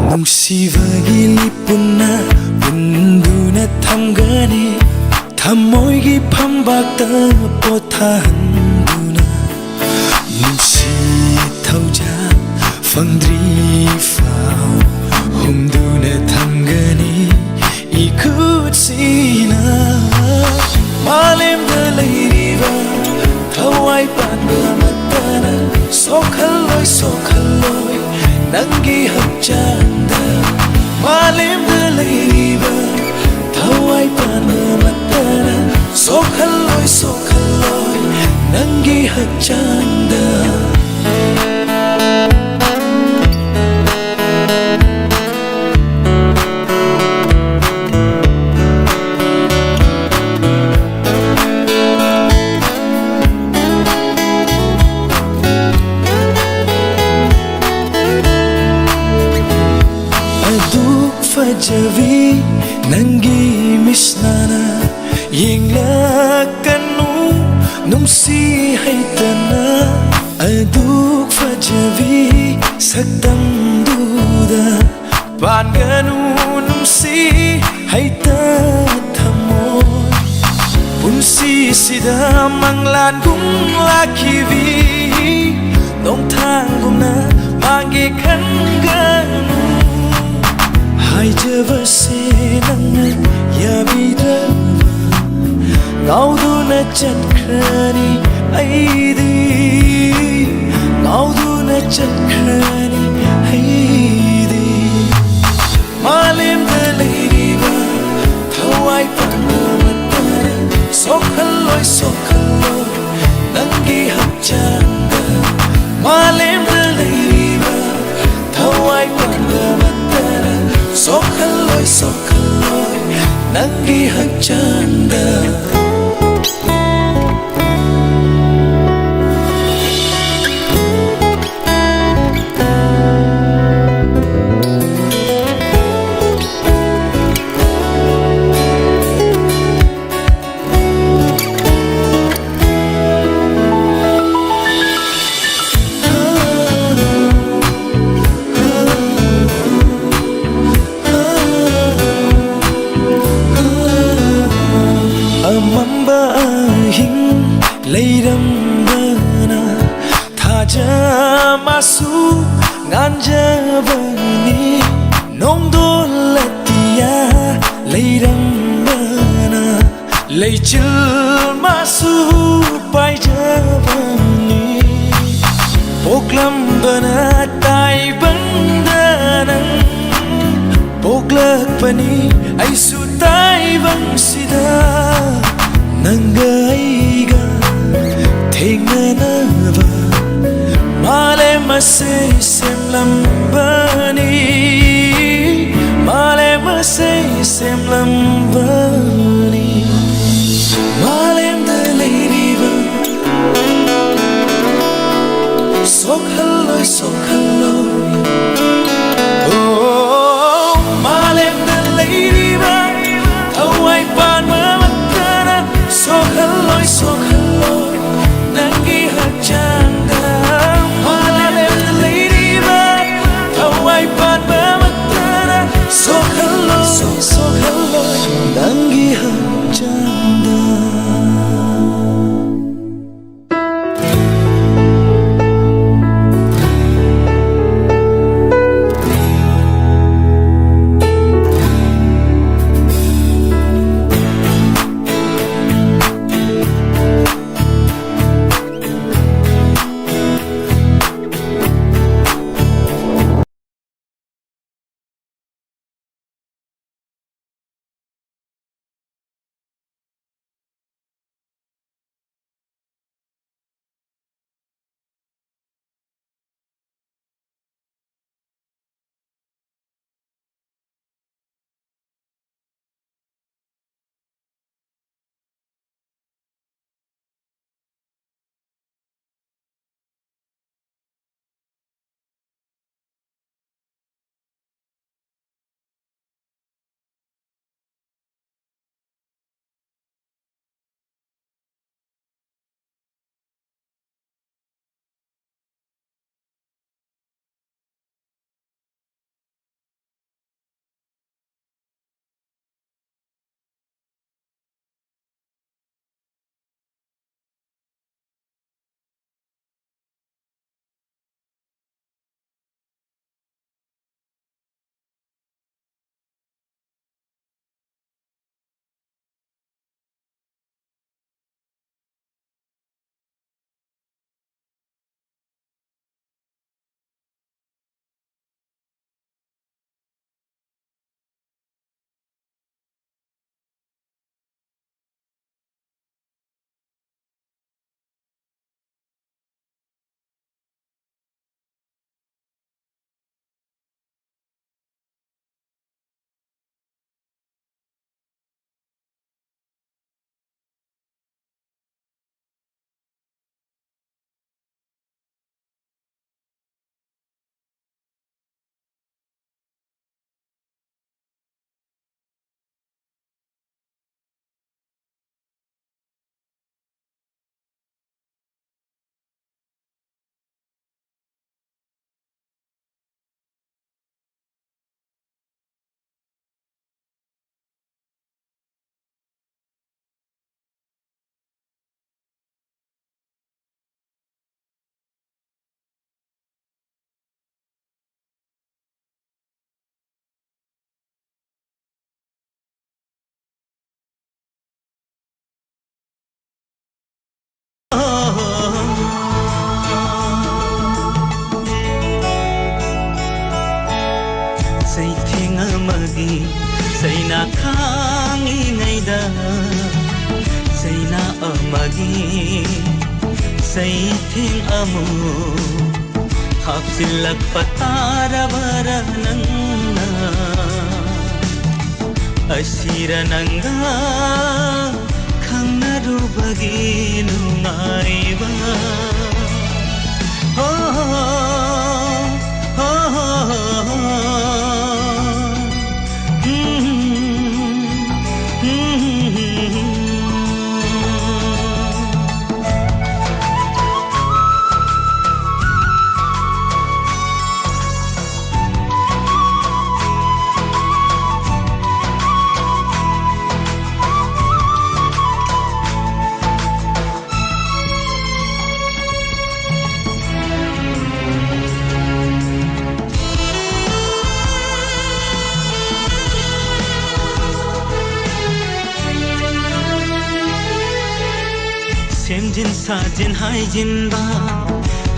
nungsiꯕꯒꯤ ꯂꯤꯞꯄꯨꯅ ꯄꯨꯟꯗꯨꯅ ꯊꯝꯒꯅꯤ ꯊꯃꯣꯏꯒꯤ ꯐꯝꯕꯥꯛꯇ ꯄꯣꯊꯥꯍꯟꯗꯨꯅ ꯅꯨꯡꯁꯤ ꯊꯧꯖꯥꯜ ꯐꯪꯗ꯭ꯔꯤꯐꯥꯎ ꯍꯨꯝꯗꯨꯅ ꯊꯝꯒꯅꯤ 이쿠치나 마렘다 레이리바 타와이 반다 맞다나 소칼로이 소칼로이 난기 합잔다 마렘다 레이리바 타와이 반다 맞다나 소칼로이 소칼로이 난기 합잔다 Fajavi nangi misnana yinglakanu numsi haitana aduk fajavi sakdam duda panganu numsi haita thamoy punsi sida manglan gung lakivi dong thang gumna mangi khanganu 하이저버세 나는 야비드라마 나우두나 짠크라니 아이디 나우두나 짠크라니 아이디 말렘 들리리바 타와이 파나마타라 소칼로이 소칼로이 난기 합장다 말렘 들리리바 타와이 파나마타라 소칼로이 소칼로이 난기 합잔다 레이람바나 타자마수 난자바니 농돌라티야 레이람바나 레이칠마수 파이자바니 복람바나 타이방다나 복락바니 아이수 타이방시다 난가이가 Tenganava Malemase semlambani Malemase semlambani Malem daliriva Sokaloi sokaloi Oh Malem daliriva Tawai pan mamatana Sokaloi sokaloi Nangi hajanda Malem daliriva Tawai pan mamatana Sokaloi sokaloi Nangi hajanda Saiting amagi Saina khangi ngaida Saina amagi Saiting amu Hapsilak patara baranangna Asira nanga Khangnaru bagi nungaiba Semjin sajin haijin ba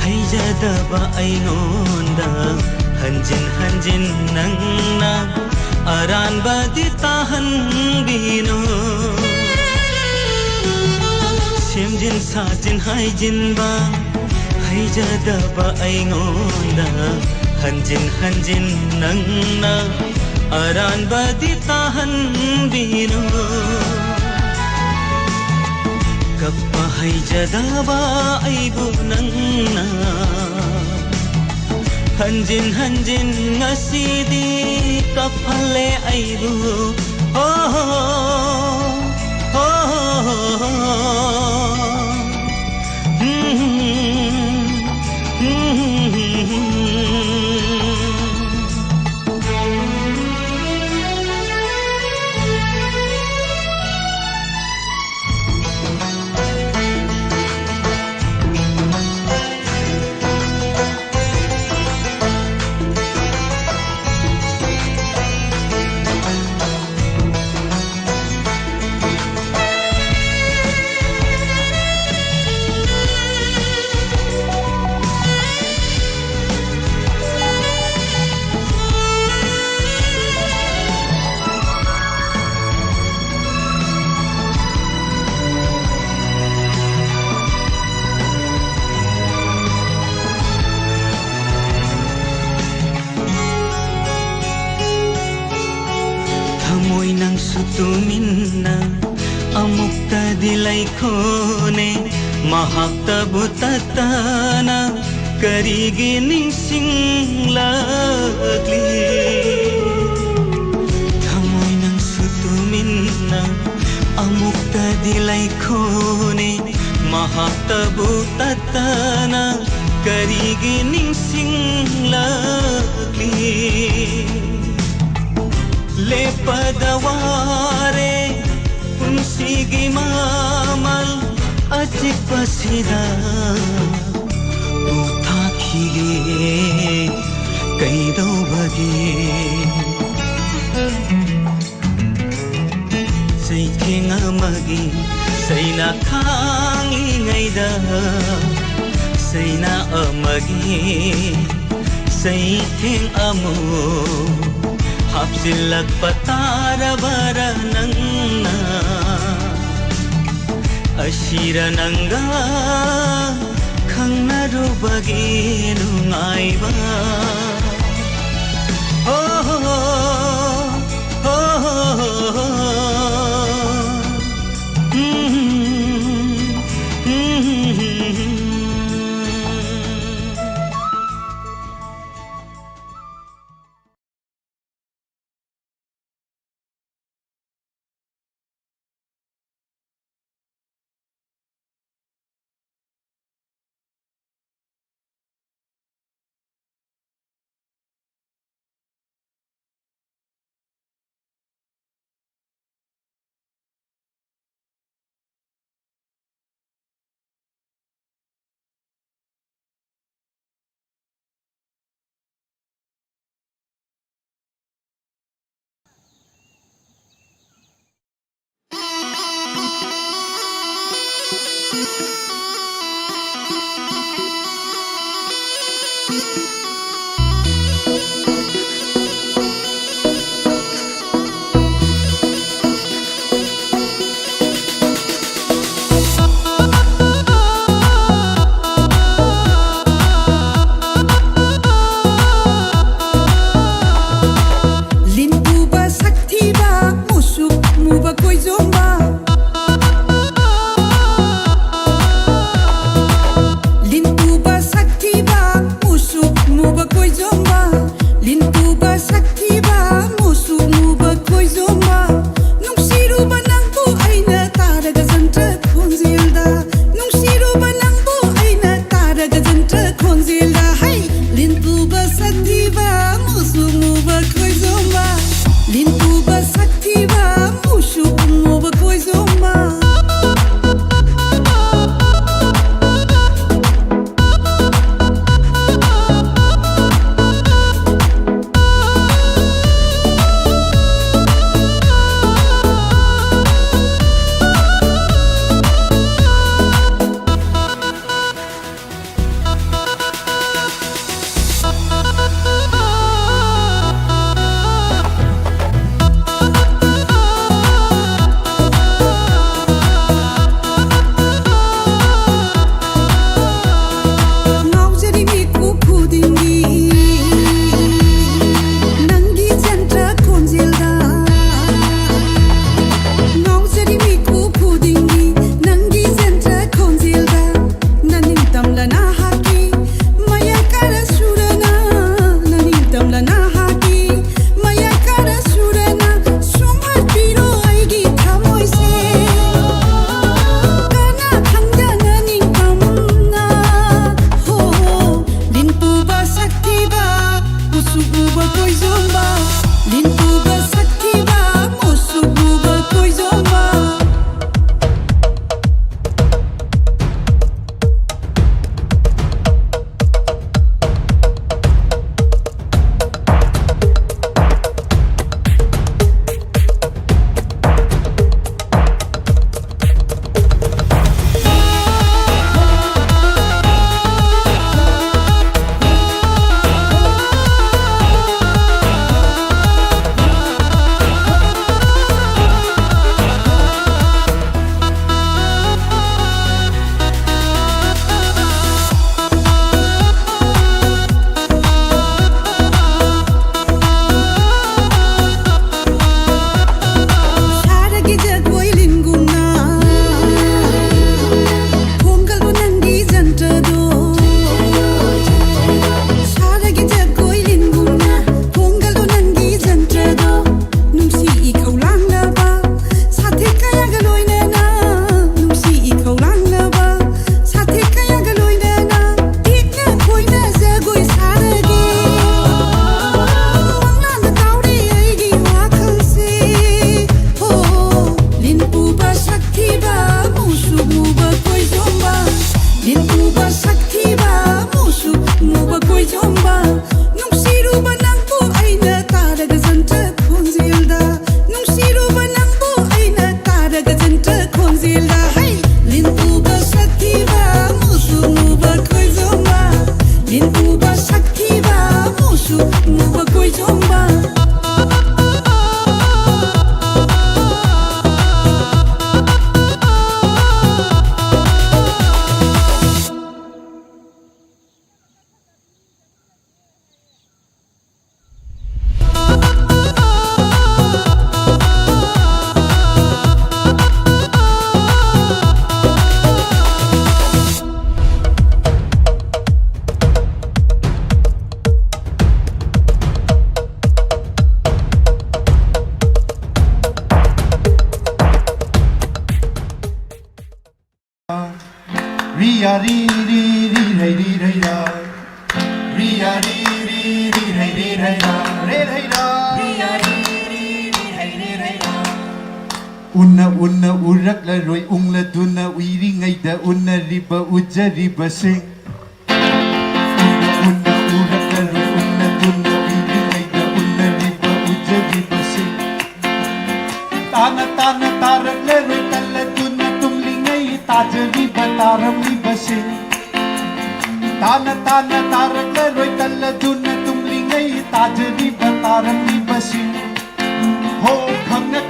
haijadaba aingonda hanjin nangna aran badi tahan bino Semjin sajin haijin ba haijadaba aingonda hanjin nangna aran badi tahan bino Kapahai jadaba aibu nangna Hanjin ngasidi kapale aibu Amoy ng sutumin na amukta dilay kone mahakta butatana karigining singlagli Amoy ng sutumin na amukta dilay kone mahakta butatana karigining singlagli Lepadaware unsigi mamal ajik pasida uthakhiye kaidau bagi Saiting amagi saina khangi ngaida saina amagi saiting amu Hapsilak patara baranangna Asira nanga Khangnaru bagi nungaiba Lintuba saktiba musu muba koizomba Nungsiruba nangbu aina taraga zanta konzilda Nungsiruba nangbu aina taraga zanta konzilda Hai Lintuba saktiba musu muba koizomba Lintuba saktiba musu muba koizomba Ria ri ri ri re ri re ra. Ria ri ri ri re ri re ra. Re re ra. Ria ri ri ri re ri re ra. Unna unna urak la roi ungla tuna uiri ngai da unna riba uja riba sing. Unna unna urak la roi ungla tuna uiri ngai da unna riba uja riba sing. Tana tana tarak la roi talla tuna tumli ngai taj riba taram riba sing. Tana tana tarak la roi talla tuna tumli ngai taj riba taram riba sing. Ho khang na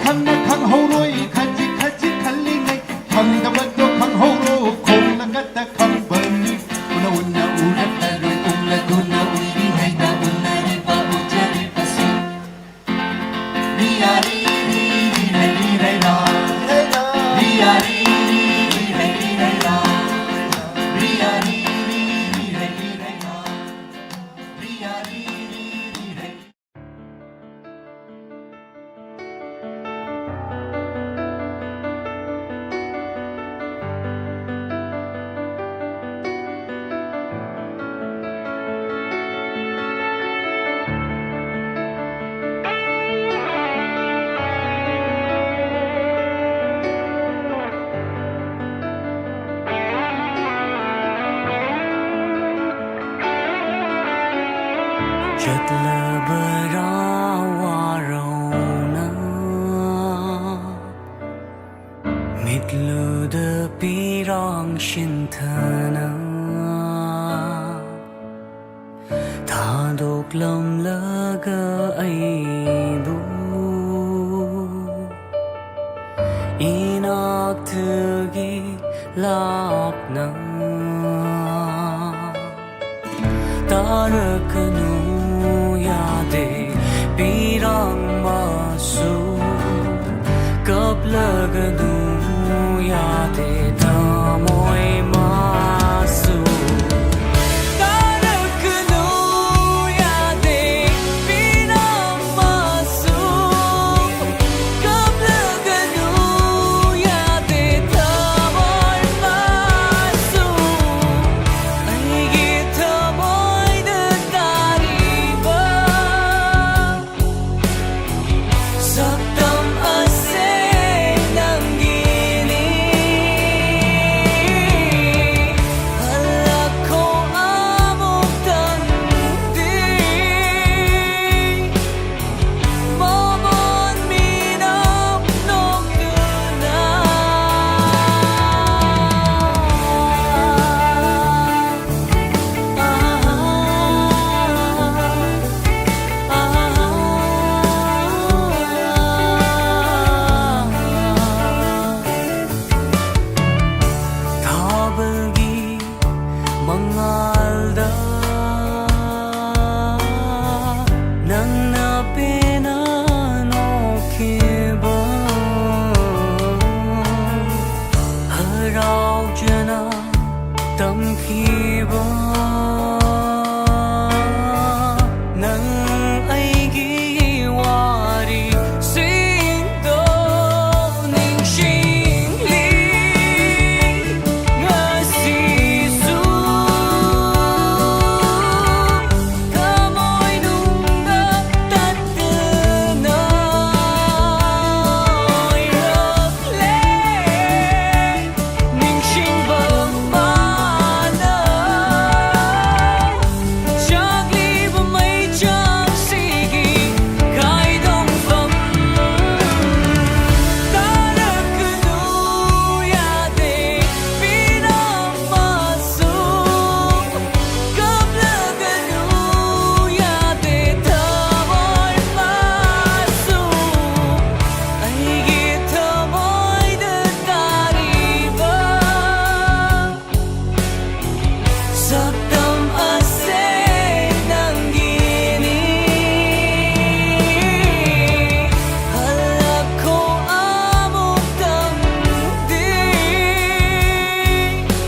khang ho roi khaji khaji khalli ngai khang da ba do khang ho ro khong na ga ta khang ba ni una una urat la roi ungla tuna uiri ngai da unna riba uja riba sing. Ria ri ri ri re ri re ra. Ria ri ri ri re ri re ra. Ria ri ri ri re ri re ra. Ria ri ri ri re chợt lờ bờ ra hoa rầu nắng mịt lù đờ pi rong xin thơ nắng thà đục lòng lỡ gơ ấy bu inak thư ghi lọc nắng ta rơ cơn